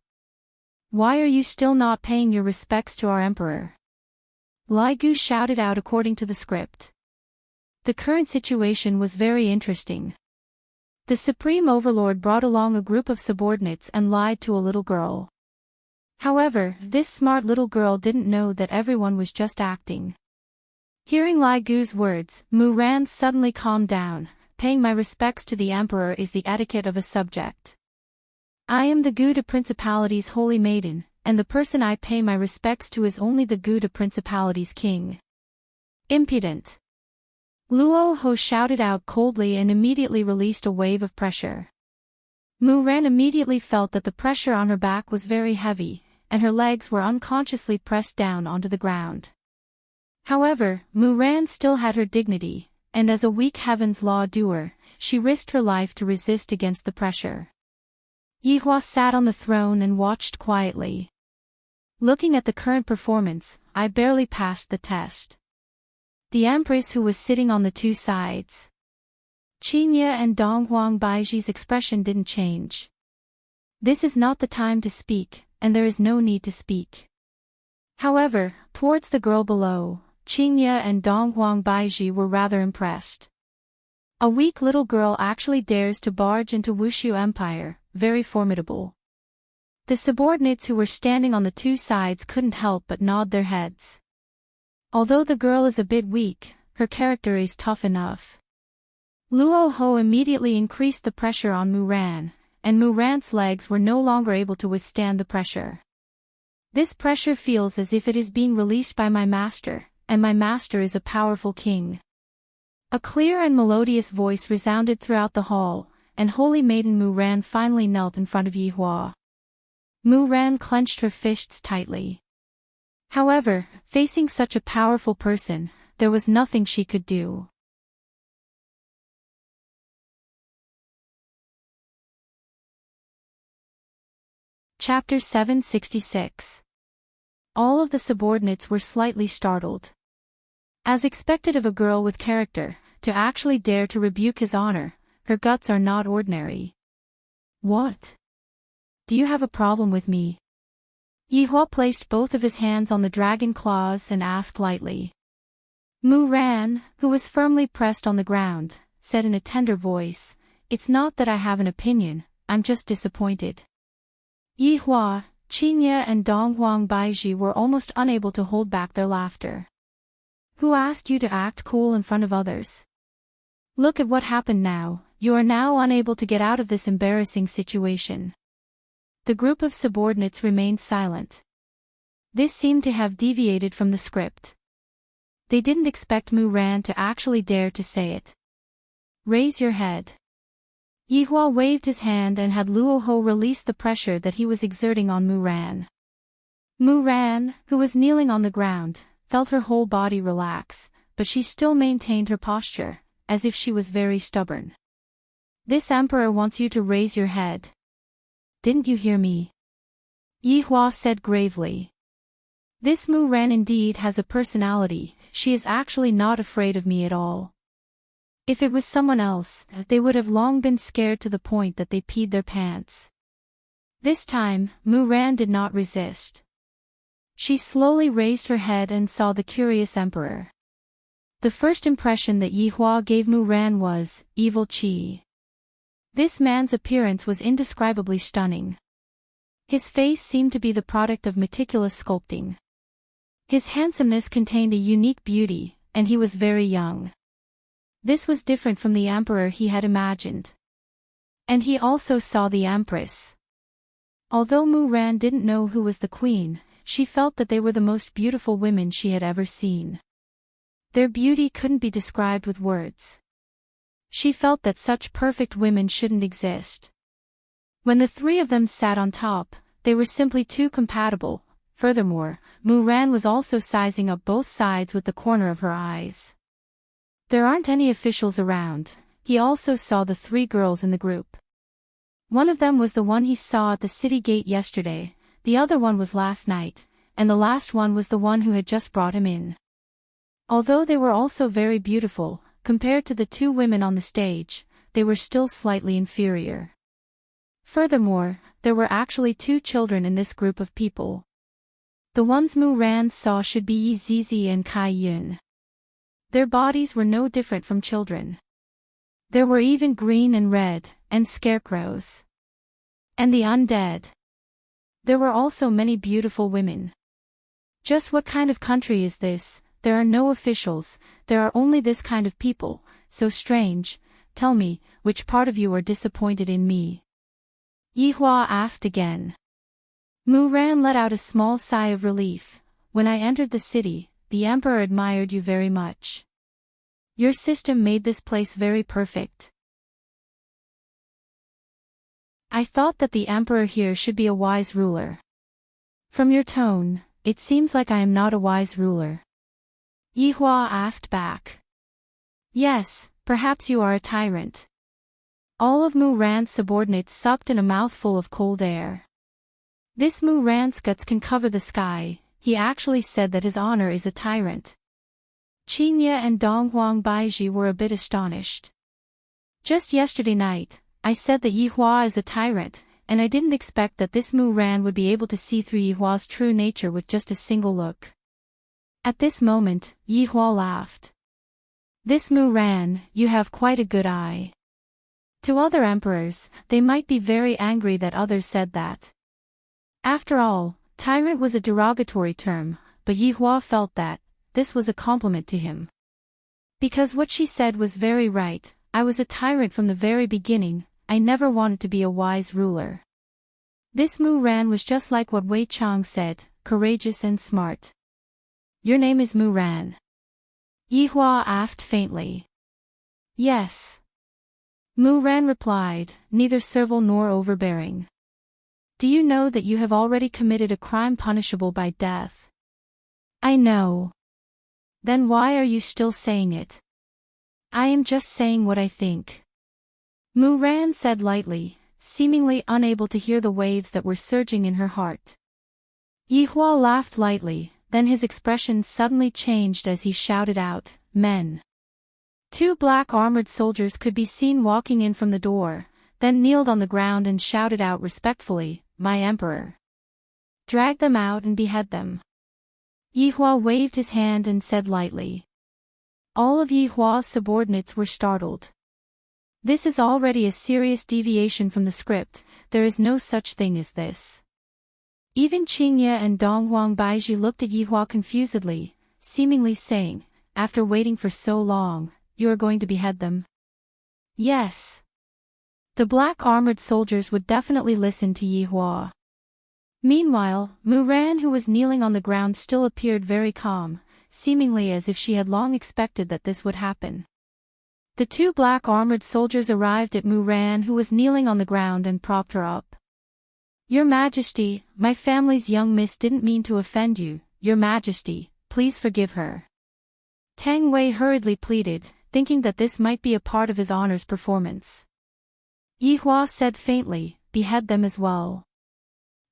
Why are you still not paying your respects to our emperor? Li Gu shouted out according to the script. The current situation was very interesting. The Supreme Overlord brought along a group of subordinates and lied to a little girl. However, this smart little girl didn't know that everyone was just acting. Hearing Li Gu's words, Mu Ran suddenly calmed down. Paying my respects to the emperor is the etiquette of a subject. I am the Gu de Principality's holy maiden, and the person I pay my respects to is only the Gu de Principality's king. Impudent! Luo Ho shouted out coldly and immediately released a wave of pressure. Mu Ran immediately felt that the pressure on her back was very heavy, and her legs were unconsciously pressed down onto the ground. However, Mu Ran still had her dignity, and as a weak heaven's law doer, she risked her life to resist against the pressure. Yi Hua sat on the throne and watched quietly. Looking at the current performance, I barely passed the test. The Empress, who was sitting on the two sides. Qingye and Dong Huang Baiji's expression didn't change. This is not the time to speak, and there is no need to speak. However, towards the girl below, Qingye and Dong Huang Baiji were rather impressed. A weak little girl actually dares to barge into Wushu Empire, very formidable. The subordinates who were standing on the two sides couldn't help but nod their heads. Although the girl is a bit weak, her character is tough enough. Luo Ho immediately increased the pressure on Mu Ran, and Mu Ran's legs were no longer able to withstand the pressure. This pressure feels as if it is being released by my master, and my master is a powerful king. A clear and melodious voice resounded throughout the hall, and holy maiden Mu Ran finally knelt in front of Yi Hua. Mu Ran clenched her fists tightly. However, facing such a powerful person, there was nothing she could do. Chapter 766. All of the subordinates were slightly startled. As expected of a girl with character, to actually dare to rebuke his honor, her guts are not ordinary. What? Do you have a problem with me? Yi Hua placed both of his hands on the dragon claws and asked lightly. Mu Ran, who was firmly pressed on the ground, said in a tender voice, "It's not that I have an opinion, I'm just disappointed." Yi Hua, Qingye and Dong Huang Baiji were almost unable to hold back their laughter. Who asked you to act cool in front of others? Look at what happened now, you are now unable to get out of this embarrassing situation. The group of subordinates remained silent. This seemed to have deviated from the script. They didn't expect Mu Ran to actually dare to say it. Raise your head. Yi Hua waved his hand and had Luo Ho release the pressure that he was exerting on Mu Ran. Mu Ran, who was kneeling on the ground, felt her whole body relax, but she still maintained her posture, as if she was very stubborn. This emperor wants you to raise your head. Didn't you hear me? Yi Hua said gravely. This Mu Ran indeed has a personality, she is actually not afraid of me at all. If it was someone else, they would have long been scared to the point that they peed their pants. This time, Muran did not resist. She slowly raised her head and saw the curious emperor. The first impression that Yi Hua gave Muran was, evil Qi. This man's appearance was indescribably stunning. His face seemed to be the product of meticulous sculpting. His handsomeness contained a unique beauty, and he was very young. This was different from the emperor he had imagined. And he also saw the empress. Although Muran didn't know who was the queen, she felt that they were the most beautiful women she had ever seen. Their beauty couldn't be described with words. She felt that such perfect women shouldn't exist. When the three of them sat on top, they were simply too compatible. Furthermore, Muran was also sizing up both sides with the corner of her eyes. There aren't any officials around. He also saw the three girls in the group. One of them was the one he saw at the city gate yesterday, the other one was last night, and the last one was the one who had just brought him in. Although they were also very beautiful, compared to the two women on the stage, they were still slightly inferior. Furthermore, there were actually two children in this group of people. The ones Muran saw should be Yi Zizi and Kai Yun. Their bodies were no different from children. There were even green and red, and scarecrows. And the undead. There were also many beautiful women. Just what kind of country is this? There are no officials, there are only this kind of people, so strange. Tell me, which part of you are disappointed in me? Yi Hua asked again. Muran let out a small sigh of relief. When I entered the city, the emperor admired you very much. Your system made this place very perfect. I thought that the emperor here should be a wise ruler. From your tone, it seems like I am not a wise ruler. Yi Hua asked back. Yes, perhaps you are a tyrant. All of Muran's subordinates sucked in a mouthful of cold air. This Muran's guts can cover the sky. He actually said that his honor is a tyrant. Qingye and Donghuang Baiji were a bit astonished. Just yesterday night, I said that Yi Hua is a tyrant, and I didn't expect that this Muran would be able to see through Yi Hua's true nature with just a single look. At this moment, Yi Hua laughed. This Muran, you have quite a good eye. To other emperors, they might be very angry that others said that. After all, tyrant was a derogatory term, but Yi Hua felt that this was a compliment to him. Because what she said was very right. I was a tyrant from the very beginning. I never wanted to be a wise ruler. This Muran was just like what Wei Chang said, courageous and smart. Your name is Muran? Yi Hua asked faintly. Yes. Muran replied, neither servile nor overbearing. Do you know that you have already committed a crime punishable by death? I know. Then why are you still saying it? I am just saying what I think. Muran said lightly, seemingly unable to hear the waves that were surging in her heart. Yi Hua laughed lightly, then his expression suddenly changed as he shouted out, men. Two black armored soldiers could be seen walking in from the door, then kneeled on the ground and shouted out respectfully, my emperor. Drag them out and behead them. Yi Hua waved his hand and said lightly. All of Yi Hua's subordinates were startled. This is already a serious deviation from the script. There is no such thing as this. Even Qingye and Donghuang Baiji looked at Yi Hua confusedly, seemingly saying, after waiting for so long, you are going to behead them? Yes. The black armored soldiers would definitely listen to Yi Hua. Meanwhile, Muran, who was kneeling on the ground, still appeared very calm, seemingly as if she had long expected that this would happen. The two black armored soldiers arrived at Muran, who was kneeling on the ground, and propped her up. Your Majesty, my family's young miss didn't mean to offend you. Your Majesty, please forgive her. Tang Wei hurriedly pleaded, thinking that this might be a part of his honor's performance. Yi Hua said faintly, behead them as well.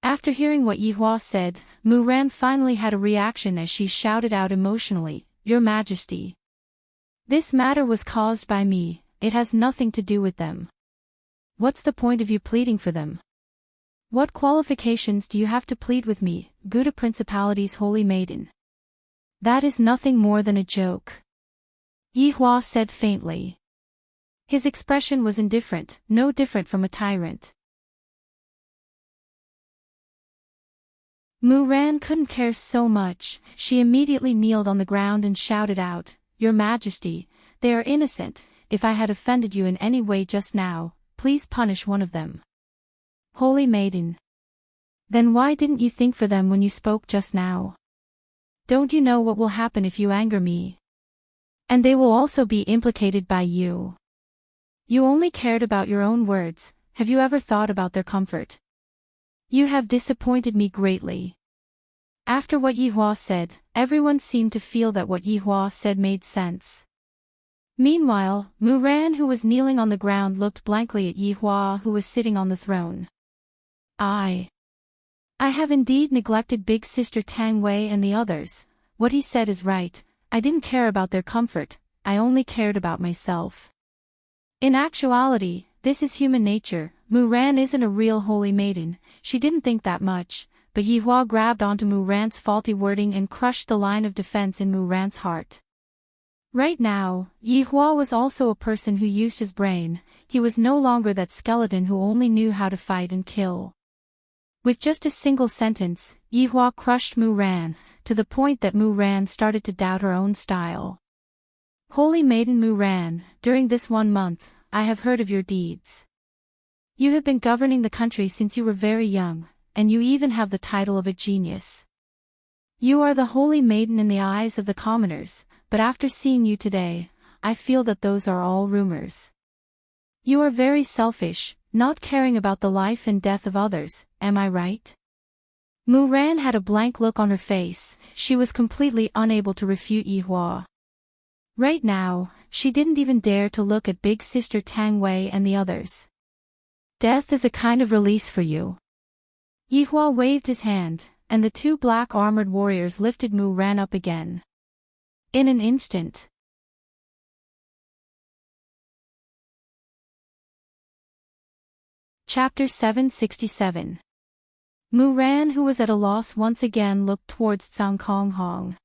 After hearing what Yi Hua said, Muran finally had a reaction as she shouted out emotionally, Your Majesty. This matter was caused by me, it has nothing to do with them. What's the point of you pleading for them? What qualifications do you have to plead with me, Gouda Principality's holy maiden? That is nothing more than a joke. Yi Hua said faintly. His expression was indifferent, no different from a tyrant. Mu Ran couldn't care so much, she immediately kneeled on the ground and shouted out, Your Majesty, they are innocent, if I had offended you in any way just now, please punish one of them. Holy Maiden. Then why didn't you think for them when you spoke just now? Don't you know what will happen if you anger me? And they will also be implicated by you. You only cared about your own words, have you ever thought about their comfort? You have disappointed me greatly. After what Yi Hua said, everyone seemed to feel that what Yi Hua said made sense. Meanwhile, Mu Ran, who was kneeling on the ground, looked blankly at Yi Hua, who was sitting on the throne. I have indeed neglected Big Sister Tang Wei and the others. What he said is right, I didn't care about their comfort, I only cared about myself. In actuality, this is human nature. Mu Ran isn't a real holy maiden, she didn't think that much, but Yi Hua grabbed onto Mu Ran's faulty wording and crushed the line of defense in Mu Ran's heart. Right now, Yi Hua was also a person who used his brain, he was no longer that skeleton who only knew how to fight and kill. With just a single sentence, Yi Hua crushed Mu Ran, to the point that Mu Ran started to doubt her own style. Holy Maiden Mu Ran, during this 1 month, I have heard of your deeds. You have been governing the country since you were very young, and you even have the title of a genius. You are the holy maiden in the eyes of the commoners, but after seeing you today, I feel that those are all rumors. You are very selfish, not caring about the life and death of others, am I right? Mu Ran had a blank look on her face, she was completely unable to refute Yi Hua. Right now, she didn't even dare to look at Big Sister Tang Wei and the others. Death is a kind of release for you. Yi Hua waved his hand, and the 2 black armored warriors lifted Mu Ran up again. In an instant. Chapter 767. Mu Ran, who was at a loss once again, looked towards Cao Kong Hong.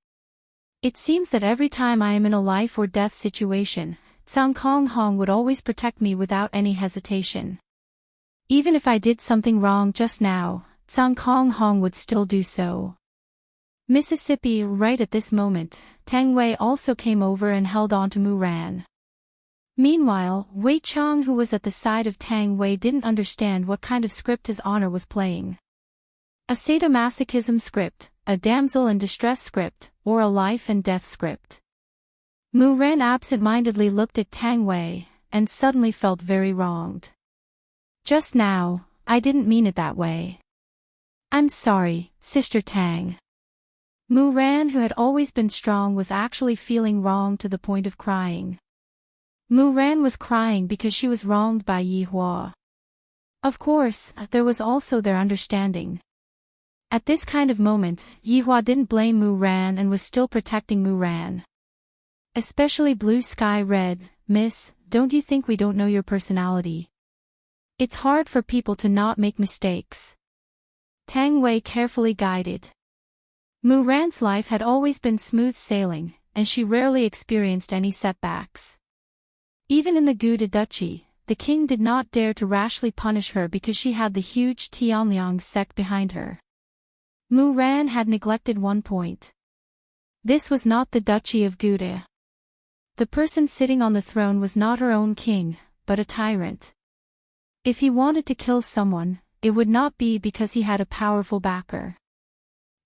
It seems that every time I am in a life or death situation, Cao Kong Hong would always protect me without any hesitation. Even if I did something wrong just now, Cao Kong Hong would still do so. Mississippi. Right at this moment, Tang Wei also came over and held on to Mu Ran. Meanwhile, Wei Chong, who was at the side of Tang Wei, didn't understand what kind of script his honor was playing. A sadomasochism script, a damsel in distress script, or a life and death script. Mu Ran absent-mindedly looked at Tang Wei, and suddenly felt very wronged. Just now, I didn't mean it that way. I'm sorry, Sister Tang. Mu Ran, who had always been strong, was actually feeling wronged to the point of crying. Mu Ran was crying because she was wronged by Yi Hua. Of course, there was also their understanding. At this kind of moment, Yi Hua didn't blame Mu Ran and was still protecting Mu Ran. Especially Blue Sky Red, Miss, don't you think we don't know your personality? It's hard for people to not make mistakes. Tang Wei carefully guided. Mu Ran's life had always been smooth sailing, and she rarely experienced any setbacks. Even in the Gouda Duchy, the king did not dare to rashly punish her because she had the huge Tianliang sect behind her. Mu Ran had neglected one point. This was not the Duchy of Gouda. The person sitting on the throne was not her own king, but a tyrant. If he wanted to kill someone, it would not be because he had a powerful backer.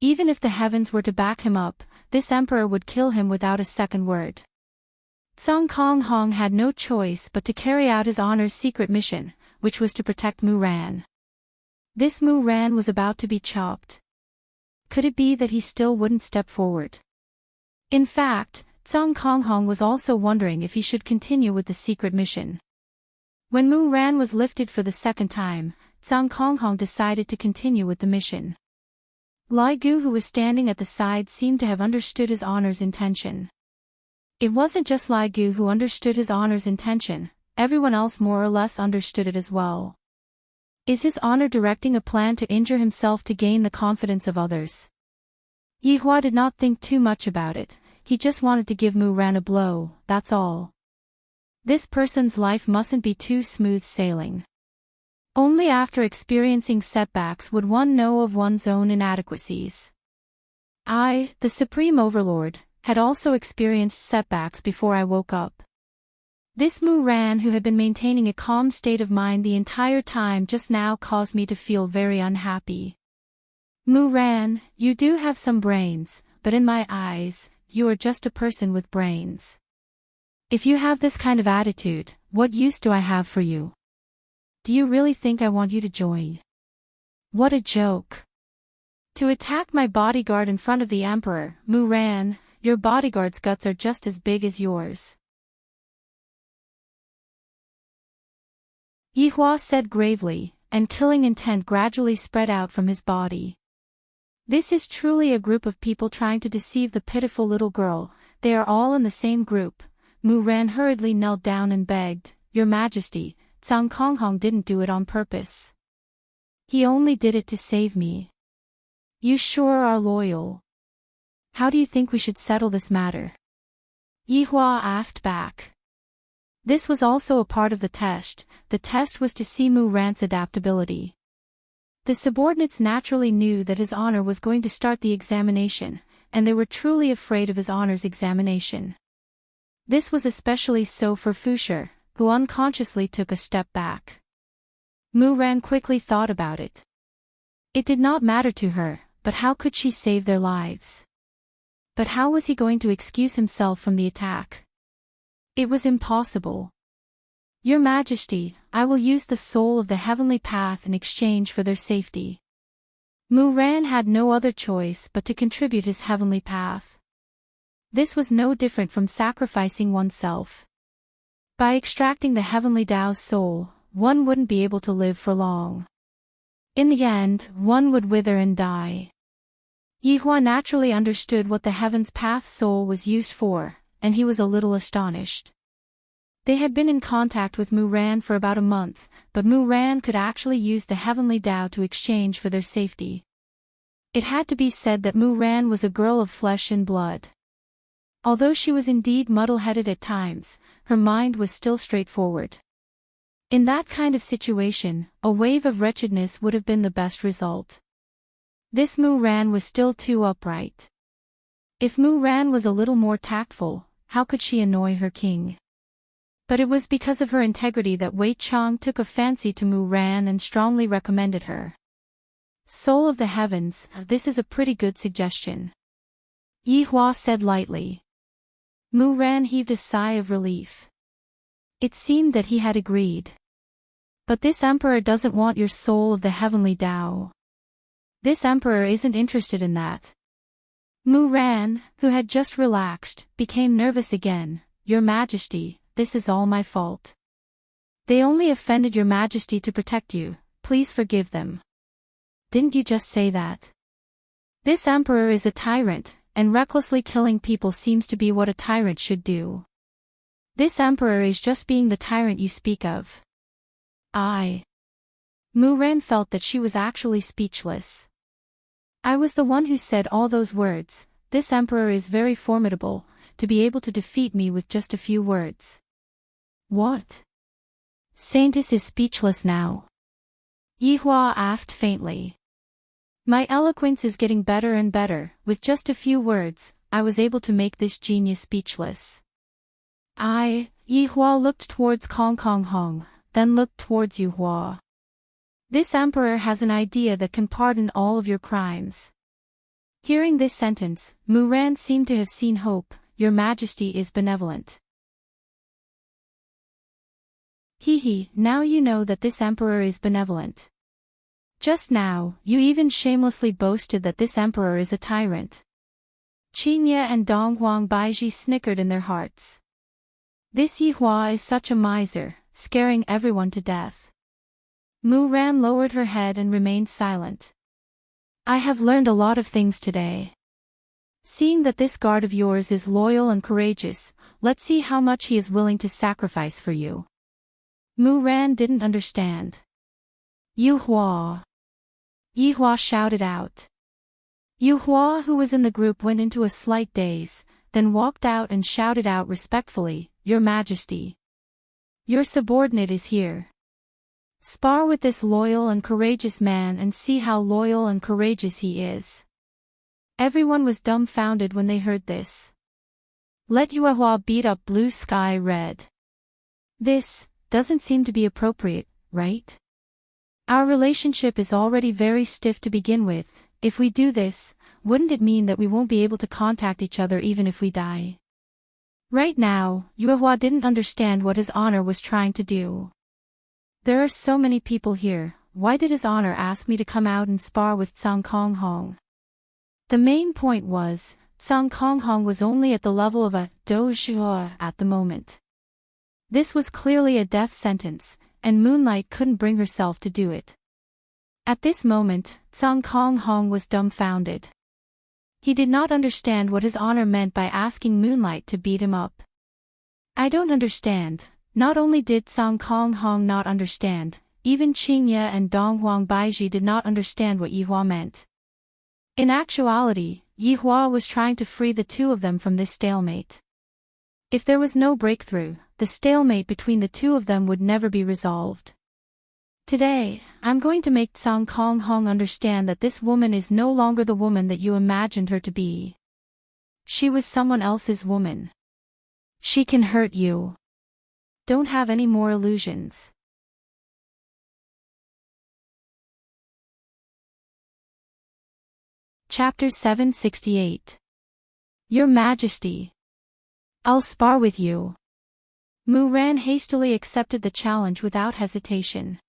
Even if the heavens were to back him up, this emperor would kill him without a second word. Cao Kong Hong had no choice but to carry out his honor's secret mission, which was to protect Mu Ran. This Mu Ran was about to be chopped. Could it be that he still wouldn't step forward? In fact, Cao Kong Hong was also wondering if he should continue with the secret mission. When Mu Ran was lifted for the second time, Cao Kong Hong decided to continue with the mission. Lai Gu, who was standing at the side, seemed to have understood his honor's intention. It wasn't just Lai Gu who understood his honor's intention, everyone else more or less understood it as well. Is his honor directing a plan to injure himself to gain the confidence of others? Yi Hua did not think too much about it, he just wanted to give Mu Ran a blow, that's all. This person's life mustn't be too smooth sailing. Only after experiencing setbacks would one know of one's own inadequacies. I, the Supreme Overlord, had also experienced setbacks before I woke up. This Mu Ran who had been maintaining a calm state of mind the entire time just now caused me to feel very unhappy. Mu Ran, you do have some brains, but in my eyes, you are just a person with brains. If you have this kind of attitude, what use do I have for you? Do you really think I want you to join? What a joke. To attack my bodyguard in front of the Emperor, Mu Ran, your bodyguard's guts are just as big as yours. Yi Hua said gravely, and killing intent gradually spread out from his body. This is truly a group of people trying to deceive the pitiful little girl, they are all in the same group. Mu Ran hurriedly knelt down and begged, Your Majesty, Cao Konghong didn't do it on purpose. He only did it to save me. You sure are loyal. How do you think we should settle this matter? Yi Hua asked back. This was also a part of the test was to see Mu Ran's adaptability. The subordinates naturally knew that his honor was going to start the examination, and they were truly afraid of his honor's examination. This was especially so for Fushi, who unconsciously took a step back. Mu Ran quickly thought about it. It did not matter to her, but how could she save their lives? But how was he going to excuse himself from the attack? It was impossible. Your Majesty, I will use the soul of the heavenly path in exchange for their safety. Mu Ran had no other choice but to contribute his heavenly path. This was no different from sacrificing oneself. By extracting the heavenly Tao's soul, one wouldn't be able to live for long. In the end, one would wither and die. Yi Hua naturally understood what the Heaven's Path soul was used for, and he was a little astonished. They had been in contact with Mu Ran for about a month, but Mu Ran could actually use the Heavenly Tao to exchange for their safety. It had to be said that Mu Ran was a girl of flesh and blood. Although she was indeed muddle-headed at times, her mind was still straightforward. In that kind of situation, a wave of wretchedness would have been the best result. This Mu Ran was still too upright. If Mu Ran was a little more tactful, how could she annoy her king? But it was because of her integrity that Wei Chang took a fancy to Mu Ran and strongly recommended her. Soul of the heavens, this is a pretty good suggestion. Yi Hua said lightly. Mu Ran heaved a sigh of relief. It seemed that he had agreed. But this emperor doesn't want your soul of the heavenly Tao. This emperor isn't interested in that. Mu Ran, who had just relaxed, became nervous again. Your Majesty, this is all my fault. They only offended your Majesty to protect you, please forgive them. Didn't you just say that? This emperor is a tyrant, and recklessly killing people seems to be what a tyrant should do. This emperor is just being the tyrant you speak of. Mu Ran felt that she was actually speechless. I was the one who said all those words. This emperor is very formidable, to be able to defeat me with just a few words. What? Saintis is speechless now. Yi Hua asked faintly. My eloquence is getting better and better, with just a few words, I was able to make this genius speechless. Yi Hua looked towards Kong Kong Hong, then looked towards Yu Hua. This emperor has an idea that can pardon all of your crimes. Hearing this sentence, Mu Ran seemed to have seen hope. Your Majesty is benevolent. Now you know that this emperor is benevolent. Just now, you even shamelessly boasted that this emperor is a tyrant. Qinya and Dong Huang Baiji snickered in their hearts. This Yi Hua is such a miser, scaring everyone to death. Mu Ran lowered her head and remained silent. I have learned a lot of things today. Seeing that this guard of yours is loyal and courageous, let's see how much he is willing to sacrifice for you. Mu Ran didn't understand. Yu Hua! Yi Hua shouted out. Yu Hua, who was in the group, went into a slight daze, then walked out and shouted out respectfully, Your Majesty. Your subordinate is here. Spar with this loyal and courageous man and see how loyal and courageous he is. Everyone was dumbfounded when they heard this. Let Yuehua beat up Blue Sky Red. This doesn't seem to be appropriate, right? Our relationship is already very stiff to begin with. If we do this, wouldn't it mean that we won't be able to contact each other even if we die? Right now, Yuehua didn't understand what His Honor was trying to do. There are so many people here, why did His Honor ask me to come out and spar with Tsang Kong Hong? The main point was, Tsang Kong Hong was only at the level of a doujia at the moment. This was clearly a death sentence, and Moonlight couldn't bring herself to do it. At this moment, Tsang Kong Hong was dumbfounded. He did not understand what His Honor meant by asking Moonlight to beat him up. I don't understand. Not only did Tsang Kong Hong not understand, even Qingye and Dong Huang Baiji did not understand what Yihua meant. In actuality, Yihua was trying to free the two of them from this stalemate. If there was no breakthrough, the stalemate between the two of them would never be resolved. Today, I'm going to make Tsang Kong Hong understand that this woman is no longer the woman that you imagined her to be. She was someone else's woman. She can hurt you. Don't have any more illusions. Chapter 768. Your Majesty. I'll spar with you. Mu Ran hastily accepted the challenge without hesitation.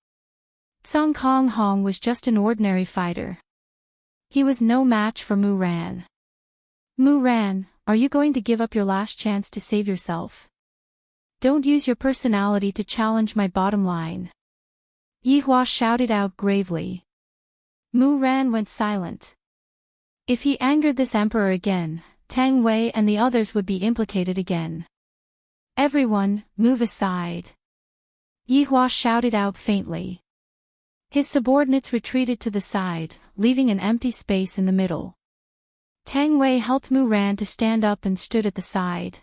Tsang Kong Hong was just an ordinary fighter. He was no match for Mu Ran. Mu Ran, are you going to give up your last chance to save yourself? Don't use your personality to challenge my bottom line. Yihua shouted out gravely. Mu Ran went silent. If he angered this emperor again, Tang Wei and the others would be implicated again. Everyone, move aside. Yihua shouted out faintly. His subordinates retreated to the side, leaving an empty space in the middle. Tang Wei helped Mu Ran to stand up and stood at the side.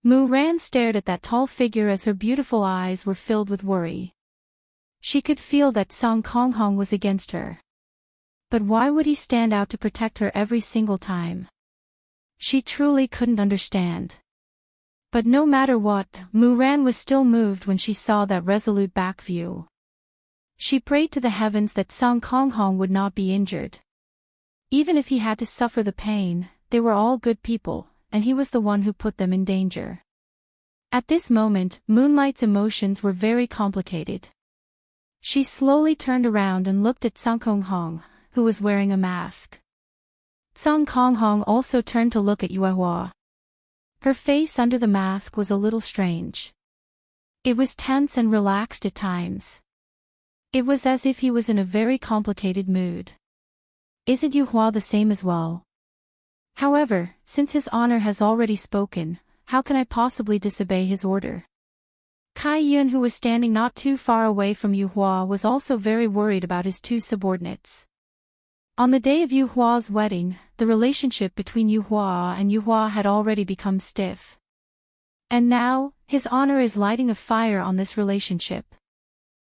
Mu Ran stared at that tall figure as her beautiful eyes were filled with worry. She could feel that Tsang Kong Hong was against her. But why would he stand out to protect her every single time? She truly couldn't understand. But no matter what, Mu Ran was still moved when she saw that resolute back view. She prayed to the heavens that Tsang Kong Hong would not be injured. Even if he had to suffer the pain, they were all good people, and he was the one who put them in danger. At this moment, Moonlight's emotions were very complicated. She slowly turned around and looked at Tsang Kong Hong, who was wearing a mask. Tsang Kong Hong also turned to look at Yuehua. Her face under the mask was a little strange. It was tense and relaxed at times. It was as if he was in a very complicated mood. Isn't Yuehua the same as well? However, since His Honor has already spoken, how can I possibly disobey his order? Kai Yun, who was standing not too far away from Yuehua, was also very worried about his two subordinates. On the day of Yuehua's wedding, the relationship between Yuehua and Yuehua had already become stiff. And now, His Honor is lighting a fire on this relationship.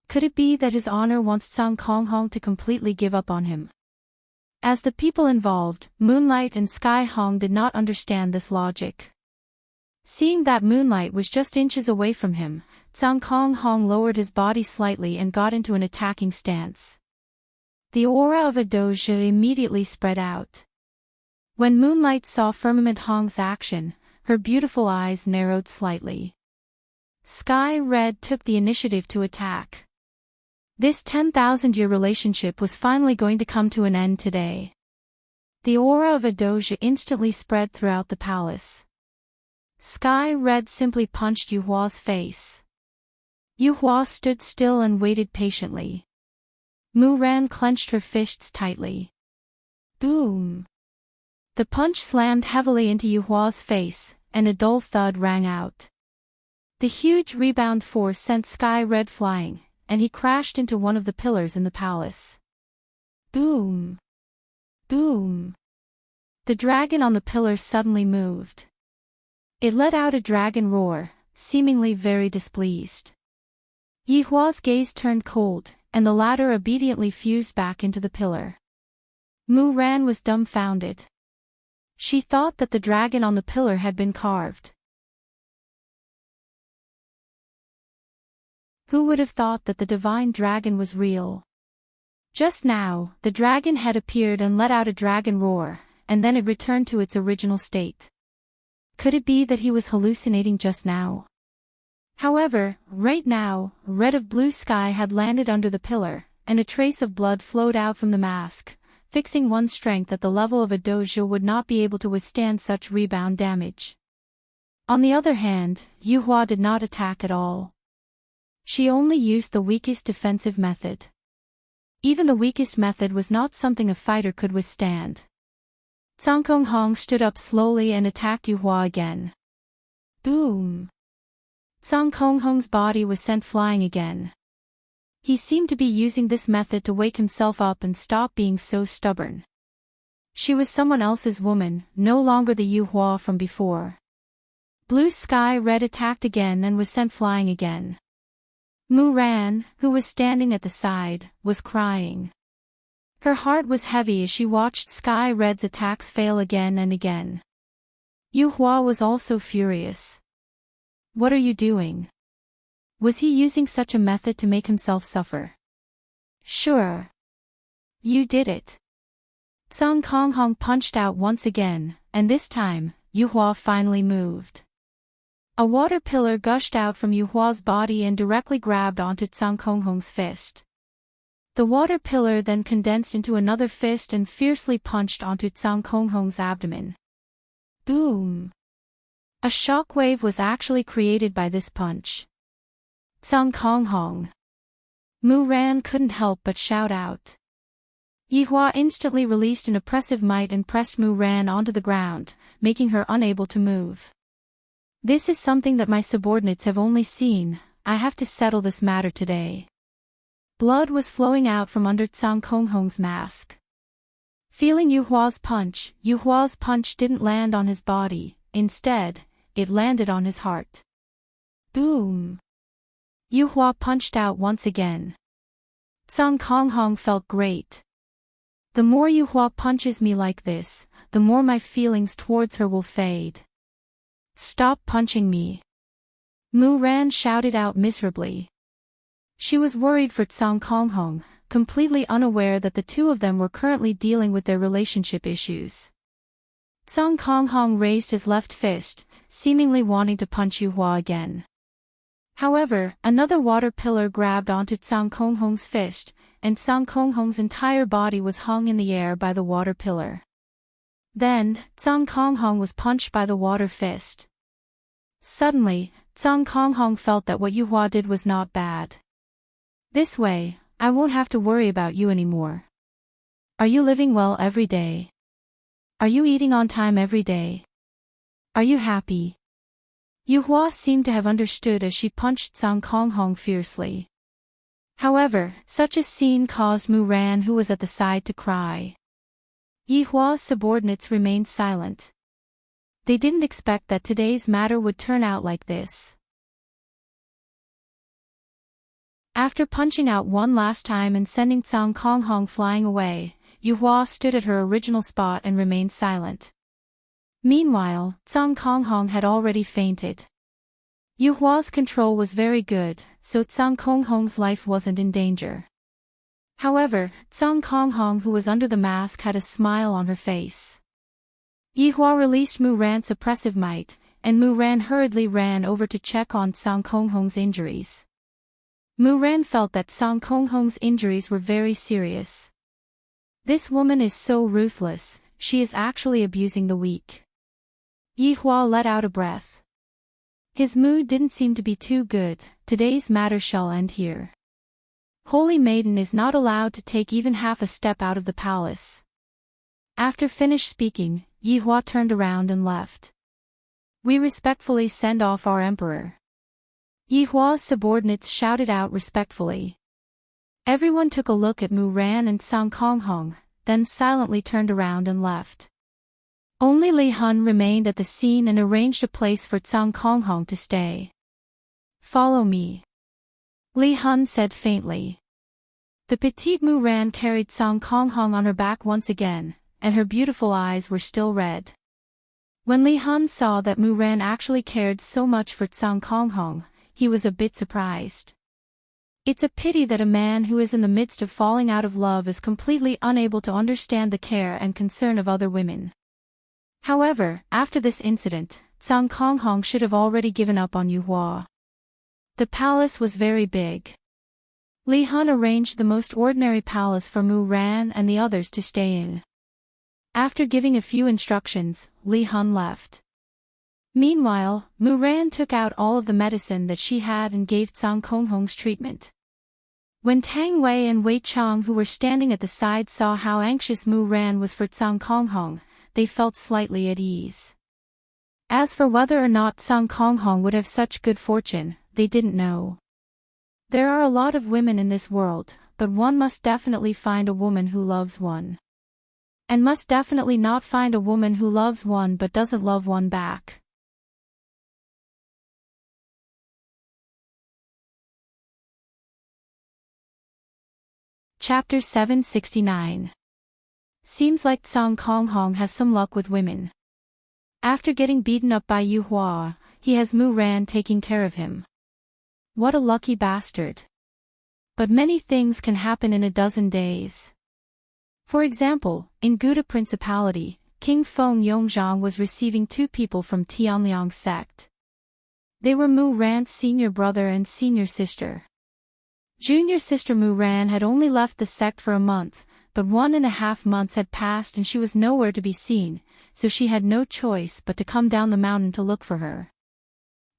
Could it be that His Honor wants Tsang Kong Hong to completely give up on him? As the people involved, Moonlight and Sky Hong did not understand this logic. Seeing that Moonlight was just inches away from him, Tsang Kong Hong lowered his body slightly and got into an attacking stance. The aura of a doujia immediately spread out. When Moonlight saw Firmament Hong's action, her beautiful eyes narrowed slightly. Sky Red took the initiative to attack. This 10,000-year relationship was finally going to come to an end today. The aura of a doujia instantly spread throughout the palace. Sky Red simply punched Yuehua's face. Yuehua stood still and waited patiently. Mu Ran clenched her fists tightly. Boom! The punch slammed heavily into Yuhua's face, and a dull thud rang out. The huge rebound force sent Sky Red flying, and he crashed into one of the pillars in the palace. Boom! Boom! The dragon on the pillar suddenly moved. It let out a dragon roar, seemingly very displeased. Yihua's gaze turned cold, and the latter obediently fused back into the pillar. Mu Ran was dumbfounded. She thought that the dragon on the pillar had been carved. Who would have thought that the divine dragon was real? Just now, the dragon head appeared and let out a dragon roar, and then it returned to its original state. Could it be that he was hallucinating just now? However, right now, a red of blue sky had landed under the pillar, and a trace of blood flowed out from the mask, fixing one's strength at the level of a dojo would not be able to withstand such rebound damage. On the other hand, Yuhua did not attack at all. She only used the weakest defensive method. Even the weakest method was not something a fighter could withstand. Cao Konghong stood up slowly and attacked Yuhua again. Boom! Cao Konghong's body was sent flying again. He seemed to be using this method to wake himself up and stop being so stubborn. She was someone else's woman, no longer the Yuhua from before. Blue Sky Red attacked again and was sent flying again. Mu Ran, who was standing at the side, was crying. Her heart was heavy as she watched Sky Red's attacks fail again and again. Yuhua was also furious. What are you doing? Was he using such a method to make himself suffer? Sure. You did it. Cao Konghong punched out once again, and this time, Yuhua finally moved. A water pillar gushed out from Yuhua's body and directly grabbed onto Cao Konghong's fist. The water pillar then condensed into another fist and fiercely punched onto Cao Konghong's abdomen. Boom! A shockwave was actually created by this punch. Cao Konghong! Mu Ran couldn't help but shout out. Yihua instantly released an oppressive might and pressed Mu Ran onto the ground, making her unable to move. This is something that my subordinates have only seen. I have to settle this matter today. Blood was flowing out from under Cao Konghong's mask. Feeling Yuhua's punch didn't land on his body, instead, it landed on his heart. Boom! Yuhua punched out once again. Cao Konghong felt great. The more Yuhua punches me like this, the more my feelings towards her will fade. Stop punching me! Mu Ran shouted out miserably. She was worried for Cao Konghong, completely unaware that the two of them were currently dealing with their relationship issues. Cao Konghong raised his left fist, seemingly wanting to punch Yuhua again. However, another water pillar grabbed onto Cao Konghong's fist, and Cao Konghong's entire body was hung in the air by the water pillar. Then, Cao Konghong was punched by the water fist. Suddenly, Cao Konghong felt that what Yuhua did was not bad. This way, I won't have to worry about you anymore. Are you living well every day? Are you eating on time every day? Are you happy? Yuhua seemed to have understood as she punched Cao Konghong fiercely. However, such a scene caused Mu Ran, who was at the side, to cry. Yihua's subordinates remained silent. They didn't expect that today's matter would turn out like this. After punching out one last time and sending Cao Konghong flying away, Yuhua stood at her original spot and remained silent. Meanwhile, Cao Konghong had already fainted. Yuhua's control was very good, so Cao Konghong's life wasn't in danger. However, Cao Konghong, who was under the mask, had a smile on her face. Yihua released Mu Ran's oppressive might, and Mu Ran hurriedly ran over to check on Cao Konghong's injuries. Mu Ran felt that Cao Konghong's injuries were very serious. This woman is so ruthless, she is actually abusing the weak. Yihua let out a breath. His mood didn't seem to be too good. Today's matter shall end here. Holy Maiden is not allowed to take even half a step out of the palace. After finished speaking, Yi Hua turned around and left. We respectfully send off our emperor. Yi Hua's subordinates shouted out respectfully. Everyone took a look at Mu Ran and Song Konghong, then silently turned around and left. Only Li Hun remained at the scene and arranged a place for Song Konghong to stay. Follow me, Li Hun said faintly. The petite Mu Ran carried Song Konghong on her back once again, and her beautiful eyes were still red. When Li Hun saw that Mu Ran actually cared so much for Song Konghong, he was a bit surprised. It's a pity that a man who is in the midst of falling out of love is completely unable to understand the care and concern of other women. However, after this incident, Song Konghong should have already given up on Yu Hua. The palace was very big. Li Hun arranged the most ordinary palace for Mu Ran and the others to stay in. After giving a few instructions, Li Hun left. Meanwhile, Mu Ran took out all of the medicine that she had and gave Song Konghong's treatment. When Tang Wei and Wei Chang, who were standing at the side, saw how anxious Mu Ran was for Song Konghong, they felt slightly at ease. As for whether or not Song Konghong would have such good fortune, they didn't know. There are a lot of women in this world, but one must definitely find a woman who loves one. And must definitely not find a woman who loves one but doesn't love one back. Chapter 769. Seems like Song Konghong has some luck with women. After getting beaten up by Yu Hua, he has Mu Ran taking care of him. What a lucky bastard. But many things can happen in a dozen days. For example, in Gouda Principality, King Feng Yongzhang was receiving 2 people from Tianliang sect. They were Mu Ran's senior brother and senior sister. Junior sister Mu Ran had only left the sect for a month, but 1.5 months had passed and she was nowhere to be seen, so she had no choice but to come down the mountain to look for her.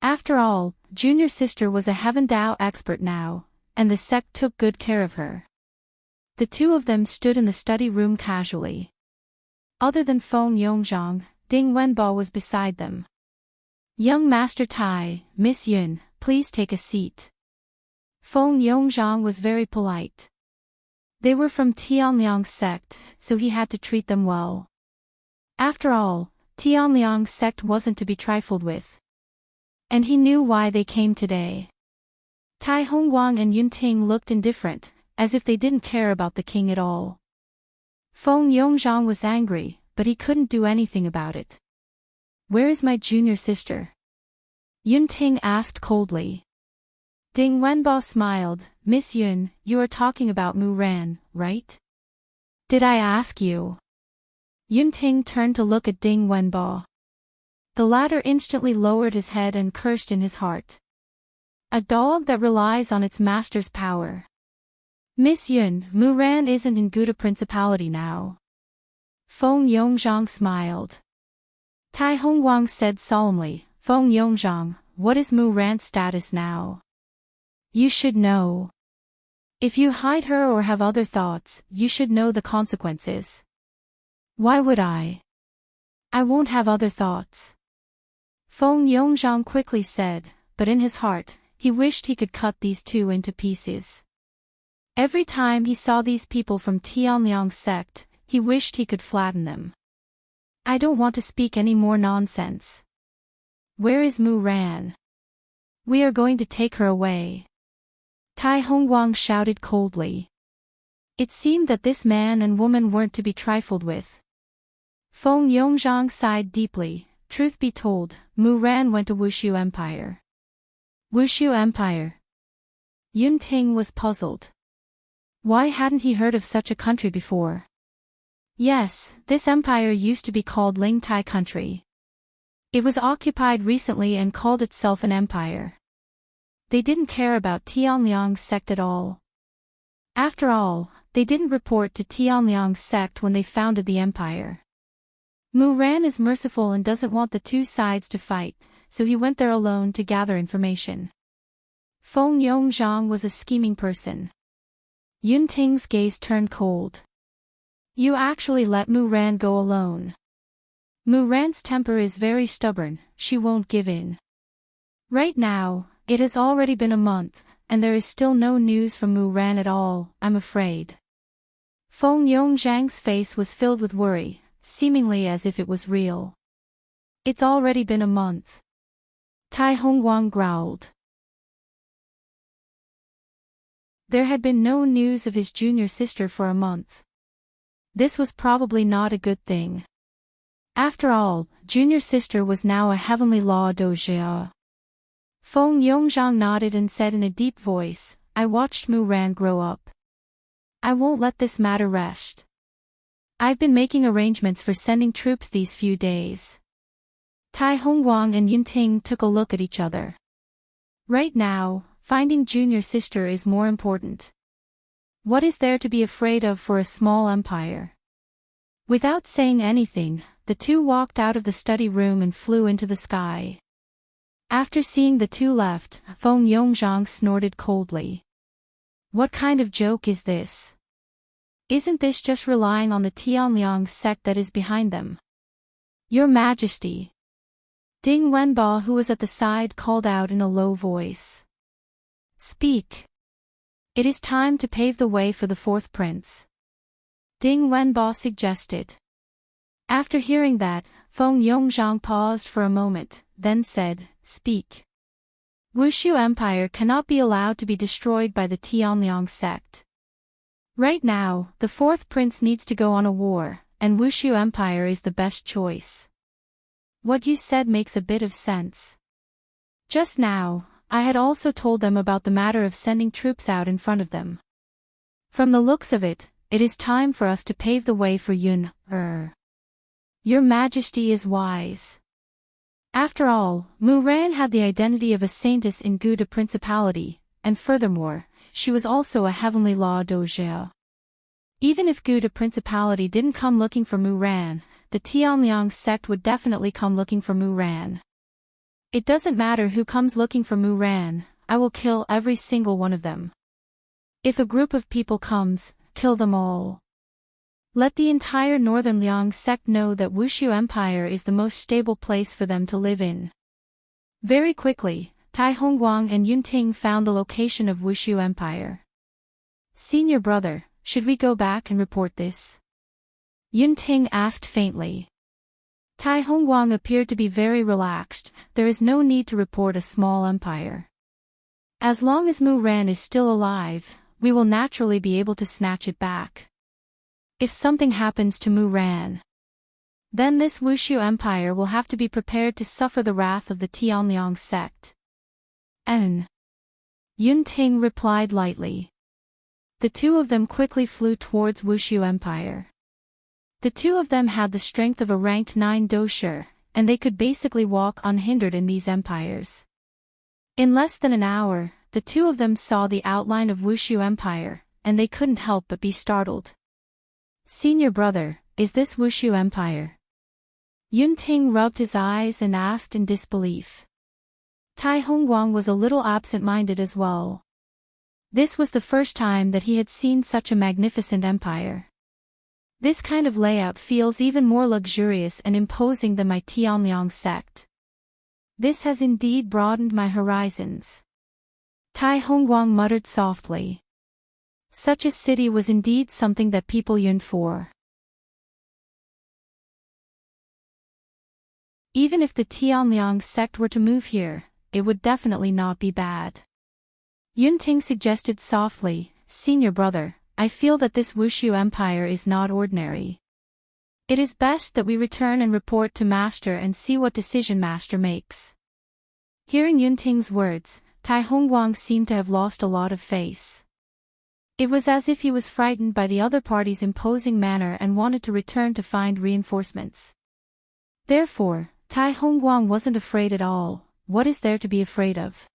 After all, junior sister was a Heaven Dao expert now, and the sect took good care of her. The 2 of them stood in the study room casually. Other than Feng Yongzhang, Ding Wenbo was beside them. Young Master Tai, Miss Yun, please take a seat. Feng Yongzhang was very polite. They were from Tianliang sect, so he had to treat them well. After all, Tianliang sect wasn't to be trifled with. And he knew why they came today. Tai Hongguang and Yunting looked indifferent, as if they didn't care about the king at all. Feng Yongzhang was angry, but he couldn't do anything about it. Where is my junior sister? Yunting asked coldly. Ding Wenbo smiled. Miss Yun, you are talking about Mu Ran, right? Did I ask you? Yunting turned to look at Ding Wenbo. The latter instantly lowered his head and cursed in his heart. A dog that relies on its master's power. Miss Yun, Mu Ran isn't in Gouda Principality now. Feng Yongzhang smiled. Tai Hongguang said solemnly, Feng Yongzhang, what is Mu Ran's status now? You should know. If you hide her or have other thoughts, you should know the consequences. Why would I? I won't have other thoughts. Feng Yongzhang quickly said, but in his heart, he wished he could cut these 2 into pieces. Every time he saw these people from Tianliang sect, he wished he could flatten them. I don't want to speak any more nonsense. Where is Mu Ran? We are going to take her away. Tai Hongguang shouted coldly. It seemed that this man and woman weren't to be trifled with. Feng Yongzhang sighed deeply. Truth be told, Mu Ran went to Wushu Empire. Wushu Empire? Yunting was puzzled. Why hadn't he heard of such a country before? Yes, this empire used to be called Lingtai country. It was occupied recently and called itself an empire. They didn't care about Tianliang sect at all. After all, they didn't report to Tianliang sect when they founded the empire. Mu Ran is merciful and doesn't want the 2 sides to fight, so he went there alone to gather information. Feng Yongzhang was a scheming person. Yunting's gaze turned cold. You actually let Mu Ran go alone. Muran's temper is very stubborn, she won't give in. Right now, it has already been a month, and there is still no news from Muran at all, I'm afraid. Feng Yongzhang's face was filled with worry, seemingly as if it was real. It's already been a month. Tai Hongguang growled. There had been no news of his junior sister for a month. This was probably not a good thing. After all, junior sister was now a heavenly law doujia. Feng Yongzhang nodded and said in a deep voice, I watched Muran grow up. I won't let this matter rest. I've been making arrangements for sending troops these few days. Tai Hongguang and Yunting took a look at each other. Right now, finding junior sister is more important. What is there to be afraid of for a small empire? Without saying anything, the two walked out of the study room and flew into the sky. After seeing the two left, Feng Yongzhang snorted coldly. What kind of joke is this? Isn't this just relying on the Tianliang sect that is behind them? Your Majesty. Ding Wenba, who was at the side, called out in a low voice. Speak. It is time to pave the way for the fourth prince. Ding Wenba suggested. After hearing that, Feng Yongzhang paused for a moment, then said, Speak. Wushu Empire cannot be allowed to be destroyed by the Tianliang sect. Right now, the fourth prince needs to go on a war, and Wushu Empire is the best choice. What you said makes a bit of sense. Just now, I had also told them about the matter of sending troops out in front of them. From the looks of it, it is time for us to pave the way for Yun. Your Majesty is wise. After all, Muran had the identity of a saintess in Guda Principality, and furthermore, she was also a heavenly law doujia. Even if Guda Principality didn't come looking for Muran, the Tianliang sect would definitely come looking for Muran. It doesn't matter who comes looking for Muran, I will kill every single one of them. If a group of people comes, kill them all. Let the entire Northern Liang sect know that Wushu Empire is the most stable place for them to live in. Very quickly, Tai Hongguang and Yunting found the location of Wushu Empire. Senior brother, should we go back and report this? Yunting asked faintly. Tai Hongguang appeared to be very relaxed, there is no need to report a small empire. As long as Muran is still alive, we will naturally be able to snatch it back. If something happens to Muran, then this Wushu Empire will have to be prepared to suffer the wrath of the Tianliang sect. Yunting replied lightly. The two of them quickly flew towards Wushu Empire. The two of them had the strength of a rank 9 dosher, and they could basically walk unhindered in these empires. In less than an hour, the two of them saw the outline of Wushu Empire, and they couldn't help but be startled. Senior brother, is this Wushu Empire? Yunting rubbed his eyes and asked in disbelief. Tai Hongguang was a little absent-minded as well. This was the first time that he had seen such a magnificent empire. This kind of layout feels even more luxurious and imposing than my Tianliang sect. This has indeed broadened my horizons. Tai Hongguang muttered softly. Such a city was indeed something that people yearned for. Even if the Tianliang sect were to move here, it would definitely not be bad. Yunting suggested softly, Senior brother, I feel that this Wushu Empire is not ordinary. It is best that we return and report to Master and see what decision Master makes. Hearing Yunting's words, Tai Hongguang seemed to have lost a lot of face. It was as if he was frightened by the other party's imposing manner and wanted to return to find reinforcements. Therefore, Tai Hongguang wasn't afraid at all. What is there to be afraid of?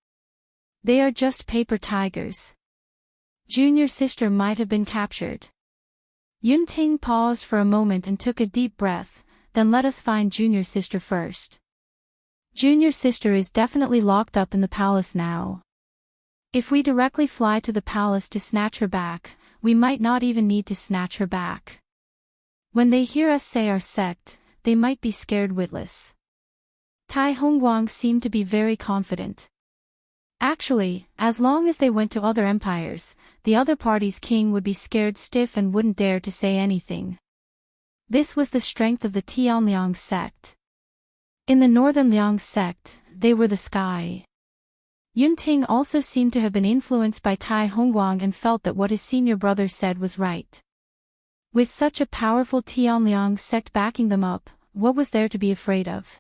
They are just paper tigers. Junior sister might have been captured. Yunting paused for a moment and took a deep breath, then let us find junior sister first. Junior sister is definitely locked up in the palace now. If we directly fly to the palace to snatch her back, we might not even need to snatch her back. When they hear us say our sect, they might be scared witless. Tai Hongguang seemed to be very confident. Actually, as long as they went to other empires, the other party's king would be scared stiff and wouldn't dare to say anything. This was the strength of the Tianliang sect. In the northern Liang sect, they were the sky. Yunting also seemed to have been influenced by Tai Hongguang and felt that what his senior brother said was right. With such a powerful Tianliang sect backing them up, what was there to be afraid of?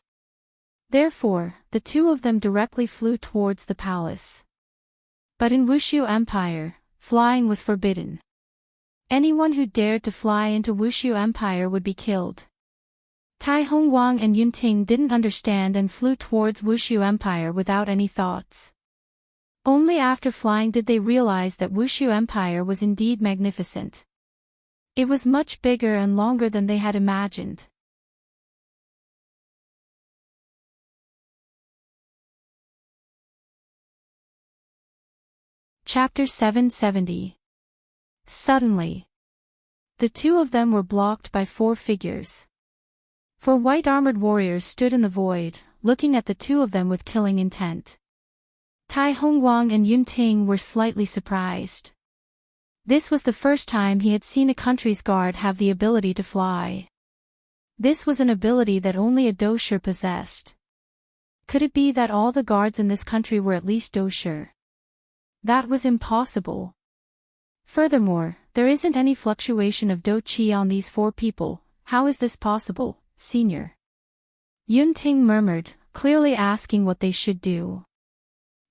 Therefore, the two of them directly flew towards the palace. But in Wushu Empire, flying was forbidden. Anyone who dared to fly into Wushu Empire would be killed. Tai Hongguang and Yunting didn't understand and flew towards Wushu Empire without any thoughts. Only after flying did they realize that Wushu Empire was indeed magnificent. It was much bigger and longer than they had imagined. Chapter 770. Suddenly, the two of them were blocked by 4 figures. 4 white-armored warriors stood in the void, looking at the two of them with killing intent. Tai Hongguang and Yunting were slightly surprised. This was the first time he had seen a country's guard have the ability to fly. This was an ability that only a dosher possessed. Could it be that all the guards in this country were at least dosher? That was impossible. Furthermore, there isn't any fluctuation of do qi on these 4 people. How is this possible, senior? Yunting murmured, clearly asking what they should do.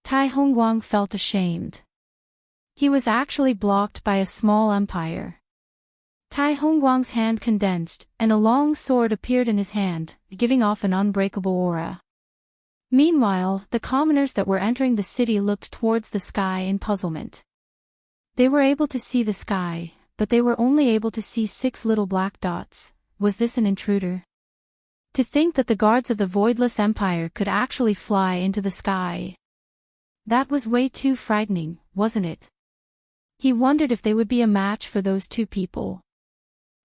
Tai Hongguang felt ashamed. He was actually blocked by a small empire. Tai Hongguang's hand condensed, and a long sword appeared in his hand, giving off an unbreakable aura. Meanwhile, the commoners that were entering the city looked towards the sky in puzzlement. They were able to see the sky, but they were only able to see 6 little black dots. Was this an intruder? To think that the guards of the Voidless Empire could actually fly into the sky. That was way too frightening, wasn't it? He wondered if they would be a match for those 2 people.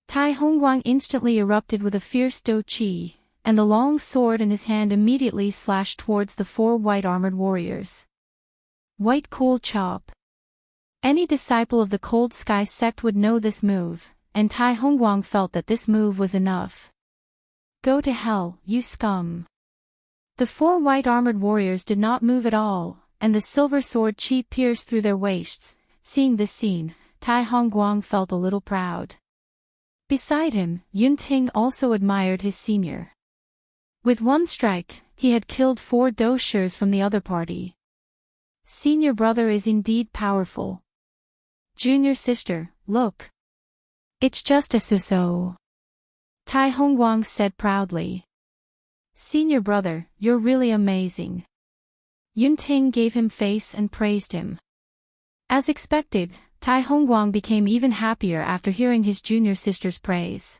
Tai Hongguang instantly erupted with a fierce do qi, and the long sword in his hand immediately slashed towards the 4 white-armored warriors. White Cool Chop. Any disciple of the Cold Sky sect would know this move, and Tai Hongguang felt that this move was enough. Go to hell, you scum. The 4 white-armored warriors did not move at all, and the silver sword chi pierced through their waists. Seeing this scene, Tai Hongguang felt a little proud. Beside him, Yunting also admired his senior. With one strike, he had killed 4 doshers from the other party. Senior brother is indeed powerful. Junior sister, look. It's just a so-so. Tai Hongguang said proudly. Senior brother, you're really amazing. Yunting gave him face and praised him. As expected, Tai Hongguang became even happier after hearing his junior sister's praise.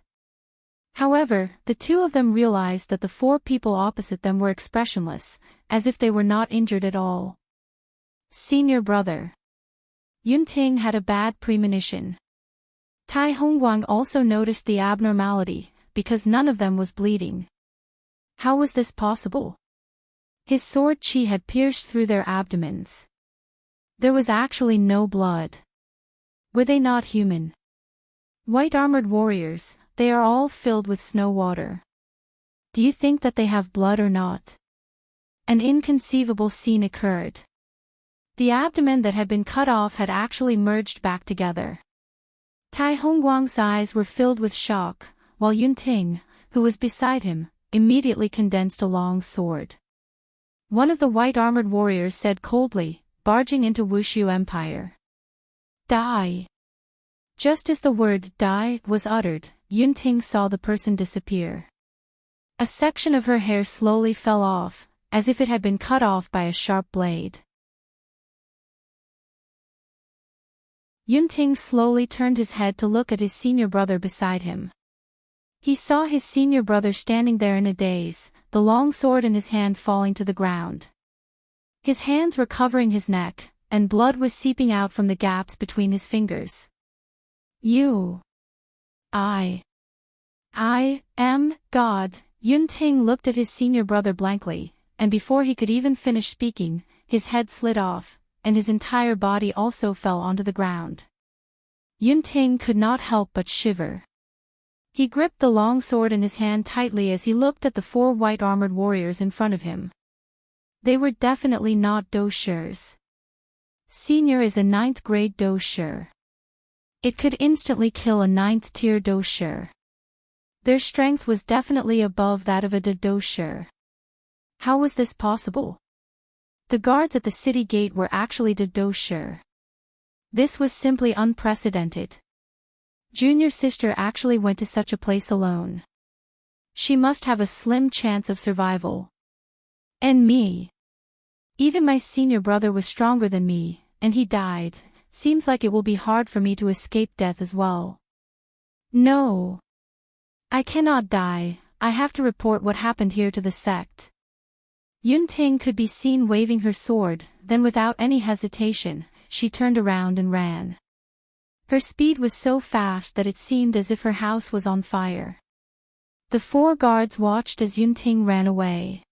However, the two of them realized that the 4 people opposite them were expressionless, as if they were not injured at all. Senior brother. Yunting had a bad premonition. Tai Hongguang also noticed the abnormality, because none of them was bleeding. How was this possible? His sword chi had pierced through their abdomens. There was actually no blood. Were they not human? White-armored warriors, they are all filled with snow water. Do you think that they have blood or not? An inconceivable scene occurred. The abdomen that had been cut off had actually merged back together. Tai Hongguang's eyes were filled with shock, while Yunting, who was beside him, immediately condensed a long sword. One of the white-armored warriors said coldly, barging into Wushu Empire. Die. Just as the word die was uttered, Yunting saw the person disappear. A section of her hair slowly fell off, as if it had been cut off by a sharp blade. Yunting slowly turned his head to look at his senior brother beside him. He saw his senior brother standing there in a daze, the long sword in his hand falling to the ground. His hands were covering his neck, and blood was seeping out from the gaps between his fingers. I am God. Yunting looked at his senior brother blankly, and before he could even finish speaking, his head slid off, and his entire body also fell onto the ground. Yunting could not help but shiver. He gripped the long sword in his hand tightly as he looked at the 4 white-armored warriors in front of him. They were definitely not doshirs. Senior is a 9th grade doshir. It could instantly kill a 9th tier doshir. Their strength was definitely above that of a doshir. How was this possible? The guards at the city gate were actually doshir. This was simply unprecedented. Junior sister actually went to such a place alone. She must have a slim chance of survival. And me. Even my senior brother was stronger than me, and he died. Seems like it will be hard for me to escape death as well. No. I cannot die. I have to report what happened here to the sect. Yunting could be seen waving her sword, then without any hesitation, she turned around and ran. Her speed was so fast that it seemed as if her house was on fire. The 4 guards watched as Yunting ran away.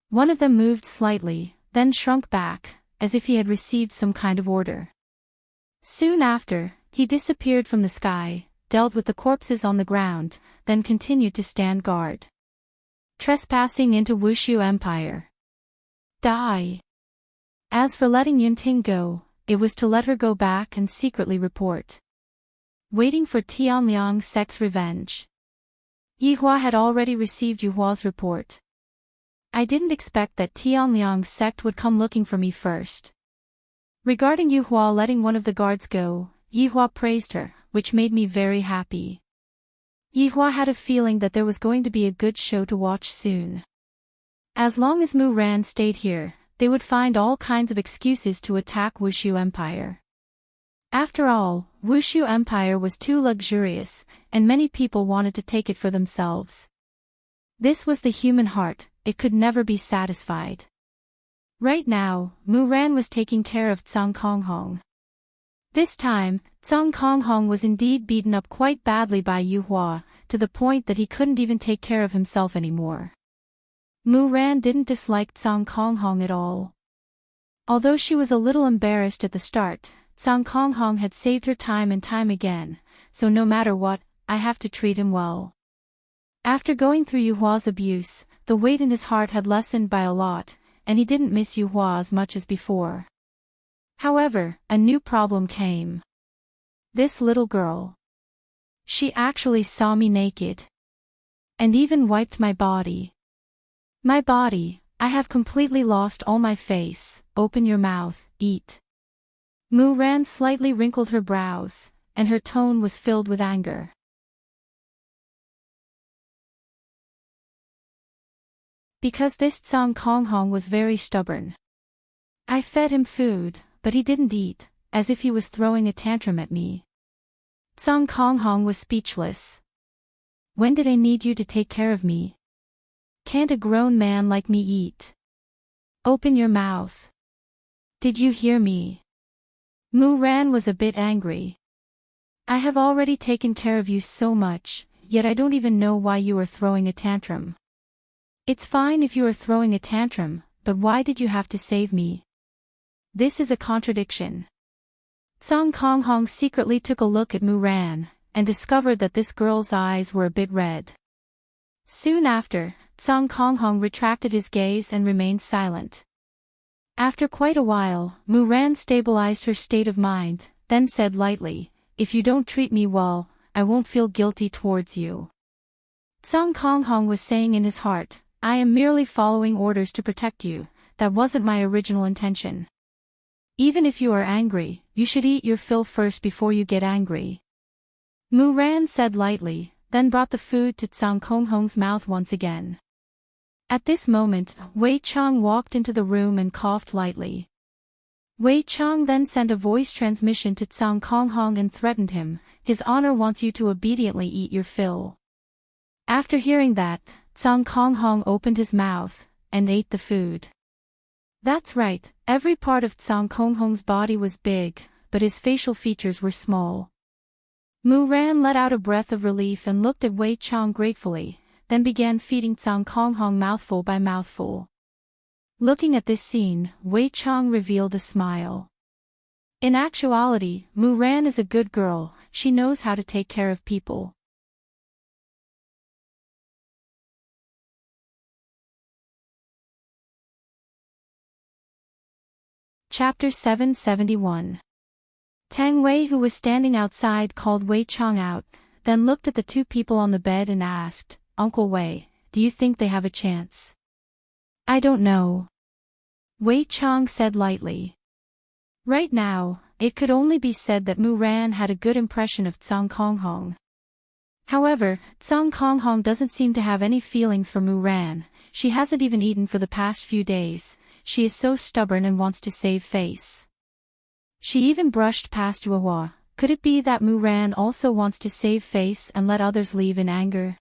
One of them moved slightly, then shrunk back, as if he had received some kind of order. Soon after, he disappeared from the sky, dealt with the corpses on the ground, then continued to stand guard. Trespassing into Wushu Empire. Die. As for letting Yunting go, it was to let her go back and secretly report. Waiting for Tianliang's sex revenge. Yihua had already received Yuhua's report. I didn't expect that Tianliang's sect would come looking for me first. Regarding Yuhua letting one of the guards go, Yihua praised her, which made me very happy. Yihua had a feeling that there was going to be a good show to watch soon. As long as Mu Ran stayed here, they would find all kinds of excuses to attack Wushu Empire. After all, Wushu Empire was too luxurious, and many people wanted to take it for themselves. This was the human heart, it could never be satisfied. Right now, Mu Ran was taking care of Tsang Konghong. This time, Tsang Konghong was indeed beaten up quite badly by Yuhua, to the point that he couldn't even take care of himself anymore. Mu Ran didn't dislike Tsang Konghong at all. Although she was a little embarrassed at the start, Tsang Konghong had saved her time and time again, so no matter what, I have to treat him well. After going through Yuhua's abuse, the weight in his heart had lessened by a lot, and he didn't miss Yuhua as much as before. However, a new problem came. This little girl. She actually saw me naked. And even wiped my body. My body, I have completely lost all my face. Open your mouth, eat. Mu Ran slightly wrinkled her brows, and her tone was filled with anger. Because this Tsang Konghong was very stubborn. I fed him food, but he didn't eat, as if he was throwing a tantrum at me. Tsang Konghong was speechless. When did I need you to take care of me? Can't a grown man like me eat? Open your mouth. Did you hear me? Mu Ran was a bit angry. I have already taken care of you so much, yet I don't even know why you are throwing a tantrum. It's fine if you are throwing a tantrum, but why did you have to save me? This is a contradiction. Tsang Konghong secretly took a look at Mu Ran, and discovered that this girl's eyes were a bit red. Soon after, Tsang Konghong retracted his gaze and remained silent. After quite a while, Mu Ran stabilized her state of mind, then said lightly, "If you don't treat me well, I won't feel guilty towards you." Tsang Konghong was saying in his heart, "I am merely following orders to protect you, that wasn't my original intention. Even if you are angry, you should eat your fill first before you get angry." Mu Ran said lightly, then brought the food to Tsang Konghong's mouth once again. At this moment, Wei Chang walked into the room and coughed lightly. Wei Chang then sent a voice transmission to Tsang Konghong and threatened him, "His honor wants you to obediently eat your fill." After hearing that, Tsang Konghong opened his mouth, and ate the food. That's right, every part of Tsang Konghong's body was big, but his facial features were small. Mu Ran let out a breath of relief and looked at Wei Chang gratefully, then began feeding Cao Konghong mouthful by mouthful. Looking at this scene, Wei Chang revealed a smile. In actuality, Mu Ran is a good girl, she knows how to take care of people. Chapter 771. Tang Wei, who was standing outside, called Wei Chang out, then looked at the two people on the bed and asked, "Uncle Wei, do you think they have a chance?" "I don't know," Wei Chang said lightly. Right now, it could only be said that Mu Ran had a good impression of Cao Konghong. However, Cao Konghong doesn't seem to have any feelings for Mu Ran, she hasn't even eaten for the past few days, she is so stubborn and wants to save face. She even brushed past Yuehua. Could it be that Mu Ran also wants to save face and let others leave in anger?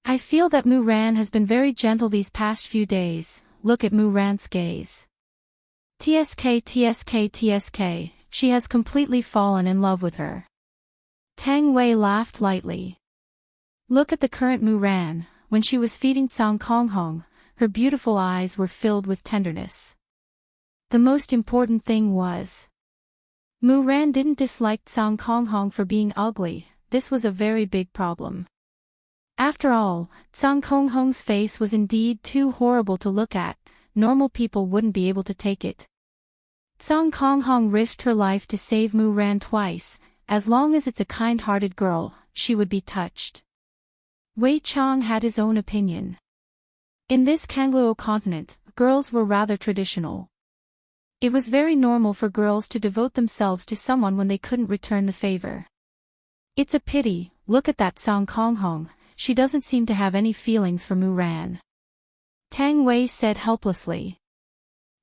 I feel that Mu Ran has been very gentle these past few days, look at Mu Ran's gaze. TSK, she has completely fallen in love with her. Tang Wei laughed lightly. Look at the current Mu Ran, when she was feeding Cao Konghong, her beautiful eyes were filled with tenderness. The most important thing was, Mu Ran didn't dislike Cao Konghong for being ugly, this was a very big problem. After all, Cao Konghong's face was indeed too horrible to look at, normal people wouldn't be able to take it. Cao Konghong risked her life to save Mu Ran twice, as long as it's a kind-hearted girl, she would be touched. Wei Chang had his own opinion. In this Kangluo continent, girls were rather traditional. It was very normal for girls to devote themselves to someone when they couldn't return the favor. It's a pity, look at that Cao Konghong, she doesn't seem to have any feelings for Mu Ran. Tang Wei said helplessly.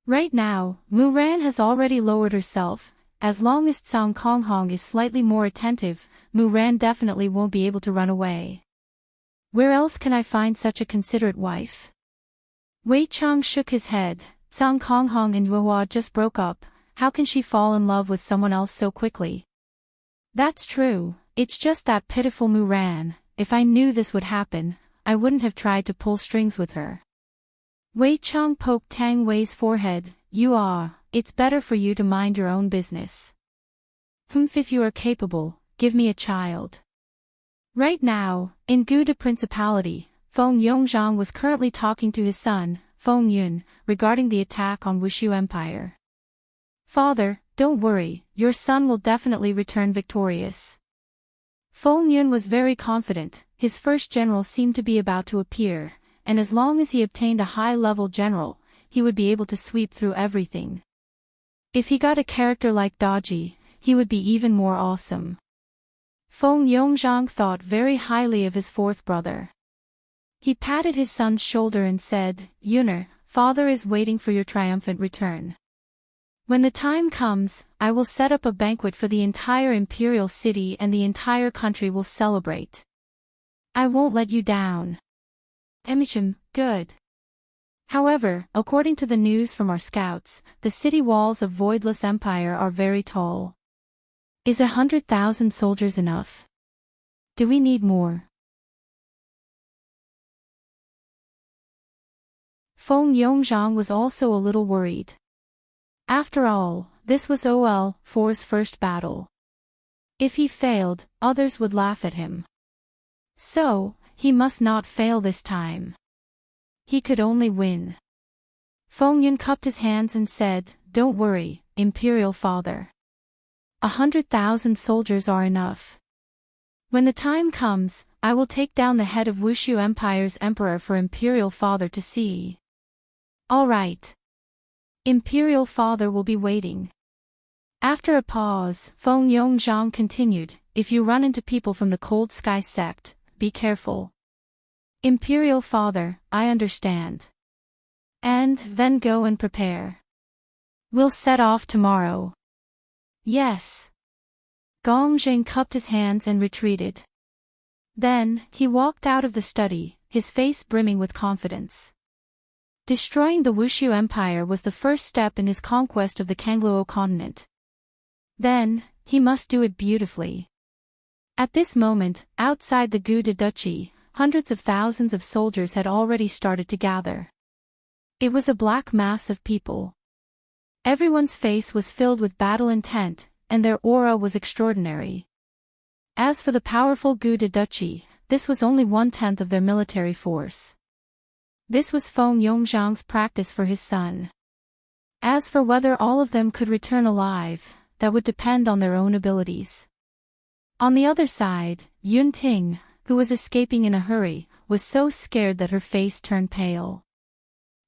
Right now, Mu Ran has already lowered herself, as long as Cao Konghong is slightly more attentive, Mu Ran definitely won't be able to run away. Where else can I find such a considerate wife? Wei Chang shook his head. Cao Konghong and Yuehua just broke up, how can she fall in love with someone else so quickly? That's true, it's just that pitiful Mu Ran, if I knew this would happen, I wouldn't have tried to pull strings with her. Wei Chang poked Tang Wei's forehead, it's better for you to mind your own business. If you are capable, give me a child. Right now, in Guda Principality, Feng Yongzhang was currently talking to his son, Feng Yun, regarding the attack on Wushu Empire. Father, don't worry, your son will definitely return victorious. Feng Yun was very confident, his first general seemed to be about to appear, and as long as he obtained a high-level general, he would be able to sweep through everything. If he got a character like Daji, he would be even more awesome. Feng Yongzhang thought very highly of his fourth brother. He patted his son's shoulder and said, Yuner, father is waiting for your triumphant return. When the time comes, I will set up a banquet for the entire imperial city and the entire country will celebrate. I won't let you down. Emichim, good. However, according to the news from our scouts, the city walls of Voidless Empire are very tall. Is 100,000 soldiers enough? Do we need more? Feng Yongzhang was also a little worried. After all, this was OL4's first battle. If he failed, others would laugh at him. So, he must not fail this time. He could only win. Feng Yun cupped his hands and said, Don't worry, Imperial Father. 100,000 soldiers are enough. When the time comes, I will take down the head of Wushu Empire's emperor for Imperial Father to see. All right. Imperial Father will be waiting. After a pause, Feng Yongzhang continued, If you run into people from the Cold Sky sect, be careful. Imperial Father, I understand. And then go and prepare. We'll set off tomorrow. Yes. Gongzheng cupped his hands and retreated. Then, he walked out of the study, his face brimming with confidence. Destroying the Wushu Empire was the first step in his conquest of the Kangluo continent. Then, he must do it beautifully. At this moment, outside the Gu de Duchy, hundreds of thousands of soldiers had already started to gather. It was a black mass of people. Everyone's face was filled with battle intent, and their aura was extraordinary. As for the powerful Gu de Duchy, this was only 1/10 of their military force. This was Feng Yongzhang's practice for his son. As for whether all of them could return alive, that would depend on their own abilities. On the other side, Yun Ting, who was escaping in a hurry, was so scared that her face turned pale.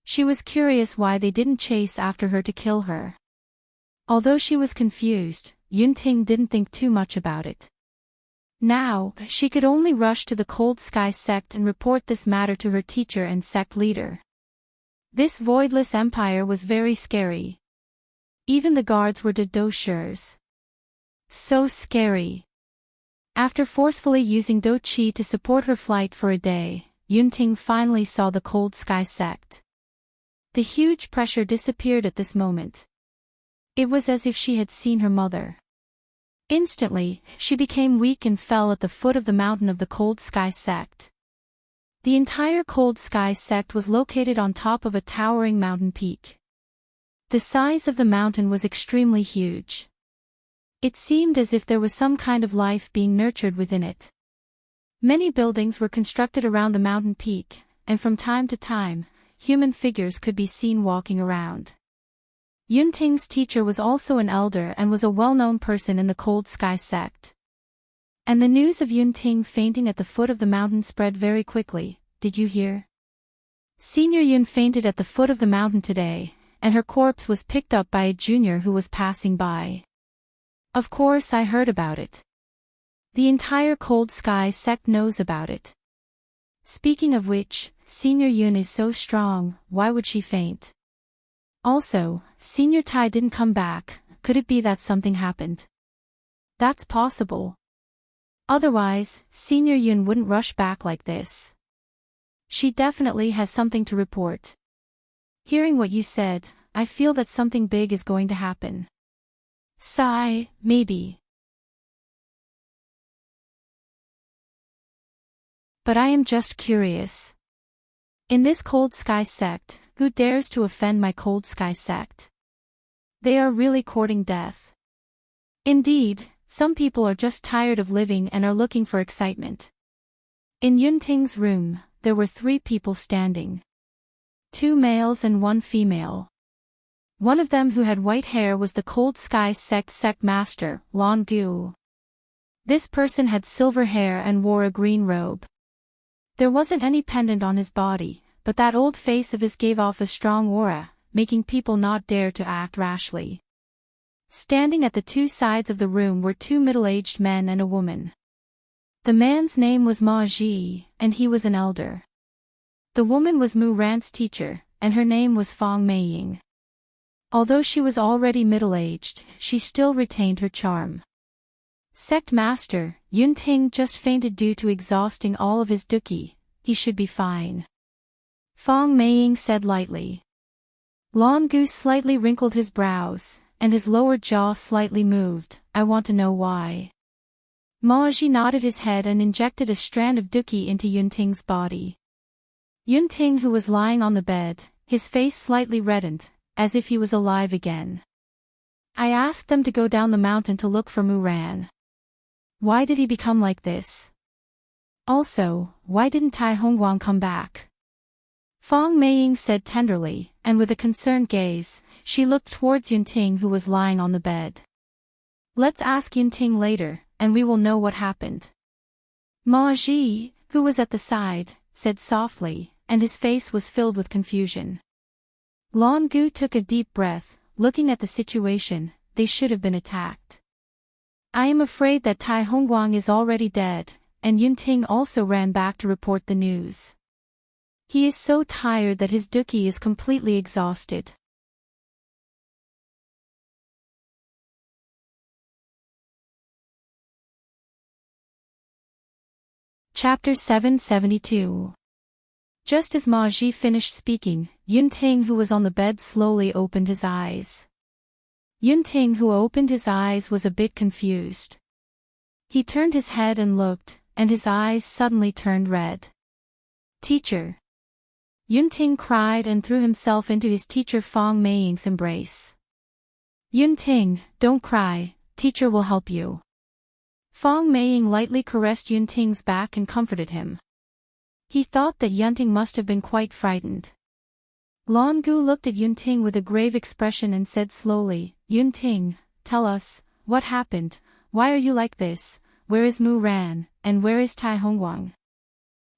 She was curious why they didn't chase after her to kill her. Although she was confused, Yun Ting didn't think too much about it. Now, she could only rush to the Cold Sky sect and report this matter to her teacher and sect leader. This voidless empire was very scary. Even the guards were dodeshers. So scary. After forcefully using Do Qi to support her flight for a day, Yun Ting finally saw the Cold Sky sect. The huge pressure disappeared at this moment. It was as if she had seen her mother. Instantly, she became weak and fell at the foot of the mountain of the Cold Sky sect. The entire Cold Sky sect was located on top of a towering mountain peak. The size of the mountain was extremely huge. It seemed as if there was some kind of life being nurtured within it. Many buildings were constructed around the mountain peak, and from time to time, human figures could be seen walking around. Yun Ting's teacher was also an elder and was a well-known person in the Cold Sky sect. And the news of Yun Ting fainting at the foot of the mountain spread very quickly. Did you hear? Senior Yun fainted at the foot of the mountain today, and her corpse was picked up by a junior who was passing by. Of course I heard about it. The entire Cold Sky sect knows about it. Speaking of which, Senior Yun is so strong, why would she faint? Also, Senior Tai didn't come back, could it be that something happened? That's possible. Otherwise, Senior Yun wouldn't rush back like this. She definitely has something to report. Hearing what you said, I feel that something big is going to happen. Sigh, maybe. But I am just curious. In this Cold Sky sect, who dares to offend my Cold Sky sect? They are really courting death. Indeed, some people are just tired of living and are looking for excitement. In Yun Ting's room, there were 3 people standing. 2 males and 1 female. One of them who had white hair was the Cold Sky sect master, Lan Gu. This person had silver hair and wore a green robe. There wasn't any pendant on his body, but that old face of his gave off a strong aura, making people not dare to act rashly. Standing at the 2 sides of the room were 2 middle-aged men and a woman. The man's name was Ma Ji, and he was an elder. The woman was Mu Ran's teacher, and her name was Fang Meiying. Although she was already middle-aged, she still retained her charm. Sect Master, Yun Ting just fainted due to exhausting all of his duqi, he should be fine. Fang Meiying said lightly. Lan Gu slightly wrinkled his brows, and his lower jaw slightly moved. I want to know why. Ma Ji nodded his head and injected a strand of duqi into Yun Ting's body. Yun Ting, who was lying on the bed, his face slightly reddened, as if he was alive again. I asked them to go down the mountain to look for Mu Ran. Why did he become like this? Also, why didn't Tai Hongguang come back? Fang Meiying said tenderly, and with a concerned gaze, she looked towards Yun Ting, who was lying on the bed. Let's ask Yun Ting later, and we will know what happened. Ma Ji, who was at the side, said softly, and his face was filled with confusion. Lan Gu took a deep breath, looking at the situation. They should have been attacked. I am afraid that Tai Hongguang is already dead, and Yun Ting also ran back to report the news. He is so tired that his duqi is completely exhausted. Chapter 772. Just as Ma Ji finished speaking, Yun Ting, who was on the bed, slowly opened his eyes. Yun Ting, who opened his eyes, was a bit confused. He turned his head and looked, and his eyes suddenly turned red. "Teacher!" Yunting cried and threw himself into his teacher Fong Meiying's embrace. "Yunting, don't cry, teacher will help you." Fong Meiying lightly caressed Yunting's back and comforted him. He thought that Yunting must have been quite frightened. Lan Gu looked at Yunting with a grave expression and said slowly, "Yunting, tell us, what happened, why are you like this, where is Mu Ran, and where is Tai Hongguang?"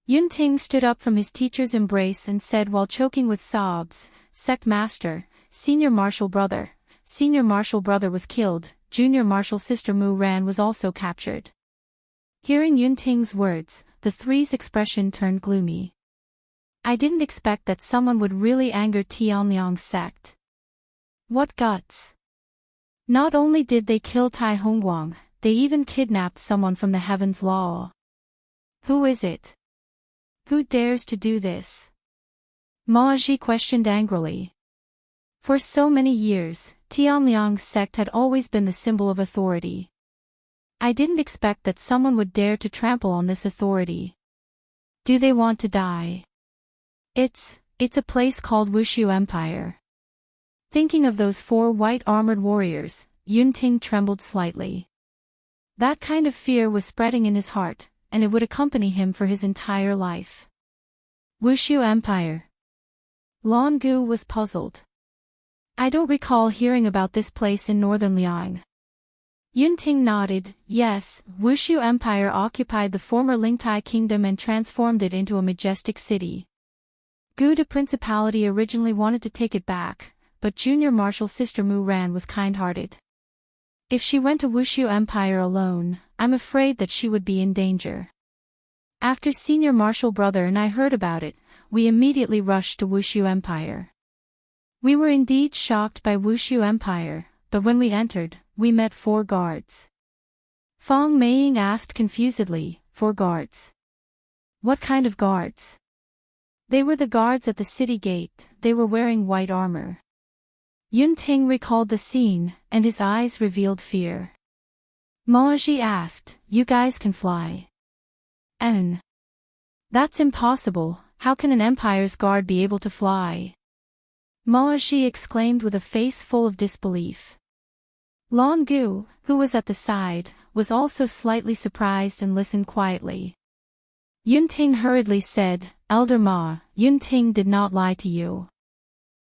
Yunting stood up from his teacher's embrace and said while choking with sobs, "Sect Master, Senior Martial Brother was killed, Junior Martial Sister Mu Ran was also captured." Hearing Yunting's words, the three's expression turned gloomy. "I didn't expect that someone would really anger Tianliang's sect. What guts! Not only did they kill Tai Hongguang, they even kidnapped someone from the Heaven's Law. Who is it? Who dares to do this?" Ma Ji questioned angrily. For so many years, Tianliang's sect had always been the symbol of authority. I didn't expect that someone would dare to trample on this authority. Do they want to die? It's a place called Wushu Empire. Thinking of those 4 white-armored warriors, Yunting trembled slightly. That kind of fear was spreading in his heart, and it would accompany him for his entire life. Wushu Empire. Lan Gu was puzzled. "I don't recall hearing about this place in northern Liang." Yunting nodded. "Yes, Wushu Empire occupied the former Lingtai kingdom and transformed it into a majestic city. Guda Principality originally wanted to take it back, but Junior Martial Sister Mu Ran was kind-hearted. If she went to Wushu Empire alone, I'm afraid that she would be in danger. After Senior Martial Brother and I heard about it, we immediately rushed to Wushu Empire. We were indeed shocked by Wushu Empire, but when we entered, we met 4 guards." Fong Meiying asked confusedly, 4 guards? What kind of guards?" "They were the guards at the city gate, they were wearing white armor." Yunting recalled the scene, and his eyes revealed fear. Ma Ji asked, "You guys can fly?" That's impossible, how can an empire's guard be able to fly?" Ma Ji exclaimed with a face full of disbelief. Lan Gu, who was at the side, was also slightly surprised and listened quietly. Yunting hurriedly said, "Elder Ma, Yunting did not lie to you.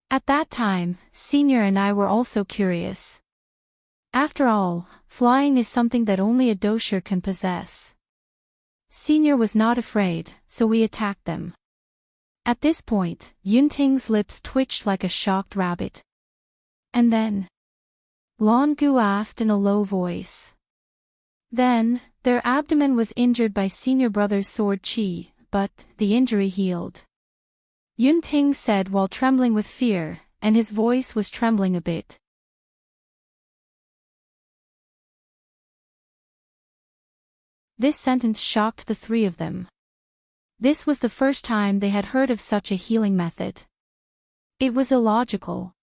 At that time, Senior and I were also curious. After all, flying is something that only a dosher can possess. Senior was not afraid, so we attacked them." At this point, Yunting's lips twitched like a shocked rabbit. "And then?" Lan Gu asked in a low voice. "Then, their abdomen was injured by Senior Brother's sword chi, but the injury healed," Yunting said while trembling with fear, and his voice was trembling a bit. This sentence shocked the 3 of them. This was the first time they had heard of such a healing method. It was illogical.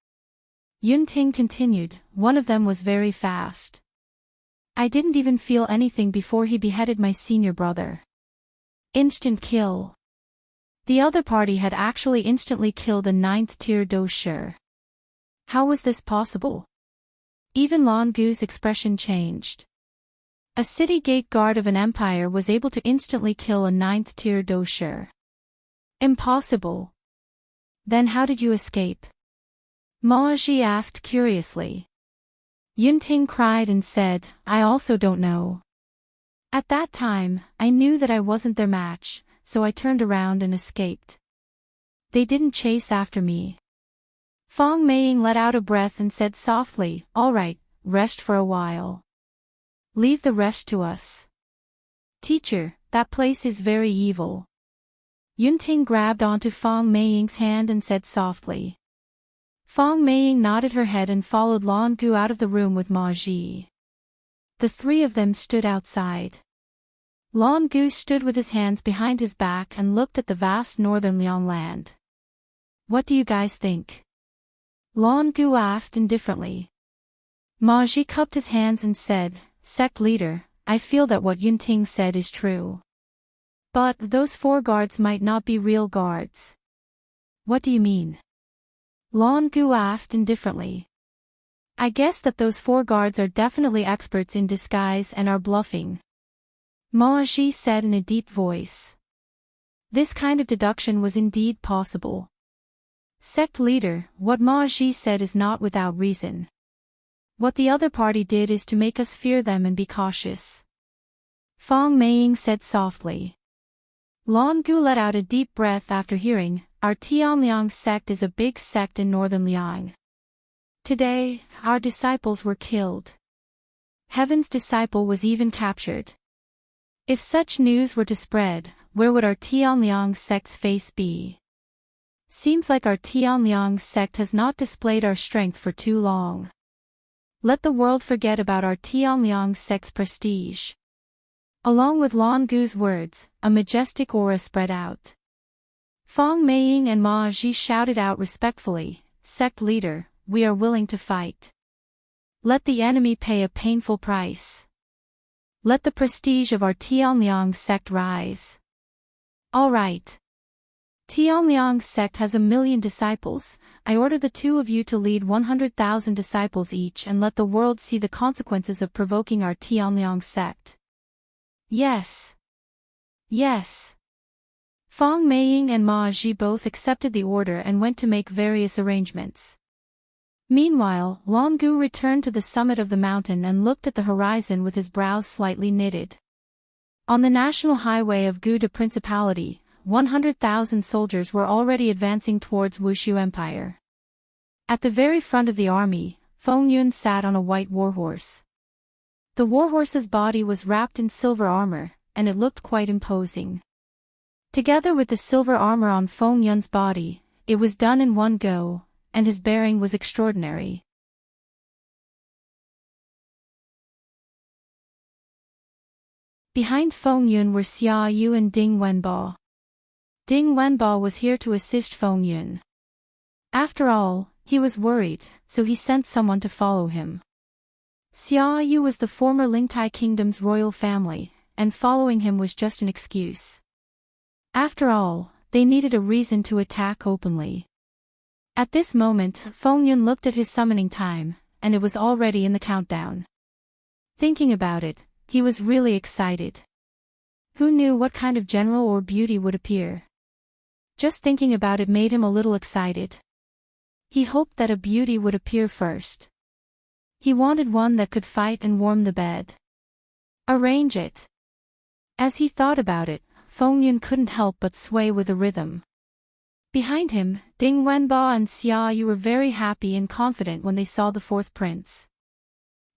Yunting continued, "One of them was very fast. I didn't even feel anything before he beheaded my senior brother. Instant kill. The other party had actually instantly killed a 9th-tier dosher. How was this possible?" Even Lan Gu's expression changed. A city gate guard of an empire was able to instantly kill a 9th-tier dosher. Impossible. Then how did you escape? Ma Ji asked curiously. Yunting cried and said, "I also don't know. At that time, I knew that I wasn't their match, so I turned around and escaped. They didn't chase after me." Fong Meiying let out a breath and said softly, "All right, rest for a while. Leave the rest to us." "Teacher, that place is very evil." Yunting grabbed onto Fong Meiying's hand and said softly. Fong Meiying nodded her head and followed Lan Gu out of the room with Ma Ji. The 3 of them stood outside. Lan Gu stood with his hands behind his back and looked at the vast northern Liang land. "What do you guys think?" Lan Gu asked indifferently. Ma Ji cupped his hands and said, "Sect leader, I feel that what Yunting said is true. But those 4 guards might not be real guards. What do you mean? Lan Gu asked indifferently. I guess that those 4 guards are definitely experts in disguise and are bluffing. Ma Ji said in a deep voice. This kind of deduction was indeed possible. Sect leader, what Ma Ji said is not without reason. What the other party did is to make us fear them and be cautious. Fang Meiying said softly. Lan Gu let out a deep breath after hearing, our Tianliang sect is a big sect in northern Liang. Today, our disciples were killed. Heaven's disciple was even captured. If such news were to spread, where would our Tianliang sect's face be? Seems like our Tianliang sect has not displayed our strength for too long. Let the world forget about our Tianliang sect's prestige. Along with Lan Gu's words, a majestic aura spread out. Fang Meiying and Ma Ji shouted out respectfully, Sect leader, we are willing to fight. Let the enemy pay a painful price. Let the prestige of our Tianliang sect rise. All right. Tianliang sect has 1,000,000 disciples. I order the 2 of you to lead 100,000 disciples each and let the world see the consequences of provoking our Tianliang sect. Yes. Yes. Fang Meiying and Ma Ji both accepted the order and went to make various arrangements. Meanwhile, Lan Gu returned to the summit of the mountain and looked at the horizon with his brows slightly knitted. On the national highway of Guda Principality, 100,000 soldiers were already advancing towards Wushu Empire. At the very front of the army, Feng Yun sat on a white warhorse. The warhorse's body was wrapped in silver armor, and it looked quite imposing. Together with the silver armor on Feng Yun's body, it was done in one go, and his bearing was extraordinary. Behind Feng Yun were Xia Yu and Ding Wenbo. Ding Wenbo was here to assist Feng Yun. After all, he was worried, so he sent someone to follow him. Xia Yu was the former Lingtai Kingdom's royal family, and following him was just an excuse. After all, they needed a reason to attack openly. At this moment, Feng Yun looked at his summoning time, and it was already in the countdown. Thinking about it, he was really excited. Who knew what kind of general or beauty would appear? Just thinking about it made him a little excited. He hoped that a beauty would appear first. He wanted one that could fight and warm the bed. Arrange it. As he thought about it, Feng Yun couldn't help but sway with the rhythm. Behind him, Ding Wenbo and Xia Yu were very happy and confident when they saw the 4th prince.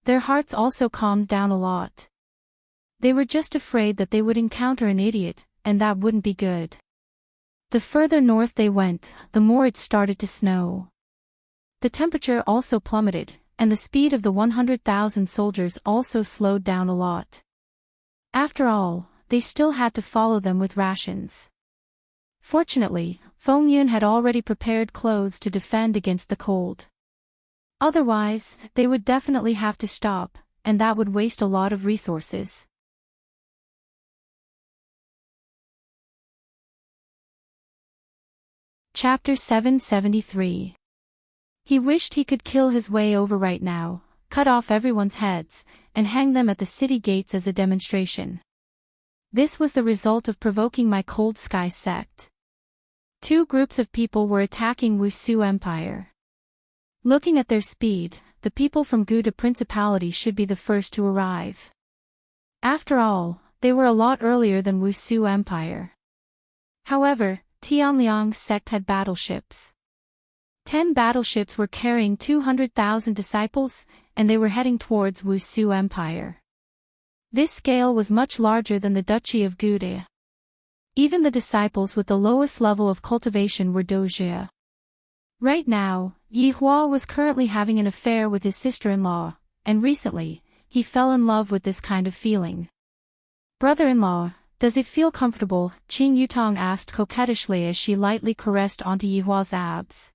Their hearts also calmed down a lot. They were just afraid that they would encounter an idiot, and that wouldn't be good. The further north they went, the more it started to snow. The temperature also plummeted, and the speed of the 100,000 soldiers also slowed down a lot. After all, they still had to follow them with rations. Fortunately, Feng Yun had already prepared clothes to defend against the cold. Otherwise, they would definitely have to stop, and that would waste a lot of resources. Chapter 773. He wished he could kill his way over right now, cut off everyone's heads, and hang them at the city gates as a demonstration. This was the result of provoking my Cold Sky sect. 2 groups of people were attacking Wushu Empire. Looking at their speed, the people from Guda Principality should be the first to arrive. After all, they were a lot earlier than Wushu Empire. However, Tianliang sect had battleships. 10 battleships were carrying 200,000 disciples, and they were heading towards Wushu Empire. This scale was much larger than the Duchy of Gude. Even the disciples with the lowest level of cultivation were Dojia. Right now, Yi Hua was currently having an affair with his sister-in-law, and recently, he fell in love with this kind of feeling. Brother-in-law, does it feel comfortable? Qing Yutong asked coquettishly as she lightly caressed onto Yi Hua's abs.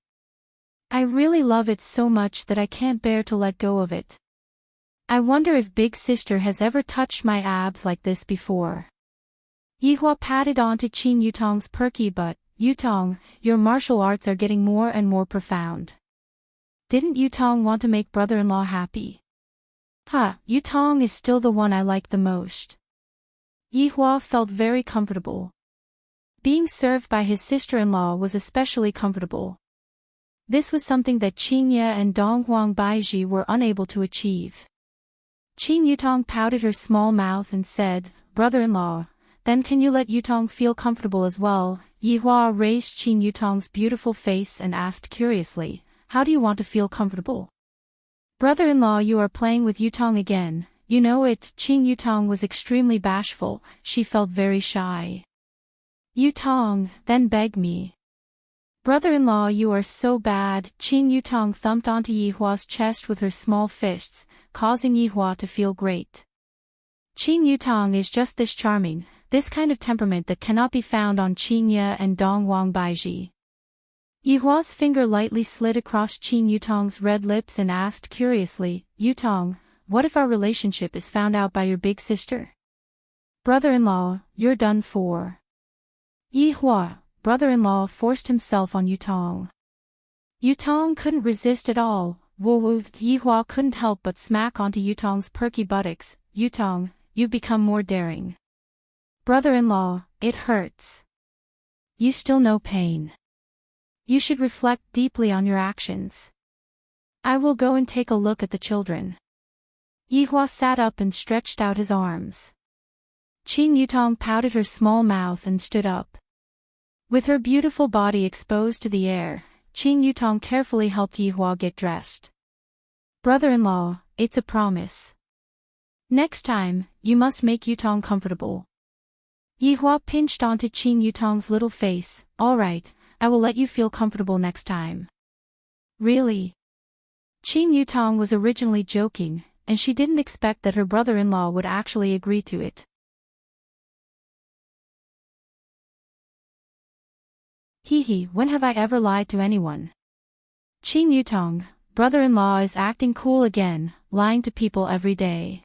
I really love it so much that I can't bear to let go of it. I wonder if big sister has ever touched my abs like this before. Yihua patted onto Qin Yutong's perky butt. Yutong, your martial arts are getting more and more profound. Didn't Yutong want to make brother-in-law happy? Yutong is still the one I like the most. Yihua felt very comfortable. Being served by his sister-in-law was especially comfortable. This was something that Qin Ye and Donghuang Baiji were unable to achieve. Qin Yutong pouted her small mouth and said, "Brother-in-law, then can you let Yutong feel comfortable as well?" Yihua raised Qin Yutong's beautiful face and asked curiously, "How do you want to feel comfortable?" "Brother-in-law, you are playing with Yutong again, you know it." Qin Yutong was extremely bashful, she felt very shy. "Yutong, then beg me." "Brother-in-law, you are so bad." Qin Yutong thumped onto Yihua's chest with her small fists, causing Yihua to feel great. Qin Yutong is just this charming, this kind of temperament that cannot be found on Qin Ye and Donghuang Baiji. Yihua's finger lightly slid across Qin Yutong's red lips and asked curiously, "Yutong, what if our relationship is found out by your big sister?" "Brother-in-law, you're done for." Yihua, brother-in-law, forced himself on Yutong. Yutong couldn't resist at all. Woo! Yihua couldn't help but smack onto Yutong's perky buttocks. "Yutong, you've become more daring." "Brother-in-law, it hurts." "You still know pain. You should reflect deeply on your actions." "I will go and take a look at the children." Yihua sat up and stretched out his arms. Qin Yutong pouted her small mouth and stood up. With her beautiful body exposed to the air, Qin Yutong carefully helped Yihua get dressed. "Brother-in-law, it's a promise. Next time, you must make Yutong comfortable." Yihua pinched onto Qin Yutong's little face. "All right, I will let you feel comfortable next time." "Really?" Qin Yutong was originally joking, and she didn't expect that her brother-in-law would actually agree to it. When have I ever lied to anyone? Qin Yutong, brother-in-law is acting cool again, lying to people every day.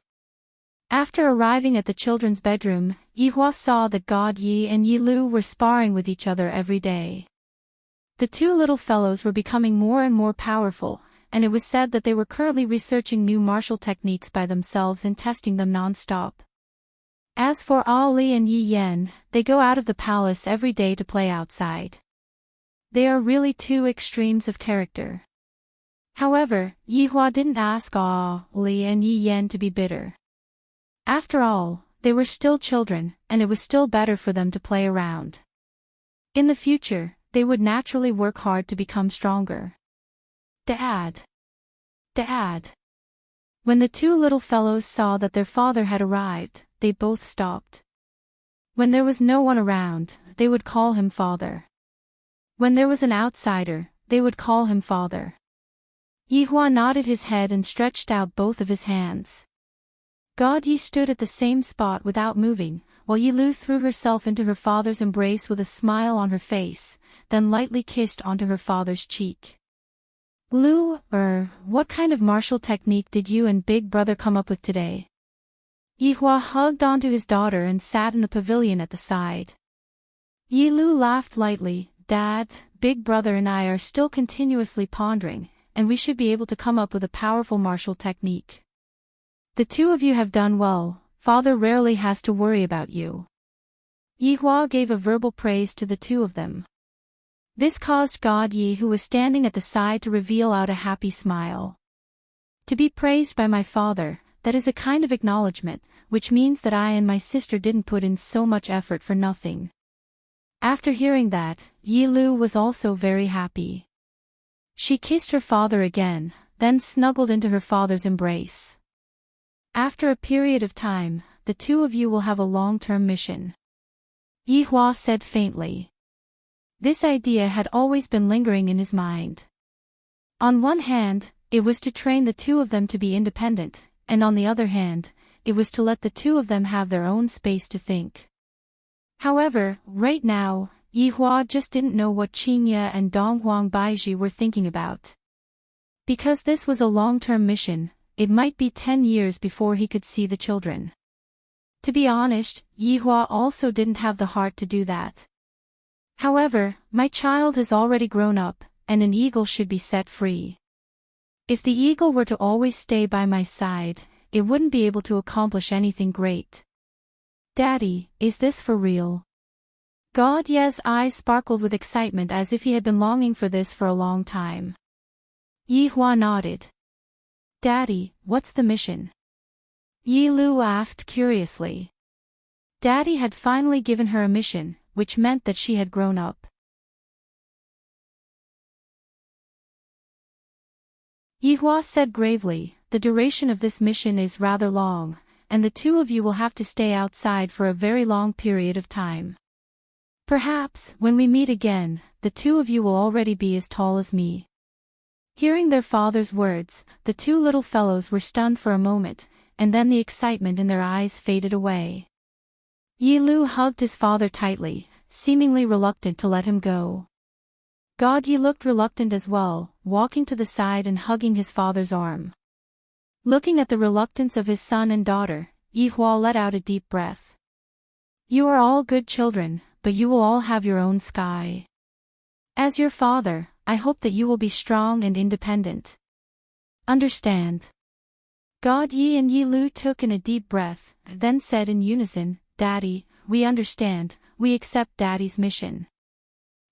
After arriving at the children's bedroom, Yihua saw that God Yi and Yi Lu were sparring with each other every day. The two little fellows were becoming more and more powerful, and it was said that they were currently researching new martial techniques by themselves and testing them non-stop. As for Ali and Yi Yan, they go out of the palace every day to play outside. They are really two extremes of character. However, Yihua didn't ask Ali and Yi Yan to be bitter. After all, they were still children, and it was still better for them to play around. In the future, they would naturally work hard to become stronger. Dad! When the two little fellows saw that their father had arrived, they both stopped. When there was no one around, they would call him father. When there was an outsider, they would call him father. Yihua nodded his head and stretched out both of his hands. God Yi stood at the same spot without moving, while Yi Lu threw herself into her father's embrace with a smile on her face, then lightly kissed onto her father's cheek. "Lu, what kind of martial technique did you and big brother come up with today?" Yihua hugged onto his daughter and sat in the pavilion at the side. Yi Lu laughed lightly. "Dad, big brother and I are still continuously pondering, and we should be able to come up with a powerful martial technique. The two of you have done well, father rarely has to worry about you." Yihua gave a verbal praise to the two of them. This caused God Yi, who was standing at the side, to reveal out a happy smile. "To be praised by my father, that is a kind of acknowledgement, which means that I and my sister didn't put in so much effort for nothing." After hearing that, Yi Lu was also very happy. She kissed her father again, then snuggled into her father's embrace. "After a period of time, the two of you will have a long-term mission," Yihua said faintly. This idea had always been lingering in his mind. On one hand, it was to train the two of them to be independent, and on the other hand, it was to let the two of them have their own space to think. However, right now, Yihua just didn't know what Qin Ye and Donghuang Baiji were thinking about. Because this was a long-term mission, it might be 10 years before he could see the children. To be honest, Yihua also didn't have the heart to do that. However, my child has already grown up, and an eagle should be set free. If the eagle were to always stay by my side, it wouldn't be able to accomplish anything great. Daddy, is this for real? God Ye's eyes sparkled with excitement as if he had been longing for this for a long time. Yihua nodded. Daddy, what's the mission? Yi Lu asked curiously. Daddy had finally given her a mission, which meant that she had grown up. Yihua said gravely, the duration of this mission is rather long, and the two of you will have to stay outside for a very long period of time. Perhaps, when we meet again, the two of you will already be as tall as me. Hearing their father's words, the two little fellows were stunned for a moment, and then the excitement in their eyes faded away. Yi Lu hugged his father tightly, seemingly reluctant to let him go. God Yi looked reluctant as well, walking to the side and hugging his father's arm. Looking at the reluctance of his son and daughter, Yihua let out a deep breath. You are all good children, but you will all have your own sky. As your father, I hope that you will be strong and independent. Understand? God Yi and Yi Lu took in a deep breath, then said in unison, Daddy, we understand, we accept Daddy's mission.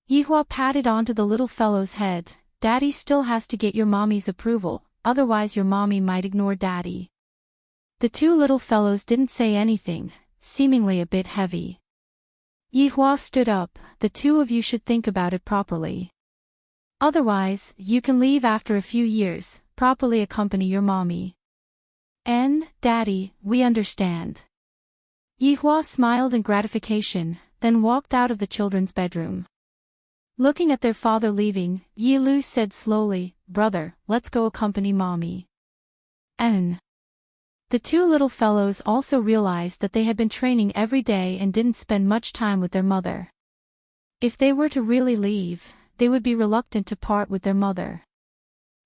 Yihua patted onto the little fellow's head, Daddy still has to get your mommy's approval, otherwise your mommy might ignore Daddy. The two little fellows didn't say anything, seemingly a bit heavy. Yihua stood up, the two of you should think about it properly. Otherwise, you can leave after a few years, properly accompany your mommy. Daddy, we understand. Yihua smiled in gratification, then walked out of the children's bedroom. Looking at their father leaving, Yi Lu said slowly, Brother, let's go accompany mommy. The two little fellows also realized that they had been training every day and didn't spend much time with their mother. If they were to really leave, they would be reluctant to part with their mother.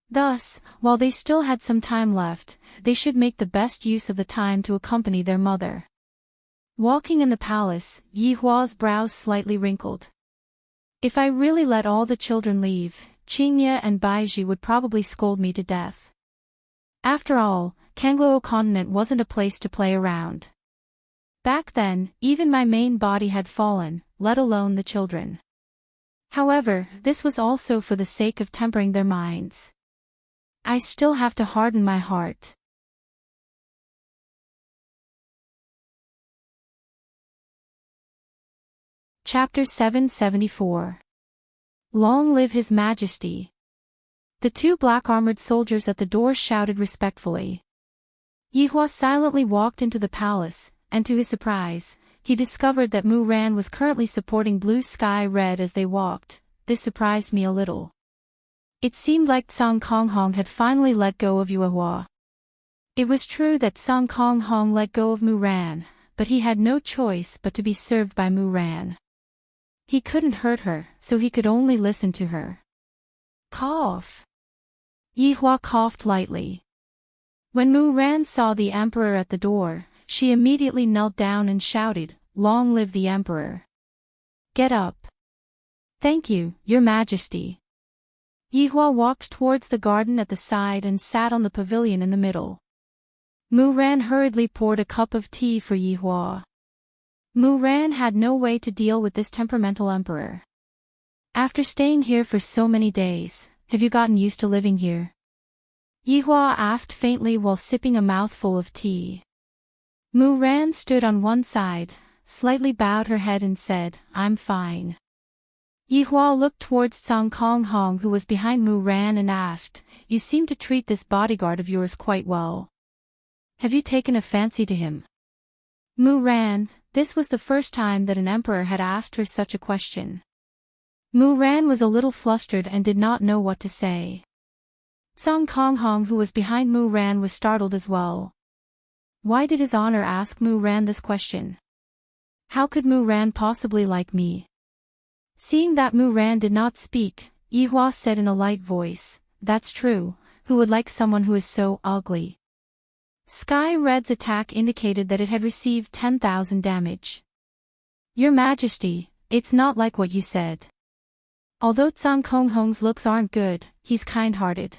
Thus, while they still had some time left, they should make the best use of the time to accompany their mother. Walking in the palace, Yihua's brows slightly wrinkled. If I really let all the children leave, Qingye and Baiji would probably scold me to death. After all, Kangluo continent wasn't a place to play around. Back then, even my main body had fallen, let alone the children. However, this was also for the sake of tempering their minds. I still have to harden my heart. Chapter 774. Long live His Majesty. The two black-armored soldiers at the door shouted respectfully. Yihua silently walked into the palace, and to his surprise, he discovered that Mu Ran was currently supporting Blue Sky Red as they walked. This surprised me a little. It seemed like Song Konghong had finally let go of Yuehua. It was true that Song Konghong let go of Mu Ran, but he had no choice but to be served by Mu Ran. He couldn't hurt her, so he could only listen to her. Cough. Yihua coughed lightly. When Mu Ran saw the emperor at the door, she immediately knelt down and shouted, Long live the emperor. Get up. Thank you, Your Majesty. Yihua walked towards the garden at the side and sat on the pavilion in the middle. Mu Ran hurriedly poured a cup of tea for Yihua. Mu Ran had no way to deal with this temperamental emperor. After staying here for so many days, have you gotten used to living here? Yihua asked faintly while sipping a mouthful of tea. Mu Ran stood on one side, slightly bowed her head and said, I'm fine. Yihua looked towards Song Konghong who was behind Mu Ran and asked, You seem to treat this bodyguard of yours quite well. Have you taken a fancy to him? Mu Ran, this was the first time that an emperor had asked her such a question. Mu Ran was a little flustered and did not know what to say. Song Konghong who was behind Mu Ran was startled as well. Why did His Honor ask Mu Ran this question? How could Mu Ran possibly like me? Seeing that Mu Ran did not speak, Yihua said in a light voice, That's true, who would like someone who is so ugly? Sky Red's attack indicated that it had received 10,000 damage. Your Majesty, it's not like what you said. Although Zhang Konghong's looks aren't good, he's kind-hearted.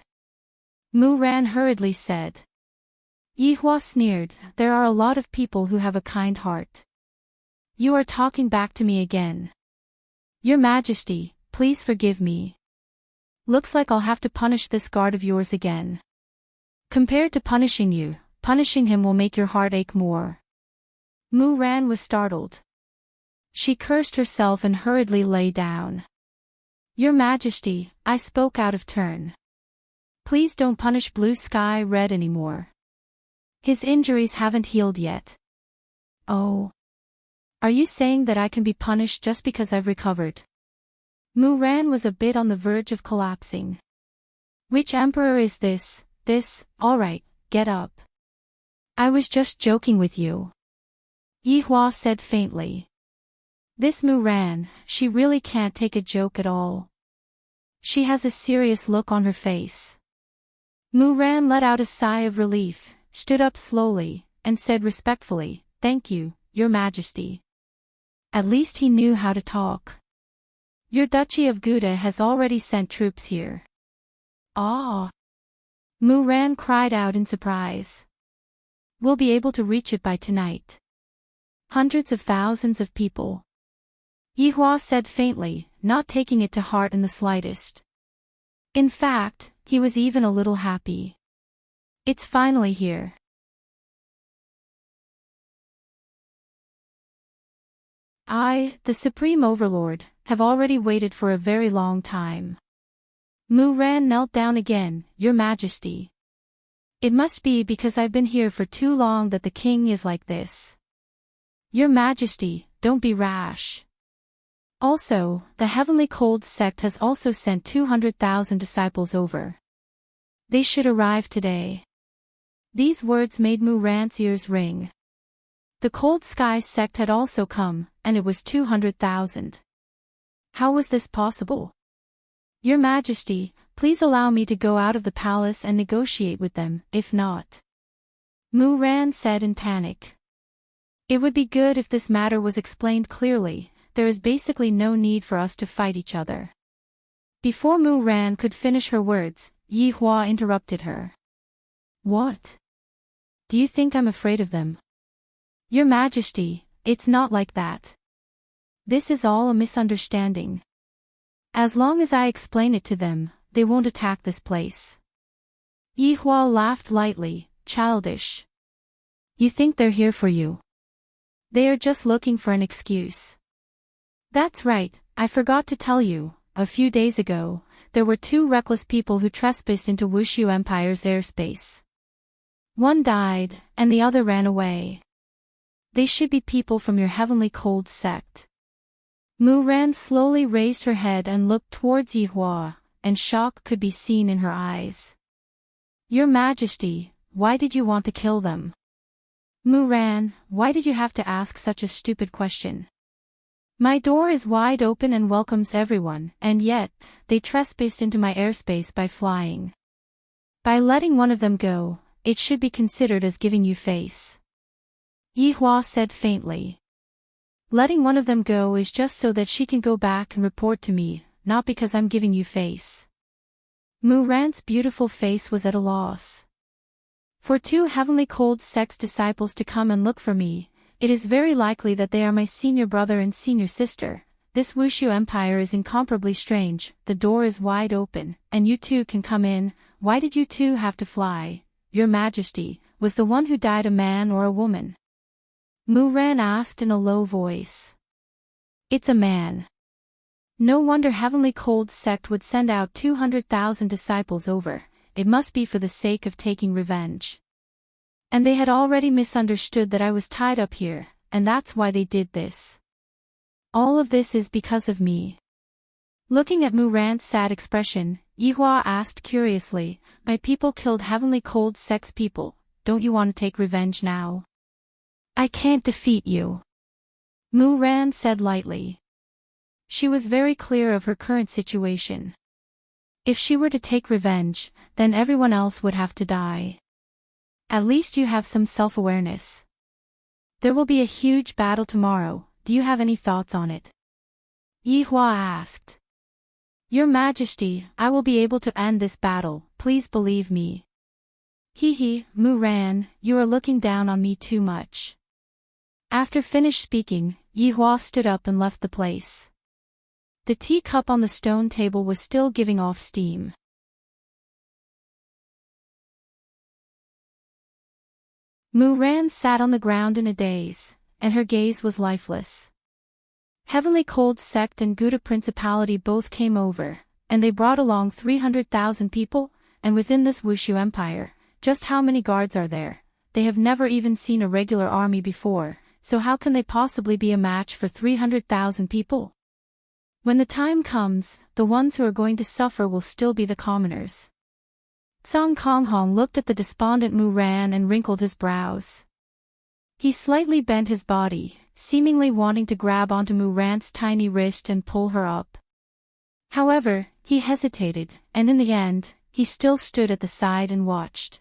Mu Ran hurriedly said. Yihua sneered, there are a lot of people who have a kind heart. You are talking back to me again. Your Majesty, please forgive me. Looks like I'll have to punish this guard of yours again. Compared to punishing you, punishing him will make your heart ache more. Mu Ran was startled. She cursed herself and hurriedly lay down. Your Majesty, I spoke out of turn. Please don't punish Blue Sky Red anymore. His injuries haven't healed yet. Oh. Are you saying that I can be punished just because I've recovered? Mu Ran was a bit on the verge of collapsing. Which emperor is this? Alright, get up. I was just joking with you. Yihua said faintly. This Mu Ran, she really can't take a joke at all. She has a serious look on her face. Mu Ran let out a sigh of relief, stood up slowly, and said respectfully, Thank you, Your Majesty. At least he knew how to talk. Your Duchy of Gouda has already sent troops here. Ah! Mu Ran cried out in surprise. We'll be able to reach it by tonight. Hundreds of thousands of people. Yihua said faintly, not taking it to heart in the slightest. In fact, he was even a little happy. It's finally here. I, the Supreme Overlord, have already waited for a very long time. Mu Ran knelt down again, Your Majesty. It must be because I've been here for too long that the king is like this. Your Majesty, don't be rash. Also, the Heavenly Cold sect has also sent 200,000 disciples over. They should arrive today. These words made Mu Ran's ears ring. The Cold Sky sect had also come, and it was 200,000. How was this possible? Your Majesty, please allow me to go out of the palace and negotiate with them, if not. Mu Ran said in panic. It would be good if this matter was explained clearly. There is basically no need for us to fight each other. Before Mu Ran could finish her words, Yihua interrupted her. What? Do you think I'm afraid of them? Your Majesty, it's not like that. This is all a misunderstanding. As long as I explain it to them, they won't attack this place. Yihua laughed lightly, childish. You think they're here for you? They are just looking for an excuse. That's right, I forgot to tell you, a few days ago, there were 2 reckless people who trespassed into Wushu Empire's airspace. One died, and the other ran away. They should be people from your Heavenly Cold sect. Mu Ran slowly raised her head and looked towards Yihua, and shock could be seen in her eyes. Your Majesty, why did you want to kill them? Mu Ran, why did you have to ask such a stupid question? My door is wide open and welcomes everyone, and yet, they trespassed into my airspace by flying. By letting one of them go, it should be considered as giving you face. Yihua said faintly. Letting one of them go is just so that she can go back and report to me, not because I'm giving you face. Mu Ran's beautiful face was at a loss. For 2 Heavenly Cold Sect's disciples to come and look for me, it is very likely that they are my senior brother and senior sister. This Wushu Empire is incomparably strange, the door is wide open, and you 2 can come in. Why did you 2 have to fly? Your Majesty, was the one who died a man or a woman? Mu Ran asked in a low voice. It's a man. No wonder Heavenly Cold sect would send out 200,000 disciples over, it must be for the sake of taking revenge. And they had already misunderstood that I was tied up here, and that's why they did this. All of this is because of me. Looking at Mu Ran's sad expression, Yihua asked curiously, my people killed Heavenly Cold sect's people, don't you want to take revenge now? I can't defeat you. Mu Ran said lightly. She was very clear of her current situation. If she were to take revenge, then everyone else would have to die. At least you have some self-awareness. There will be a huge battle tomorrow, do you have any thoughts on it? Yi Hua asked. Your Majesty, I will be able to end this battle, please believe me. Hee, Mu Ran, you are looking down on me too much. After finished speaking, Yi Hua stood up and left the place. The teacup on the stone table was still giving off steam. Mu Ran sat on the ground in a daze, and her gaze was lifeless. Heavenly Cold Sect and Gouda Principality both came over, and they brought along 300,000 people, and within this Wushu Empire, just how many guards are there? They have never even seen a regular army before, so how can they possibly be a match for 300,000 people? When the time comes, the ones who are going to suffer will still be the commoners. Song Konghong looked at the despondent Mu Ran and wrinkled his brows. He slightly bent his body, seemingly wanting to grab onto Mu Ran's tiny wrist and pull her up. However, he hesitated, and in the end, he still stood at the side and watched.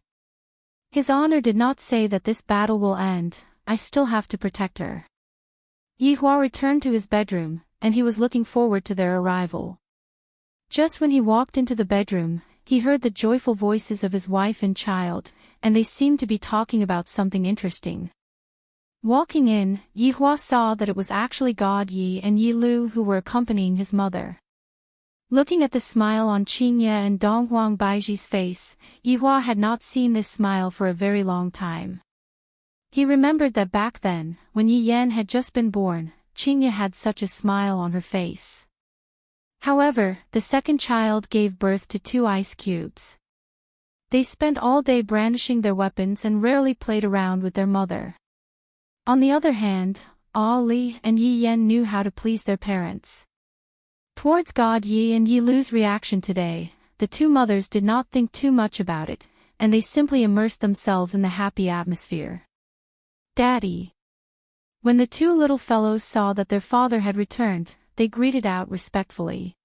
His honor did not say that this battle will end, I still have to protect her. Yi Hua returned to his bedroom, and he was looking forward to their arrival. Just when he walked into the bedroom, he heard the joyful voices of his wife and child, and they seemed to be talking about something interesting. Walking in, Yi Hua saw that it was actually God Yi and Yi Lu who were accompanying his mother. Looking at the smile on Qingye and Donghuang Baiji's face, Yi Hua had not seen this smile for a very long time. He remembered that back then, when Yi Yan had just been born, Qingye had such a smile on her face. However, the second child gave birth to 2 ice cubes. They spent all day brandishing their weapons and rarely played around with their mother. On the other hand, Ali and Yi Yan knew how to please their parents. Towards God Yi and Yi Lu's reaction today, the 2 mothers did not think too much about it, and they simply immersed themselves in the happy atmosphere. Daddy. When the 2 little fellows saw that their father had returned, they greeted out respectfully.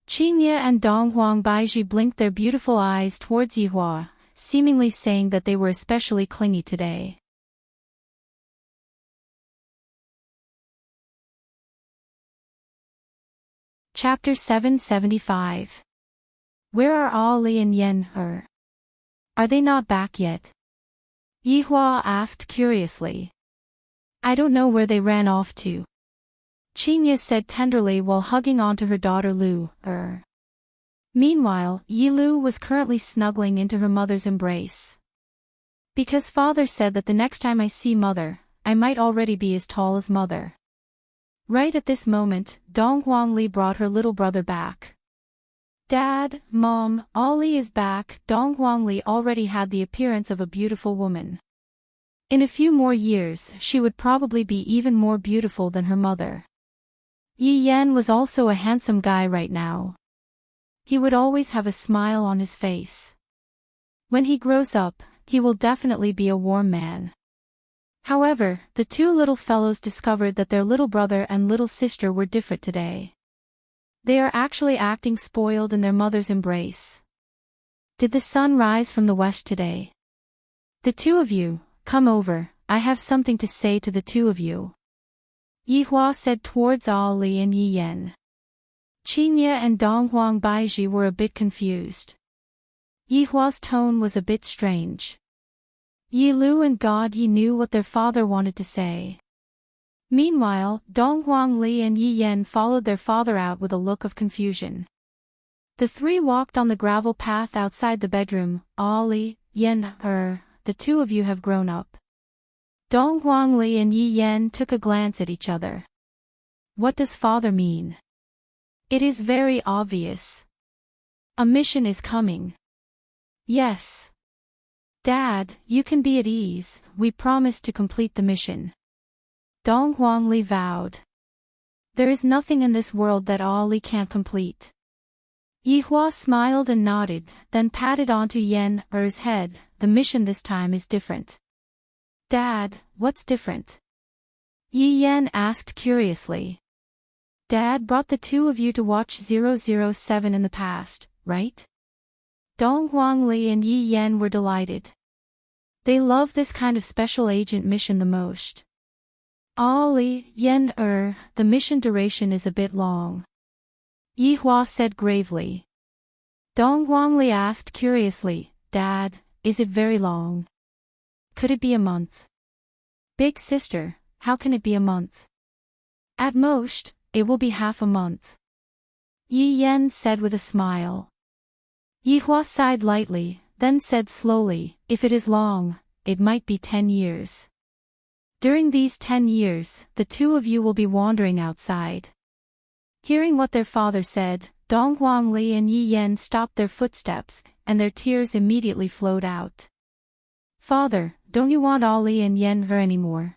Qingye and Donghuang Baiji blinked their beautiful eyes towards Yi Hua, seemingly saying that they were especially clingy today. Chapter 775. Where are Ali and Yen He? Are they not back yet? Yi Hua asked curiously. I don't know where they ran off to. Qingye said tenderly while hugging onto her daughter Lu. Meanwhile, Yi Lu was currently snuggling into her mother's embrace. Because father said that the next time I see mother, I might already be as tall as mother. Right at this moment, Dong Huangli brought her little brother back. Dad, Mom, Ali is back. Dong Huangli already had the appearance of a beautiful woman. In a few more years, she would probably be even more beautiful than her mother. Yi Yan was also a handsome guy right now. He would always have a smile on his face. When he grows up, he will definitely be a warm man. However, the 2 little fellows discovered that their little brother and little sister were different today. They are actually acting spoiled in their mother's embrace. Did the sun rise from the west today? The 2 of you, come over, I have something to say to the 2 of you. Yi Hua said towards Ali and Yi Yan. Qingye and Donghuang Baiji were a bit confused. Yi Hua's tone was a bit strange. Yi Lu and God Yi knew what their father wanted to say. Meanwhile, Donghuang Li and Yi Yan followed their father out with a look of confusion. The 3 walked on the gravel path outside the bedroom. Ali, Yan, the 2 of you have grown up. Donghuang Li and Yi Yan took a glance at each other. What does father mean? It is very obvious. A mission is coming. Yes. Dad, you can be at ease, we promise to complete the mission. Dong Huangli vowed. There is nothing in this world that Ali can't complete. Yi Hua smiled and nodded, then patted onto Yan Er's head. The mission this time is different. Dad, what's different? Yi Yan asked curiously. Dad brought the 2 of you to watch 007 in the past, right? Dong Huangli and Yi Yan were delighted. They love this kind of special agent mission the most. Ali, Yen, the mission duration is a bit long. Yihua said gravely. Dong Guangli asked curiously, Dad, is it very long? Could it be a month? Big sister, how can it be a month? At most, it will be half a month. Yi Yen said with a smile. Yihua sighed lightly, then said slowly, if it is long, it might be 10 years. During these 10 years, the two of you will be wandering outside. Hearing what their father said, Dong Guangli and Yi Yen stopped their footsteps, and their tears immediately flowed out. Father, don't you want Ali and Yen her anymore?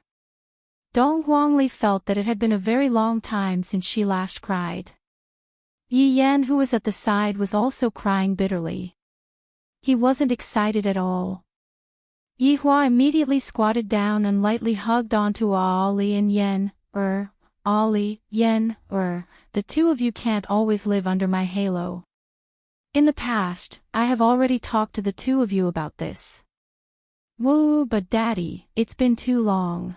Dong Guangli felt that it had been a very long time since she last cried. Yi Yen, who was at the side, was also crying bitterly. He wasn't excited at all. Yihua immediately squatted down and lightly hugged onto Ali and Yen. Ali, Yen, the two of you can't always live under my halo. In the past, I have already talked to the two of you about this. Woo, but Daddy, it's been too long.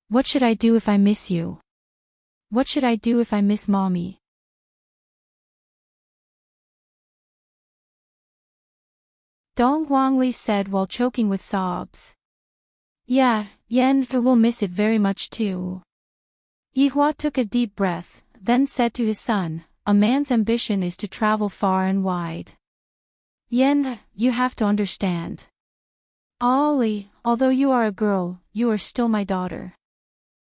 What should I do if I miss you? What should I do if I miss Mommy? Dong Guangli said while choking with sobs. Yeah, Yen will miss it very much too. Yihua took a deep breath, then said to his son, a man's ambition is to travel far and wide. Yen, you have to understand. Ali, although you are a girl, you are still my daughter.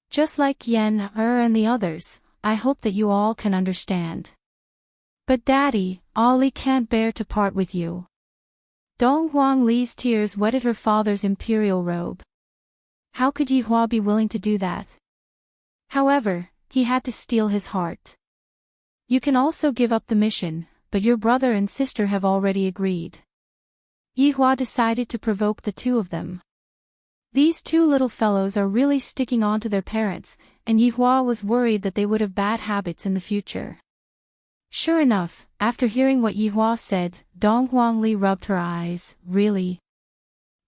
Just like Yen, and the others, I hope that you all can understand. But Daddy, Ali can't bear to part with you. Dong Guangli's tears wetted her father's imperial robe. How could Yihua be willing to do that? However, he had to steel his heart. You can also give up the mission, but your brother and sister have already agreed. Yihua decided to provoke the two of them. These two little fellows are really sticking on to their parents, and Yihua was worried that they would have bad habits in the future. Sure enough, after hearing what Yihua said, Dong Guangli rubbed her eyes. Really?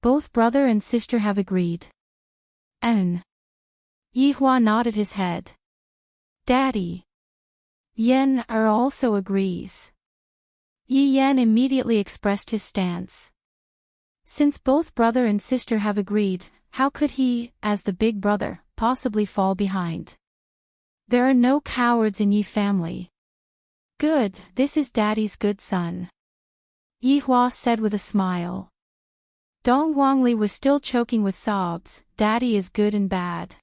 Both brother and sister have agreed. Yihua nodded his head. Daddy. Yen also agrees. Yi Yen immediately expressed his stance. Since both brother and sister have agreed, how could he, as the big brother, possibly fall behind? There are no cowards in Yi family. Good, this is Daddy's good son. Yihua said with a smile. Dong Guangli was still choking with sobs. Daddy is good and bad.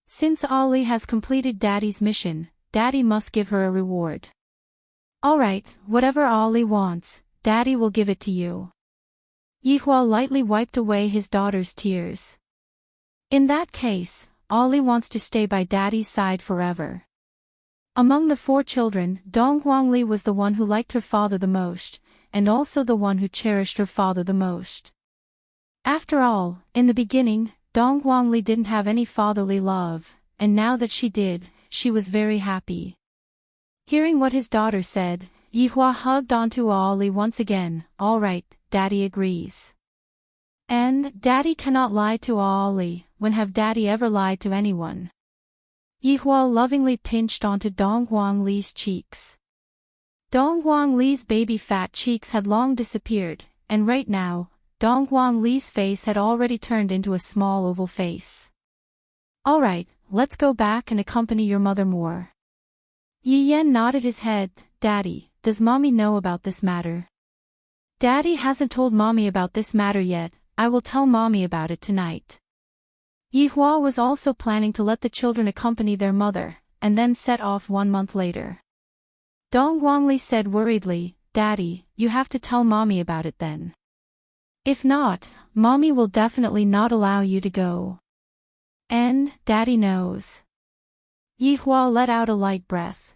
Since Ali has completed Daddy's mission, Daddy must give her a reward. Alright, whatever Ali wants, Daddy will give it to you. Yihua lightly wiped away his daughter's tears. In that case, Ali wants to stay by Daddy's side forever. Among the four children, Dong Guangli was the one who liked her father the most, and also the one who cherished her father the most. After all, in the beginning, Dong Guangli didn't have any fatherly love, and now that she did, she was very happy. Hearing what his daughter said, Yihua hugged onto Ali once again. All right, Daddy agrees. And Daddy cannot lie to Ali. When have Daddy ever lied to anyone? Yihua lovingly pinched onto Dong Guangli's cheeks. Dong Guangli's baby fat cheeks had long disappeared, and right now, Dong Guangli's face had already turned into a small oval face. Alright, let's go back and accompany your mother more. Yi Yen nodded his head. Daddy, does Mommy know about this matter? Daddy hasn't told Mommy about this matter yet. I will tell Mommy about it tonight. Yihua was also planning to let the children accompany their mother, and then set off 1 month later. Dong Guangli said worriedly, Daddy, you have to tell Mommy about it then. If not, Mommy will definitely not allow you to go. And, Daddy knows. Yihua let out a light breath.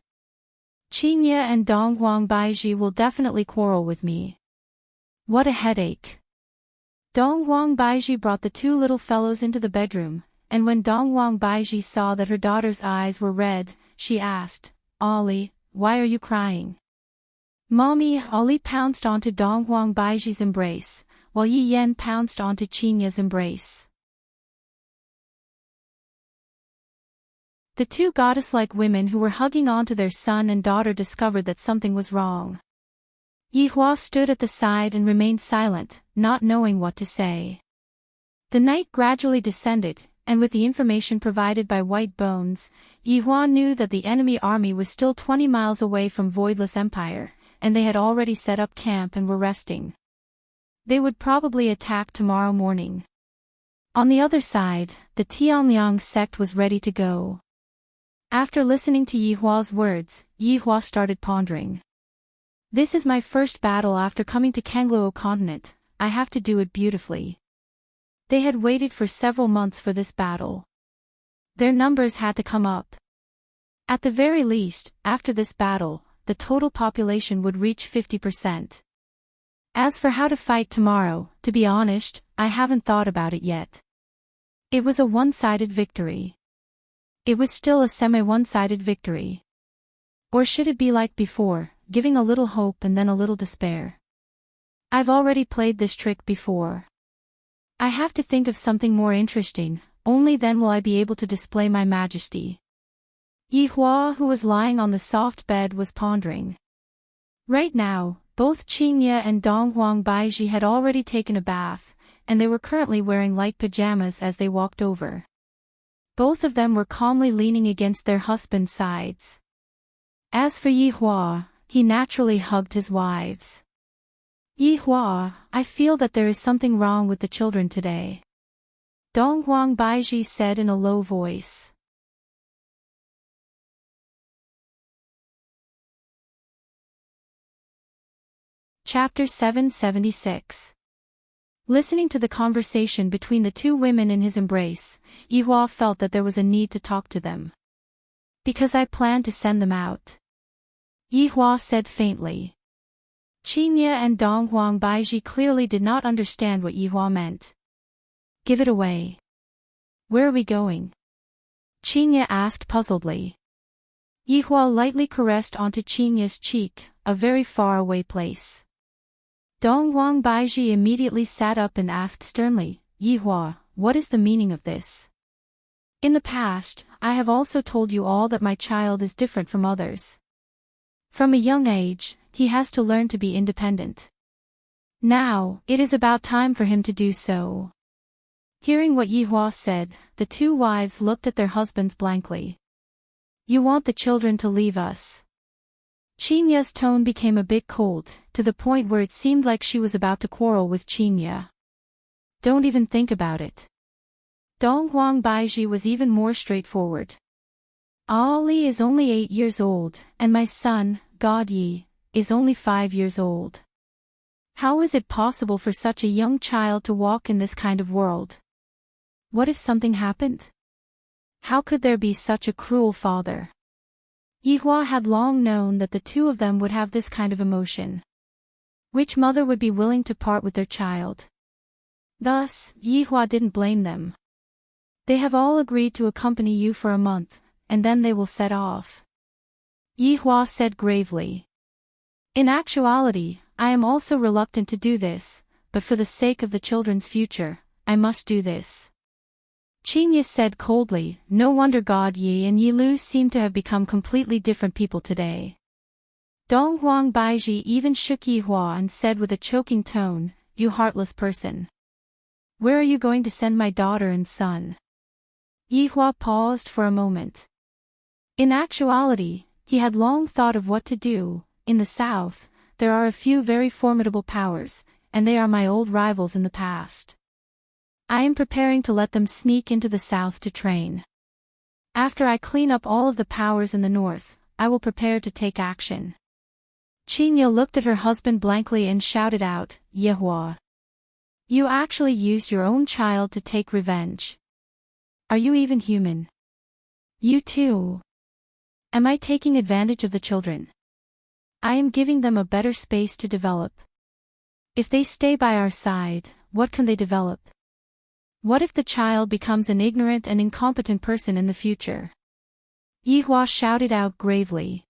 Qingye and Dong Guangbaiji will definitely quarrel with me. What a headache. Dong Guangbaiji brought the two little fellows into the bedroom, and when Dong Guangbaiji saw that her daughter's eyes were red, she asked, Ali, why are you crying? Mommy, Ali pounced onto Dong Guangbaiji's embrace. while Yi Yan pounced onto Qinya's embrace. The two goddess-like women who were hugging onto their son and daughter discovered that something was wrong. Yi Hua stood at the side and remained silent, not knowing what to say. The night gradually descended, and with the information provided by White Bones, Yi Hua knew that the enemy army was still 20 miles away from Voidless Empire, and they had already set up camp and were resting. They would probably attack tomorrow morning. On the other side, the Tianliang sect was ready to go. After listening to Yi Hua's words, Yi Hua started pondering. This is my first battle after coming to Kangluo continent. I have to do it beautifully. They had waited for several months for this battle. Their numbers had to come up. At the very least, after this battle, the total population would reach 50%. As for how to fight tomorrow, to be honest, I haven't thought about it yet. It was a one-sided victory. It was still a semi-one-sided victory. Or should it be like before, giving a little hope and then a little despair? I've already played this trick before. I have to think of something more interesting, only then will I be able to display my majesty. Yi Hua, who was lying on the soft bed, was pondering. Right now, both Qingye and Donghuang Baizhi had already taken a bath, and they were currently wearing light pajamas as they walked over. Both of them were calmly leaning against their husbands' sides. As for Yi Hua, he naturally hugged his wives. Yi Hua, I feel that there is something wrong with the children today. Donghuang Baizhi said in a low voice. Chapter 776. Listening to the conversation between the two women in his embrace, Yi Hua felt that there was a need to talk to them. Because I plan to send them out. Yi Hua said faintly. Qingye and Donghuang Baizhi clearly did not understand what Yi Hua meant. Give it away. Where are we going? Qingye asked puzzledly. Yi Hua lightly caressed onto Qingye's cheek, a very far away place. Donghuang Baizhi immediately sat up and asked sternly, Yi Hua, what is the meaning of this? In the past, I have also told you all that my child is different from others. From a young age, he has to learn to be independent. Now, it is about time for him to do so. Hearing what Yi Hua said, the two wives looked at their husbands blankly. You want the children to leave us? Qingye's tone became a bit cold, to the point where it seemed like she was about to quarrel with Qingye. Don't even think about it. Donghuang Baizhi was even more straightforward. Ali is only 8 years old, and my son, God Yi, is only 5 years old. How is it possible for such a young child to walk in this kind of world? What if something happened? How could there be such a cruel father? Yi Hua had long known that the two of them would have this kind of emotion. Which mother would be willing to part with their child? Thus, Yi Hua didn't blame them. They have all agreed to accompany you for a month, and then they will set off. Yi Hua said gravely. In actuality, I am also reluctant to do this, but for the sake of the children's future, I must do this. Qingye said coldly, no wonder God Yi and Yi Lu seem to have become completely different people today. Donghuang Baizhi even shook Yi Hua and said with a choking tone, you heartless person. Where are you going to send my daughter and son? Yi Hua paused for a moment. In actuality, he had long thought of what to do. In the south, there are a few very formidable powers, and they are my old rivals in the past. I am preparing to let them sneak into the south to train. After I clean up all of the powers in the north, I will prepare to take action. Qingye looked at her husband blankly and shouted out, Yi Hua. You actually used your own child to take revenge. Are you even human? You too. Am I taking advantage of the children? I am giving them a better space to develop. If they stay by our side, what can they develop? What if the child becomes an ignorant and incompetent person in the future? Yi Hua shouted out gravely.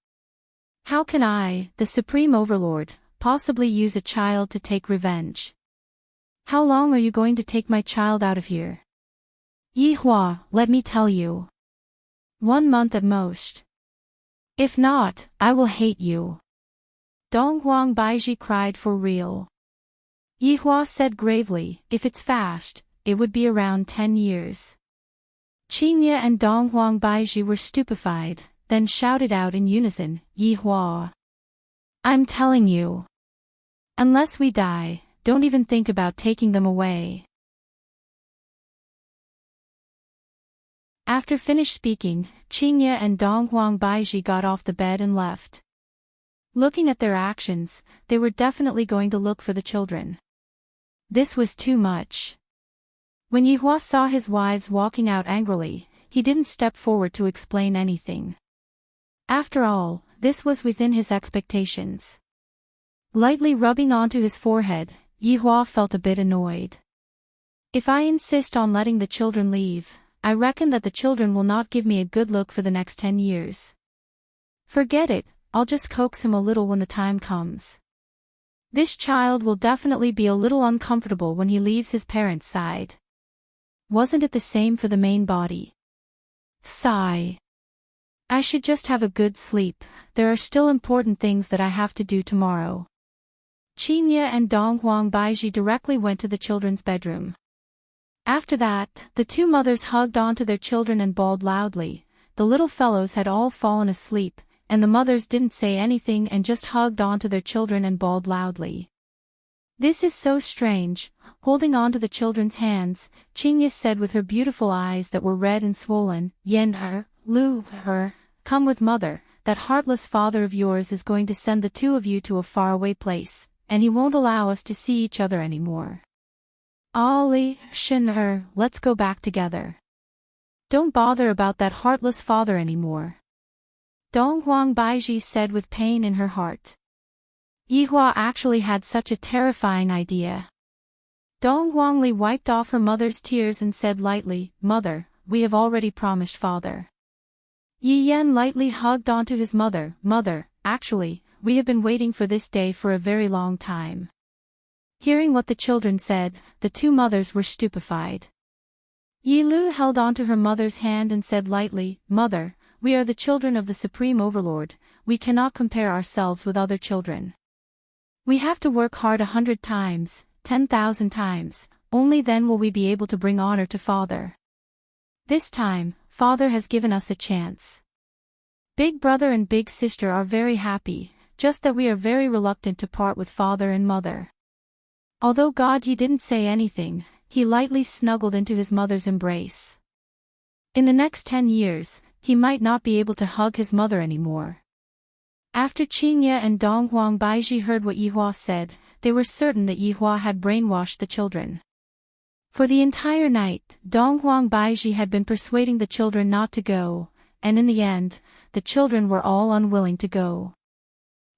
How can I, the Supreme Overlord, possibly use a child to take revenge? How long are you going to take my child out of here? Yihua, let me tell you. 1 month at most. If not, I will hate you. Donghuang Baiji cried for real. Yihua said gravely, if it's fast, it would be around 10 years. Qingye and Donghuang Baiji were stupefied, then shouted out in unison, Yihua. I'm telling you. Unless we die, don't even think about taking them away. After finished speaking, Qingye and Donghuang Baiji got off the bed and left. Looking at their actions, they were definitely going to look for the children. This was too much. When Yihua saw his wives walking out angrily, he didn't step forward to explain anything. After all, this was within his expectations. Lightly rubbing onto his forehead, Yihua felt a bit annoyed. If I insist on letting the children leave, I reckon that the children will not give me a good look for the next 10 years. Forget it, I'll just coax him a little when the time comes. This child will definitely be a little uncomfortable when he leaves his parents' side. Wasn't it the same for the main body? Sigh. I should just have a good sleep, there are still important things that I have to do tomorrow. Qingye and Donghuang Baiji directly went to the children's bedroom. After that, the two mothers hugged onto their children and bawled loudly. The little fellows had all fallen asleep, and the mothers didn't say anything and just hugged onto their children and bawled loudly. This is so strange. Holding on to the children's hands, Qingye said with her beautiful eyes that were red and swollen, Yen-er, Lu-er, come with mother, that heartless father of yours is going to send the two of you to a faraway place, and he won't allow us to see each other anymore. Ali, Shin-er, let's go back together. Don't bother about that heartless father anymore. Donghuang Baiji said with pain in her heart. Yihua actually had such a terrifying idea. Donghuang Li wiped off her mother's tears and said lightly, Mother, we have already promised father. Yi Yan lightly hugged onto his mother, Mother, actually, we have been waiting for this day for a very long time. Hearing what the children said, the two mothers were stupefied. Yi Lu held onto her mother's hand and said lightly, Mother, we are the children of the Supreme Overlord, we cannot compare ourselves with other children. We have to work hard 100 times, 10,000 times, only then will we be able to bring honor to Father. This time, Father has given us a chance. Big brother and big sister are very happy, just that we are very reluctant to part with Father and Mother. Although God Yi didn't say anything, he lightly snuggled into his mother's embrace. In the next 10 years, he might not be able to hug his mother anymore. After Qingye and Donghuang Baiji heard what Yihua said, they were certain that Yihua had brainwashed the children. For the entire night, Donghuang Baiji had been persuading the children not to go, and in the end, the children were all unwilling to go.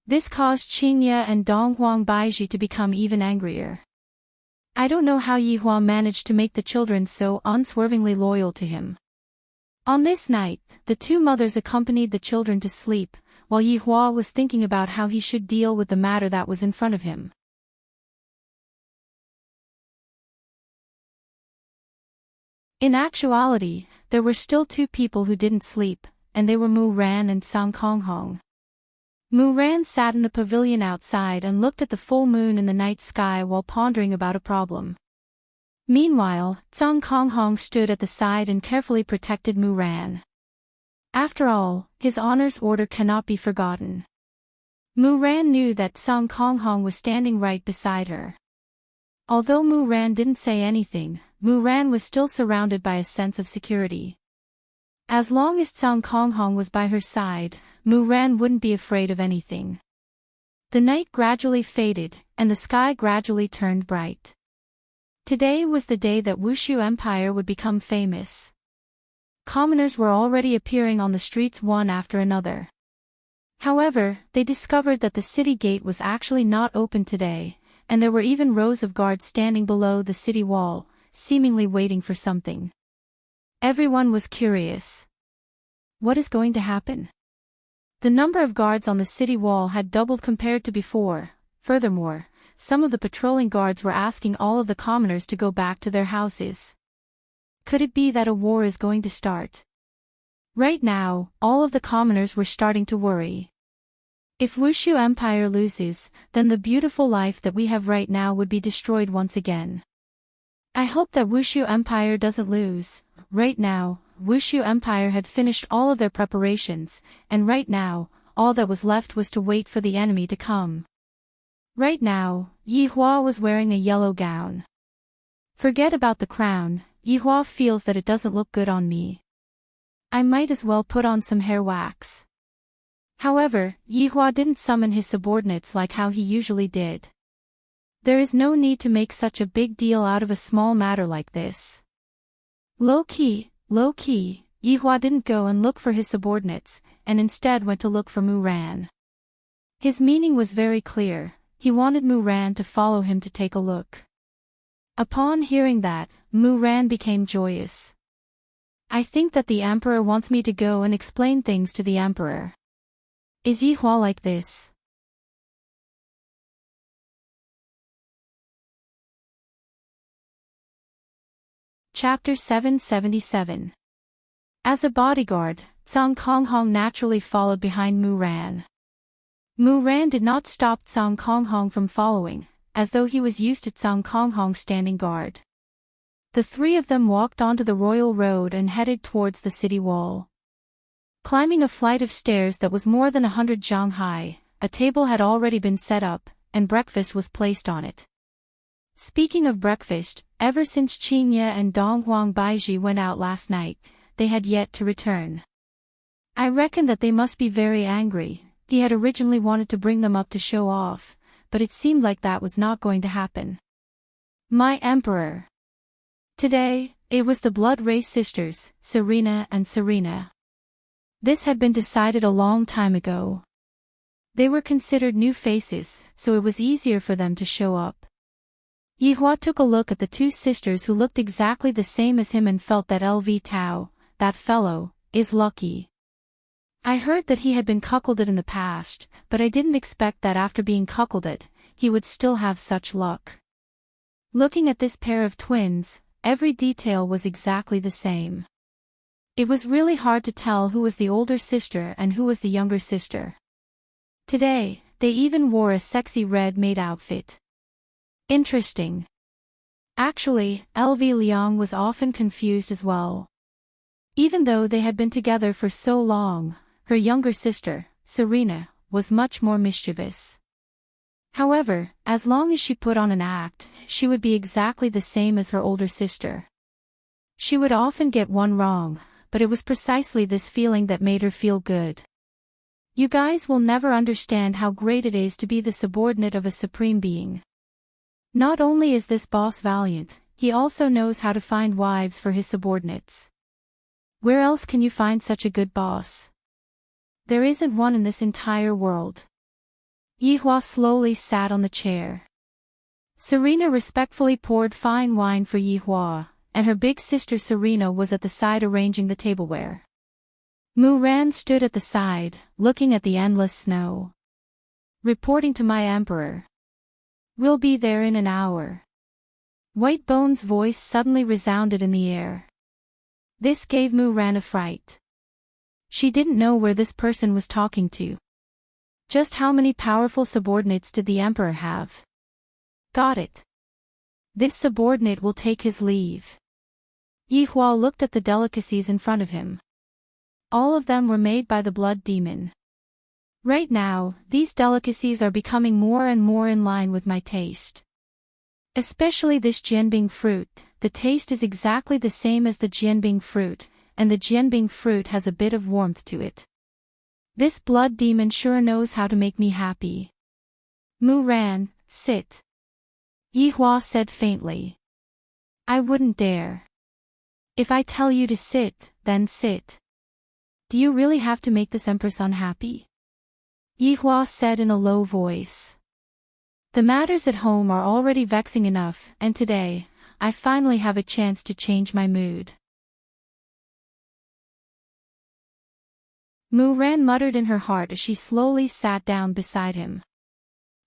This caused Qingye and Donghuang Baiji to become even angrier. I don't know how Yihua managed to make the children so unswervingly loyal to him. On this night, the two mothers accompanied the children to sleep, while Yihua was thinking about how he should deal with the matter that was in front of him. In actuality, there were still two people who didn't sleep, and they were Mu Ran and Sang Konghong. Mu Ran sat in the pavilion outside and looked at the full moon in the night sky while pondering about a problem. Meanwhile, Sang Konghong stood at the side and carefully protected Mu Ran. After all, his honor's order cannot be forgotten. Mu Ran knew that Sang Konghong was standing right beside her. Although Mu Ran didn't say anything, Mu Ran was still surrounded by a sense of security. As long as Sang Konghong was by her side, Mu Ran wouldn't be afraid of anything. The night gradually faded, and the sky gradually turned bright. Today was the day that Wushu Empire would become famous. Commoners were already appearing on the streets one after another. However, they discovered that the city gate was actually not open today, and there were even rows of guards standing below the city wall, seemingly waiting for something. Everyone was curious. What is going to happen? The number of guards on the city wall had doubled compared to before. Furthermore, some of the patrolling guards were asking all of the commoners to go back to their houses. Could it be that a war is going to start? Right now, all of the commoners were starting to worry. If Wushu Empire loses, then the beautiful life that we have right now would be destroyed once again. I hope that Wushu Empire doesn't lose. Right now, Wushu Empire had finished all of their preparations, and right now, all that was left was to wait for the enemy to come. Right now, Yi Hua was wearing a yellow gown. Forget about the crown, Yi Hua feels that it doesn't look good on me. I might as well put on some hair wax. However, Yi Hua didn't summon his subordinates like how he usually did. There is no need to make such a big deal out of a small matter like this. Low-key, Yi Hua didn't go and look for his subordinates, and instead went to look for Mu Ran. His meaning was very clear, he wanted Mu Ran to follow him to take a look. Upon hearing that, Mu Ran became joyous. I think that the Emperor wants me to go and explain things to the Emperor. Is Yi Hua like this? Chapter 777. As a bodyguard, Cao Konghong naturally followed behind Mu Ran. Mu Ran did not stop Cao Konghong from following, as though he was used to Cao Konghong standing guard. The three of them walked onto the royal road and headed towards the city wall. Climbing a flight of stairs that was more than 100 zhang high, a table had already been set up, and breakfast was placed on it. Speaking of breakfast, ever since Qingye and Dong Huang Baiji went out last night, they had yet to return. I reckon that they must be very angry. He had originally wanted to bring them up to show off, but it seemed like that was not going to happen. My Emperor. Today, it was the blood race sisters, Serena and Serena. This had been decided a long time ago. They were considered new faces, so it was easier for them to show up. Yi Hua took a look at the two sisters who looked exactly the same as him and felt that LV Tao, that fellow, is lucky. I heard that he had been cuckolded in the past, but I didn't expect that after being cuckolded, he would still have such luck. Looking at this pair of twins, every detail was exactly the same. It was really hard to tell who was the older sister and who was the younger sister. Today, they even wore a sexy red maid outfit. Interesting. Actually, LV Liang was often confused as well. Even though they had been together for so long, her younger sister, Serena, was much more mischievous. However, as long as she put on an act, she would be exactly the same as her older sister. She would often get one wrong, but it was precisely this feeling that made her feel good. You guys will never understand how great it is to be the subordinate of a supreme being. Not only is this boss valiant, he also knows how to find wives for his subordinates. Where else can you find such a good boss? There isn't one in this entire world. Yi Hua slowly sat on the chair. Serena respectfully poured fine wine for Yi Hua, and her big sister Serena was at the side arranging the tableware. Mu Ran stood at the side, looking at the endless snow. Reporting to my Emperor. We'll be there in an hour. White Bone's voice suddenly resounded in the air. This gave Mu Ran a fright. She didn't know where this person was talking to. Just how many powerful subordinates did the Emperor have? Got it. This subordinate will take his leave. Yi Hua looked at the delicacies in front of him. All of them were made by the blood demon. Right now, these delicacies are becoming more and more in line with my taste. Especially this jianbing fruit, the taste is exactly the same as the jianbing fruit, and the jianbing fruit has a bit of warmth to it. This blood demon sure knows how to make me happy. Mu Ran, sit. Yi Hua said faintly. I wouldn't dare. If I tell you to sit, then sit. Do you really have to make this Empress unhappy? Yi Hua said in a low voice. The matters at home are already vexing enough, and today, I finally have a chance to change my mood. Mu Ran muttered in her heart as she slowly sat down beside him.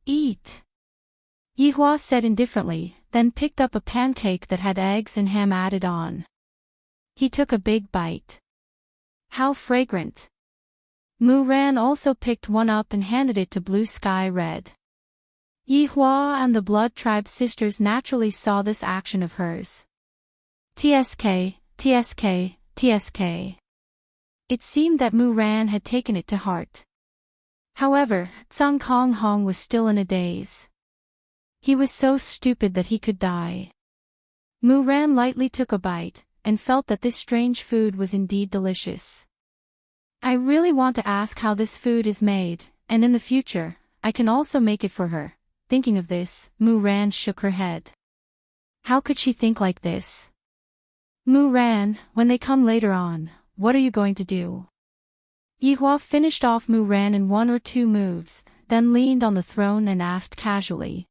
Eat. Yihua said indifferently, then picked up a pancake that had eggs and ham added on. He took a big bite. How fragrant! Mu Ran also picked one up and handed it to Blue Sky Red. Yihua and the Blood Tribe sisters naturally saw this action of hers. TSK, TSK, TSK. It seemed that Mu Ran had taken it to heart. However, Tsang Kong Hong was still in a daze. He was so stupid that he could die. Mu Ran lightly took a bite, and felt that this strange food was indeed delicious. I really want to ask how this food is made, and in the future, I can also make it for her. Thinking of this, Mu Ran shook her head. How could she think like this? Mu Ran, when they come later on, what are you going to do? Yihua finished off Mu Ran in 1 or 2 moves, then leaned on the throne and asked casually.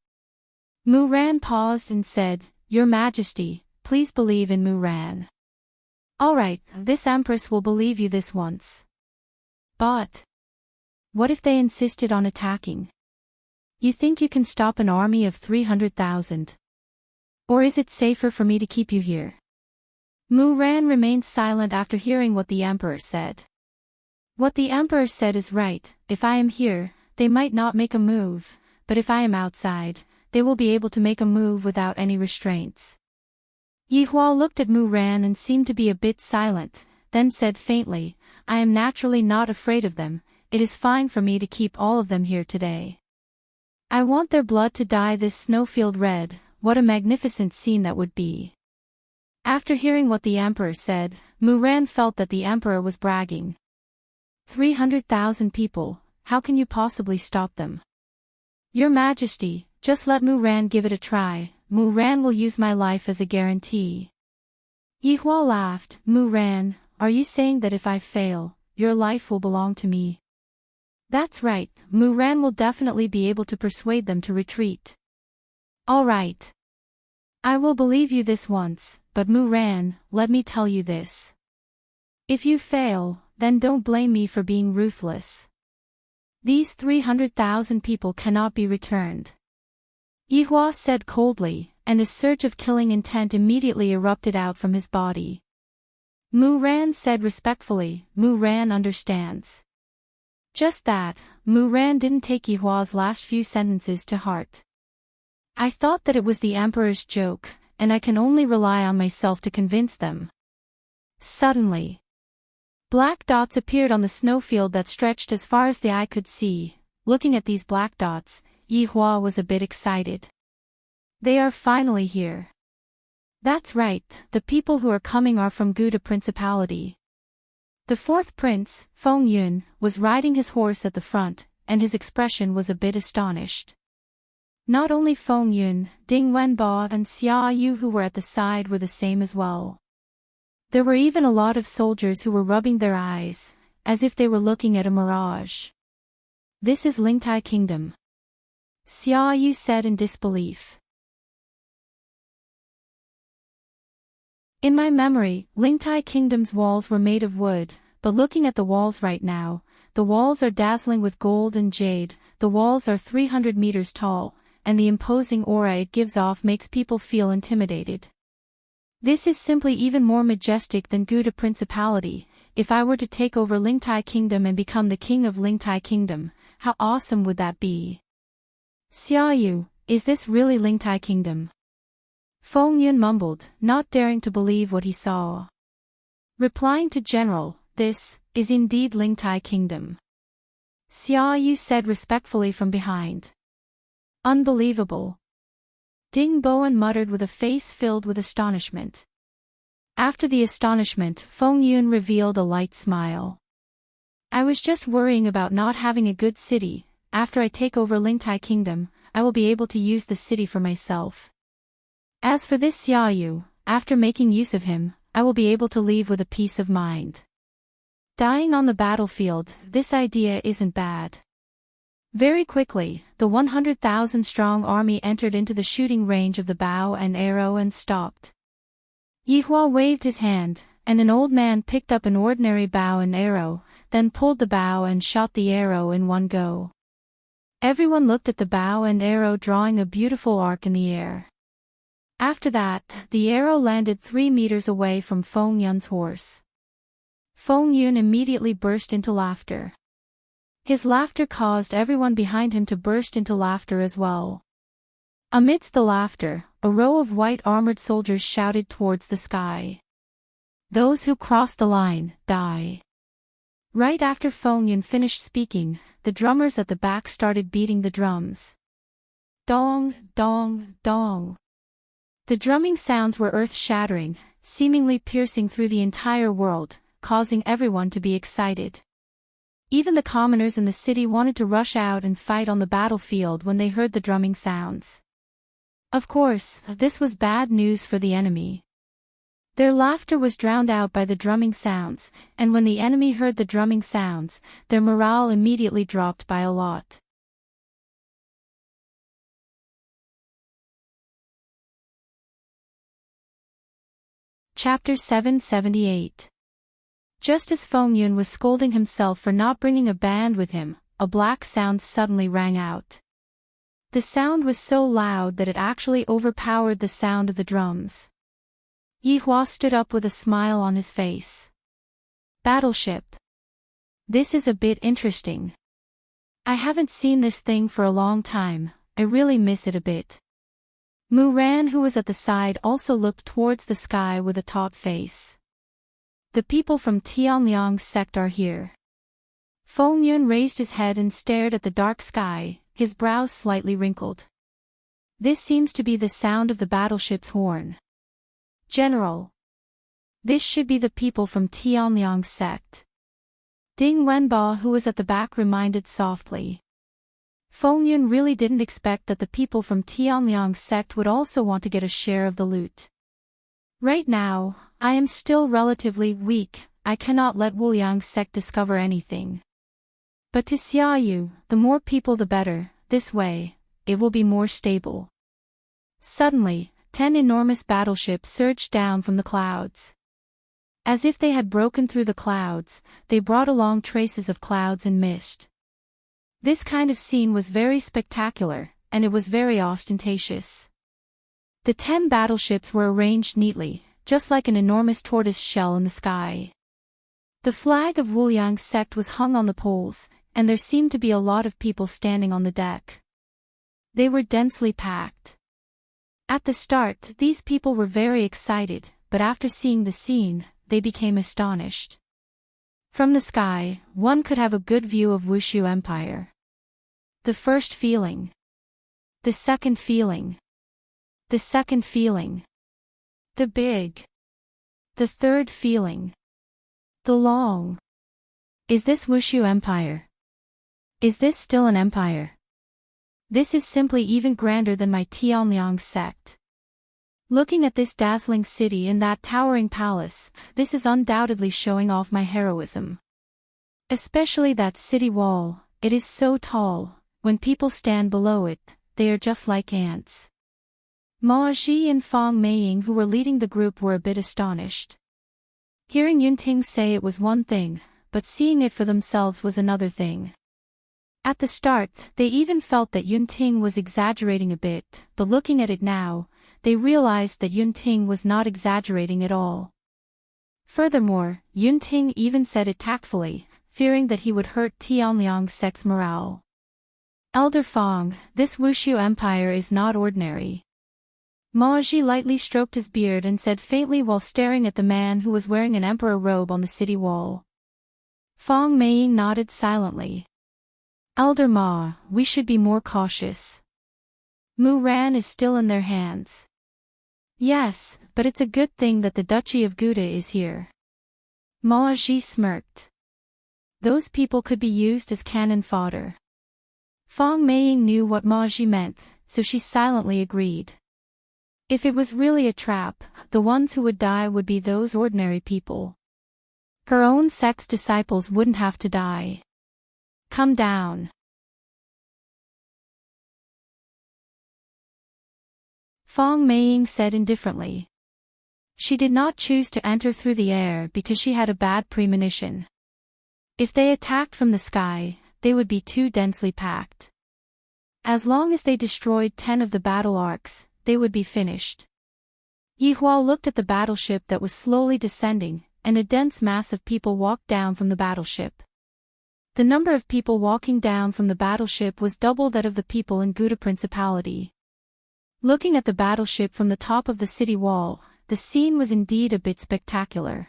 Mu Ran paused and said, Your Majesty, please believe in Mu Ran. Alright, this Empress will believe you this once. But what if they insisted on attacking? You think you can stop an army of 300,000? Or is it safer for me to keep you here? Mu Ran remained silent after hearing what the Emperor said. What the Emperor said is right. If I am here, they might not make a move, but if I am outside, they will be able to make a move without any restraints. Yihua looked at Mu Ran and seemed to be a bit silent, then said faintly, I am naturally not afraid of them. It is fine for me to keep all of them here today. I want their blood to dye this snowfield red. What a magnificent scene that would be. After hearing what the Emperor said, Mu Ran felt that the Emperor was bragging. 300,000 people, how can you possibly stop them? Your Majesty, just let Mu Ran give it a try. Mu Ran will use my life as a guarantee. Yihua laughed. Mu Ran, are you saying that if I fail, your life will belong to me? That's right, Mu Ran will definitely be able to persuade them to retreat. Alright. I will believe you this once, but Mu Ran, let me tell you this. If you fail, then don't blame me for being ruthless. These 300,000 people cannot be returned. Yihua said coldly, and a surge of killing intent immediately erupted out from his body. Mu Ran said respectfully, Mu Ran understands. Just that, Mu Ran didn't take Yihua's last few sentences to heart. I thought that it was the Emperor's joke, and I can only rely on myself to convince them. Suddenly, black dots appeared on the snowfield that stretched as far as the eye could see. Looking at these black dots, Yihua was a bit excited. They are finally here. That's right, the people who are coming are from Guda Principality. The 4th prince, Feng Yun, was riding his horse at the front, and his expression was a bit astonished. Not only Feng Yun, Ding Wenbo and Xia Yu who were at the side were the same as well. There were even a lot of soldiers who were rubbing their eyes, as if they were looking at a mirage. This is Lingtai Kingdom. Xia Yu said in disbelief. In my memory, Lingtai Kingdom's walls were made of wood, but looking at the walls right now, the walls are dazzling with gold and jade, the walls are 300 meters tall, and the imposing aura it gives off makes people feel intimidated. This is simply even more majestic than Guda Principality. If I were to take over Lingtai Kingdom and become the king of Lingtai Kingdom, how awesome would that be? Xia Yu, is this really Lingtai Kingdom? Feng Yun mumbled, not daring to believe what he saw. Replying to General, this is indeed Lingtai Kingdom. Xia Yu said respectfully from behind. Unbelievable. Ding Bowen muttered with a face filled with astonishment. After the astonishment, Feng Yun revealed a light smile. I was just worrying about not having a good city. After I take over Lingtai Kingdom, I will be able to use the city for myself. As for this Xia Yu, after making use of him, I will be able to leave with a peace of mind. Dying on the battlefield, this idea isn't bad. Very quickly, the 100,000-strong army entered into the shooting range of the bow and arrow and stopped. Yihua waved his hand, and an old man picked up an ordinary bow and arrow, then pulled the bow and shot the arrow in one go. Everyone looked at the bow and arrow drawing a beautiful arc in the air. After that, the arrow landed 3 meters away from Feng Yun's horse. Feng Yun immediately burst into laughter. His laughter caused everyone behind him to burst into laughter as well. Amidst the laughter, a row of white armored soldiers shouted towards the sky. "Those who cross the line, die." Right after Feng Yun finished speaking, the drummers at the back started beating the drums. Dong, dong, dong. The drumming sounds were earth-shattering, seemingly piercing through the entire world, causing everyone to be excited. Even the commoners in the city wanted to rush out and fight on the battlefield when they heard the drumming sounds. Of course, this was bad news for the enemy. Their laughter was drowned out by the drumming sounds, and when the enemy heard the drumming sounds, their morale immediately dropped by a lot. Chapter 778. Just as Feng Yun was scolding himself for not bringing a band with him, a black sound suddenly rang out. The sound was so loud that it actually overpowered the sound of the drums. Yi Hua stood up with a smile on his face. Battleship. This is a bit interesting. I haven't seen this thing for a long time, I really miss it a bit. Mu Ran, who was at the side, also looked towards the sky with a taut face. The people from Tianliang's sect are here. Feng Yun raised his head and stared at the dark sky, his brows slightly wrinkled. This seems to be the sound of the battleship's horn. General. This should be the people from Tianliang's sect. Ding Wenba, who was at the back, reminded softly. Feng Yun really didn't expect that the people from Tianliang's sect would also want to get a share of the loot. Right now, I am still relatively weak, I cannot let Wuliang's sect discover anything. But to Xiaoyu, the more people the better, this way, it will be more stable. Suddenly, 10 enormous battleships surged down from the clouds. As if they had broken through the clouds, they brought along traces of clouds and mist. This kind of scene was very spectacular, and it was very ostentatious. The 10 battleships were arranged neatly, just like an enormous tortoise shell in the sky. The flag of Wuliang's sect was hung on the poles, and there seemed to be a lot of people standing on the deck. They were densely packed. At the start, these people were very excited, but after seeing the scene, they became astonished. From the sky, one could have a good view of Wushu Empire. The first feeling. The second feeling. The second feeling. The big. The third feeling. The long. Is this Wushu Empire? Is this still an empire? This is simply even grander than my Tianliang sect. Looking at this dazzling city and that towering palace, this is undoubtedly showing off my heroism. Especially that city wall, it is so tall, when people stand below it, they are just like ants. Ma Ji and Fang Meiying, who were leading the group, were a bit astonished. Hearing Yunting say it was one thing, but seeing it for themselves was another thing. At the start, they even felt that Yunting was exaggerating a bit, but looking at it now, they realized that Yunting was not exaggerating at all. Furthermore, Yunting even said it tactfully, fearing that he would hurt Tianliang's sect's morale. Elder Fang, this Wushu Empire is not ordinary. Ma Ji lightly stroked his beard and said faintly while staring at the man who was wearing an emperor robe on the city wall. Fang Meiying nodded silently. Elder Ma, we should be more cautious. Mu Ran is still in their hands. Yes, but it's a good thing that the Duchy of Gouda is here. Ma Ji smirked. Those people could be used as cannon fodder. Fang Meiying knew what Ma Ji meant, so she silently agreed. If it was really a trap, the ones who would die would be those ordinary people. Her own sect's disciples wouldn't have to die. Come down. Fang Meiying said indifferently. She did not choose to enter through the air because she had a bad premonition. If they attacked from the sky, they would be too densely packed. As long as they destroyed 10 of the battle arcs, they would be finished. Yihua looked at the battleship that was slowly descending, and a dense mass of people walked down from the battleship. The number of people walking down from the battleship was double that of the people in Gouda Principality. Looking at the battleship from the top of the city wall, the scene was indeed a bit spectacular.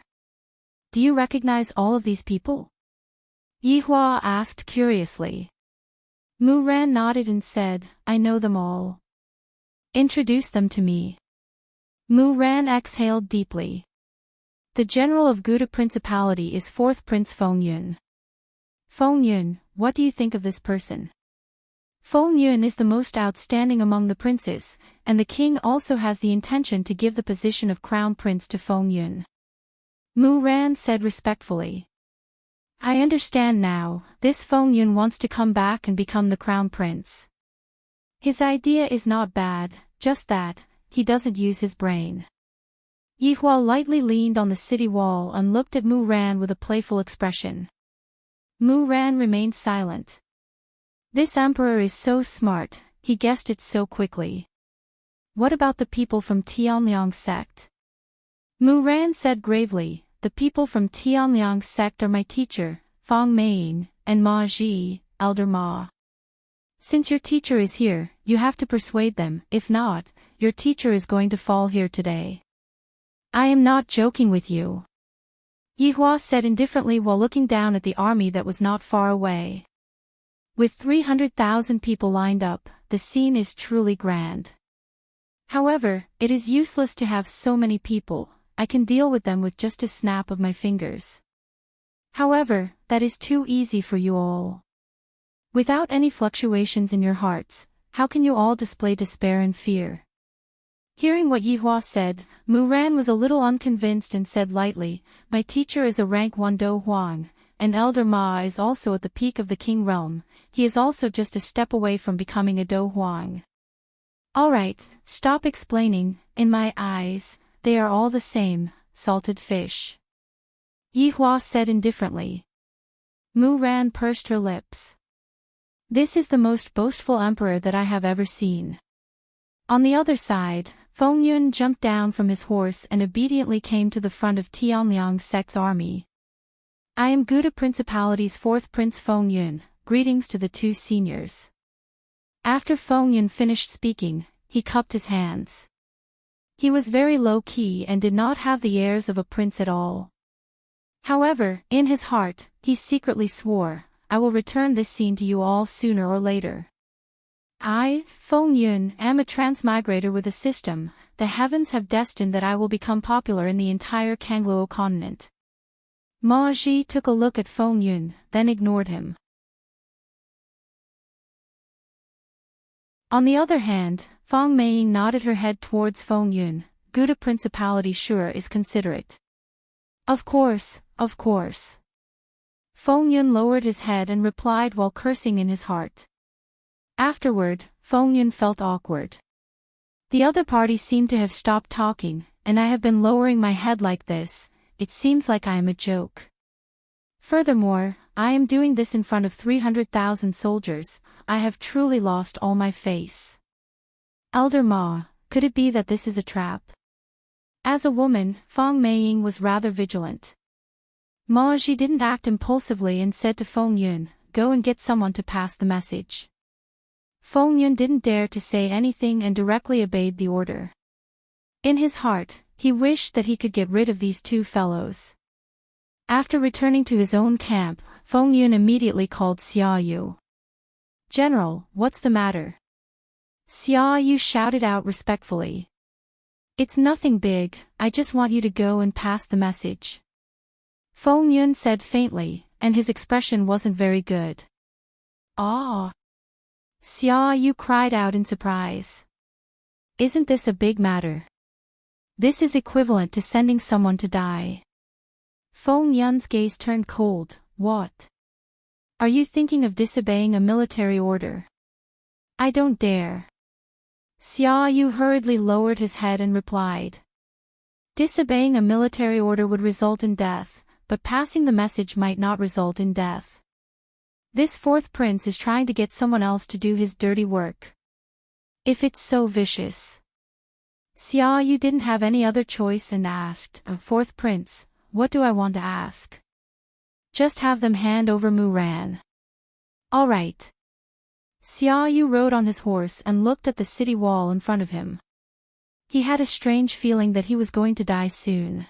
Do you recognize all of these people? Yihua asked curiously. Mu Ran nodded and said, I know them all. Introduce them to me. Mu Ran exhaled deeply. The general of Gouda Principality is 4th Prince Feng Yun. Feng Yun, what do you think of this person? Feng Yun is the most outstanding among the princes, and the king also has the intention to give the position of crown prince to Feng Yun. Mu Ran said respectfully. I understand now, this Feng Yun wants to come back and become the crown prince. His idea is not bad, just that, he doesn't use his brain. Yihua lightly leaned on the city wall and looked at Mu Ran with a playful expression. Mu Ran remained silent. This emperor is so smart, he guessed it so quickly. What about the people from Tianliang sect? Mu Ran said gravely, the people from Tianliang sect are my teacher, Fang Meiying, and Ma Ji, Elder Ma. Since your teacher is here, you have to persuade them, if not, your teacher is going to fall here today. I am not joking with you. Yihua said indifferently while looking down at the army that was not far away. With 300,000 people lined up, the scene is truly grand. However, it is useless to have so many people, I can deal with them with just a snap of my fingers. However, that is too easy for you all. Without any fluctuations in your hearts, how can you all display despair and fear? Hearing what Yihua said, Mu Ran was a little unconvinced and said lightly, my teacher is a rank 1 Do Huang, and Elder Ma is also at the peak of the King realm, he is also just a step away from becoming a Do Huang. Alright, stop explaining, in my eyes, they are all the same, salted fish. Yihua said indifferently. Mu Ran pursed her lips. This is the most boastful emperor that I have ever seen. On the other side, Feng Yun jumped down from his horse and obediently came to the front of Tianliang sect's army. I am Gouda Principality's 4th Prince Feng Yun, greetings to the 2 seniors. After Feng Yun finished speaking, he cupped his hands. He was very low-key and did not have the airs of a prince at all. However, in his heart, he secretly swore, I will return this scene to you all sooner or later. I, Feng Yun, am a transmigrator with a system, the heavens have destined that I will become popular in the entire Kangluo continent. Ma Ji took a look at Feng Yun, then ignored him. On the other hand, Fang Meiying nodded her head towards Feng Yun, Gouda Principality sure is considerate. Of course, of course. Feng Yun lowered his head and replied while cursing in his heart. Afterward, Feng Yun felt awkward. The other party seemed to have stopped talking, and I have been lowering my head like this, it seems like I am a joke. Furthermore, I am doing this in front of 300,000 soldiers, I have truly lost all my face. Elder Ma, could it be that this is a trap? As a woman, Fang Meiying was rather vigilant. Ma Ji didn't act impulsively and said to Feng Yun, go and get someone to pass the message. Feng Yun didn't dare to say anything and directly obeyed the order. In his heart, he wished that he could get rid of these 2 fellows. After returning to his own camp, Feng Yun immediately called Xia Yu. General, what's the matter? Xia Yu shouted out respectfully. It's nothing big, I just want you to go and pass the message. Feng Yun said faintly, and his expression wasn't very good. Ah! Xia Yu cried out in surprise. Isn't this a big matter? This is equivalent to sending someone to die. Feng Yun's gaze turned cold, what? Are you thinking of disobeying a military order? I don't dare. Xia Yu hurriedly lowered his head and replied. Disobeying a military order would result in death, but passing the message might not result in death. This fourth prince is trying to get someone else to do his dirty work. If it's so vicious. Xia Yu didn't have any other choice and asked, "Fourth prince, what do I want to ask?" "Just have them hand over Mu Ran." "All right." Xia Yu rode on his horse and looked at the city wall in front of him. He had a strange feeling that he was going to die soon.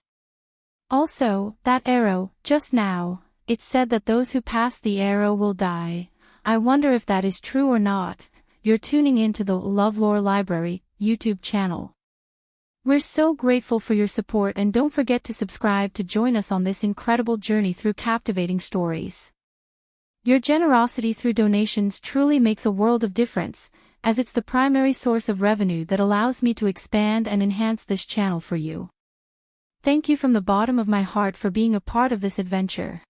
Also, that arrow, just now, it said that those who pass the arrow will die. I wonder if that is true or not. You're tuning in to the LoveLore Library YouTube channel. We're so grateful for your support, and don't forget to subscribe to join us on this incredible journey through captivating stories. Your generosity through donations truly makes a world of difference, as it's the primary source of revenue that allows me to expand and enhance this channel for you. Thank you from the bottom of my heart for being a part of this adventure.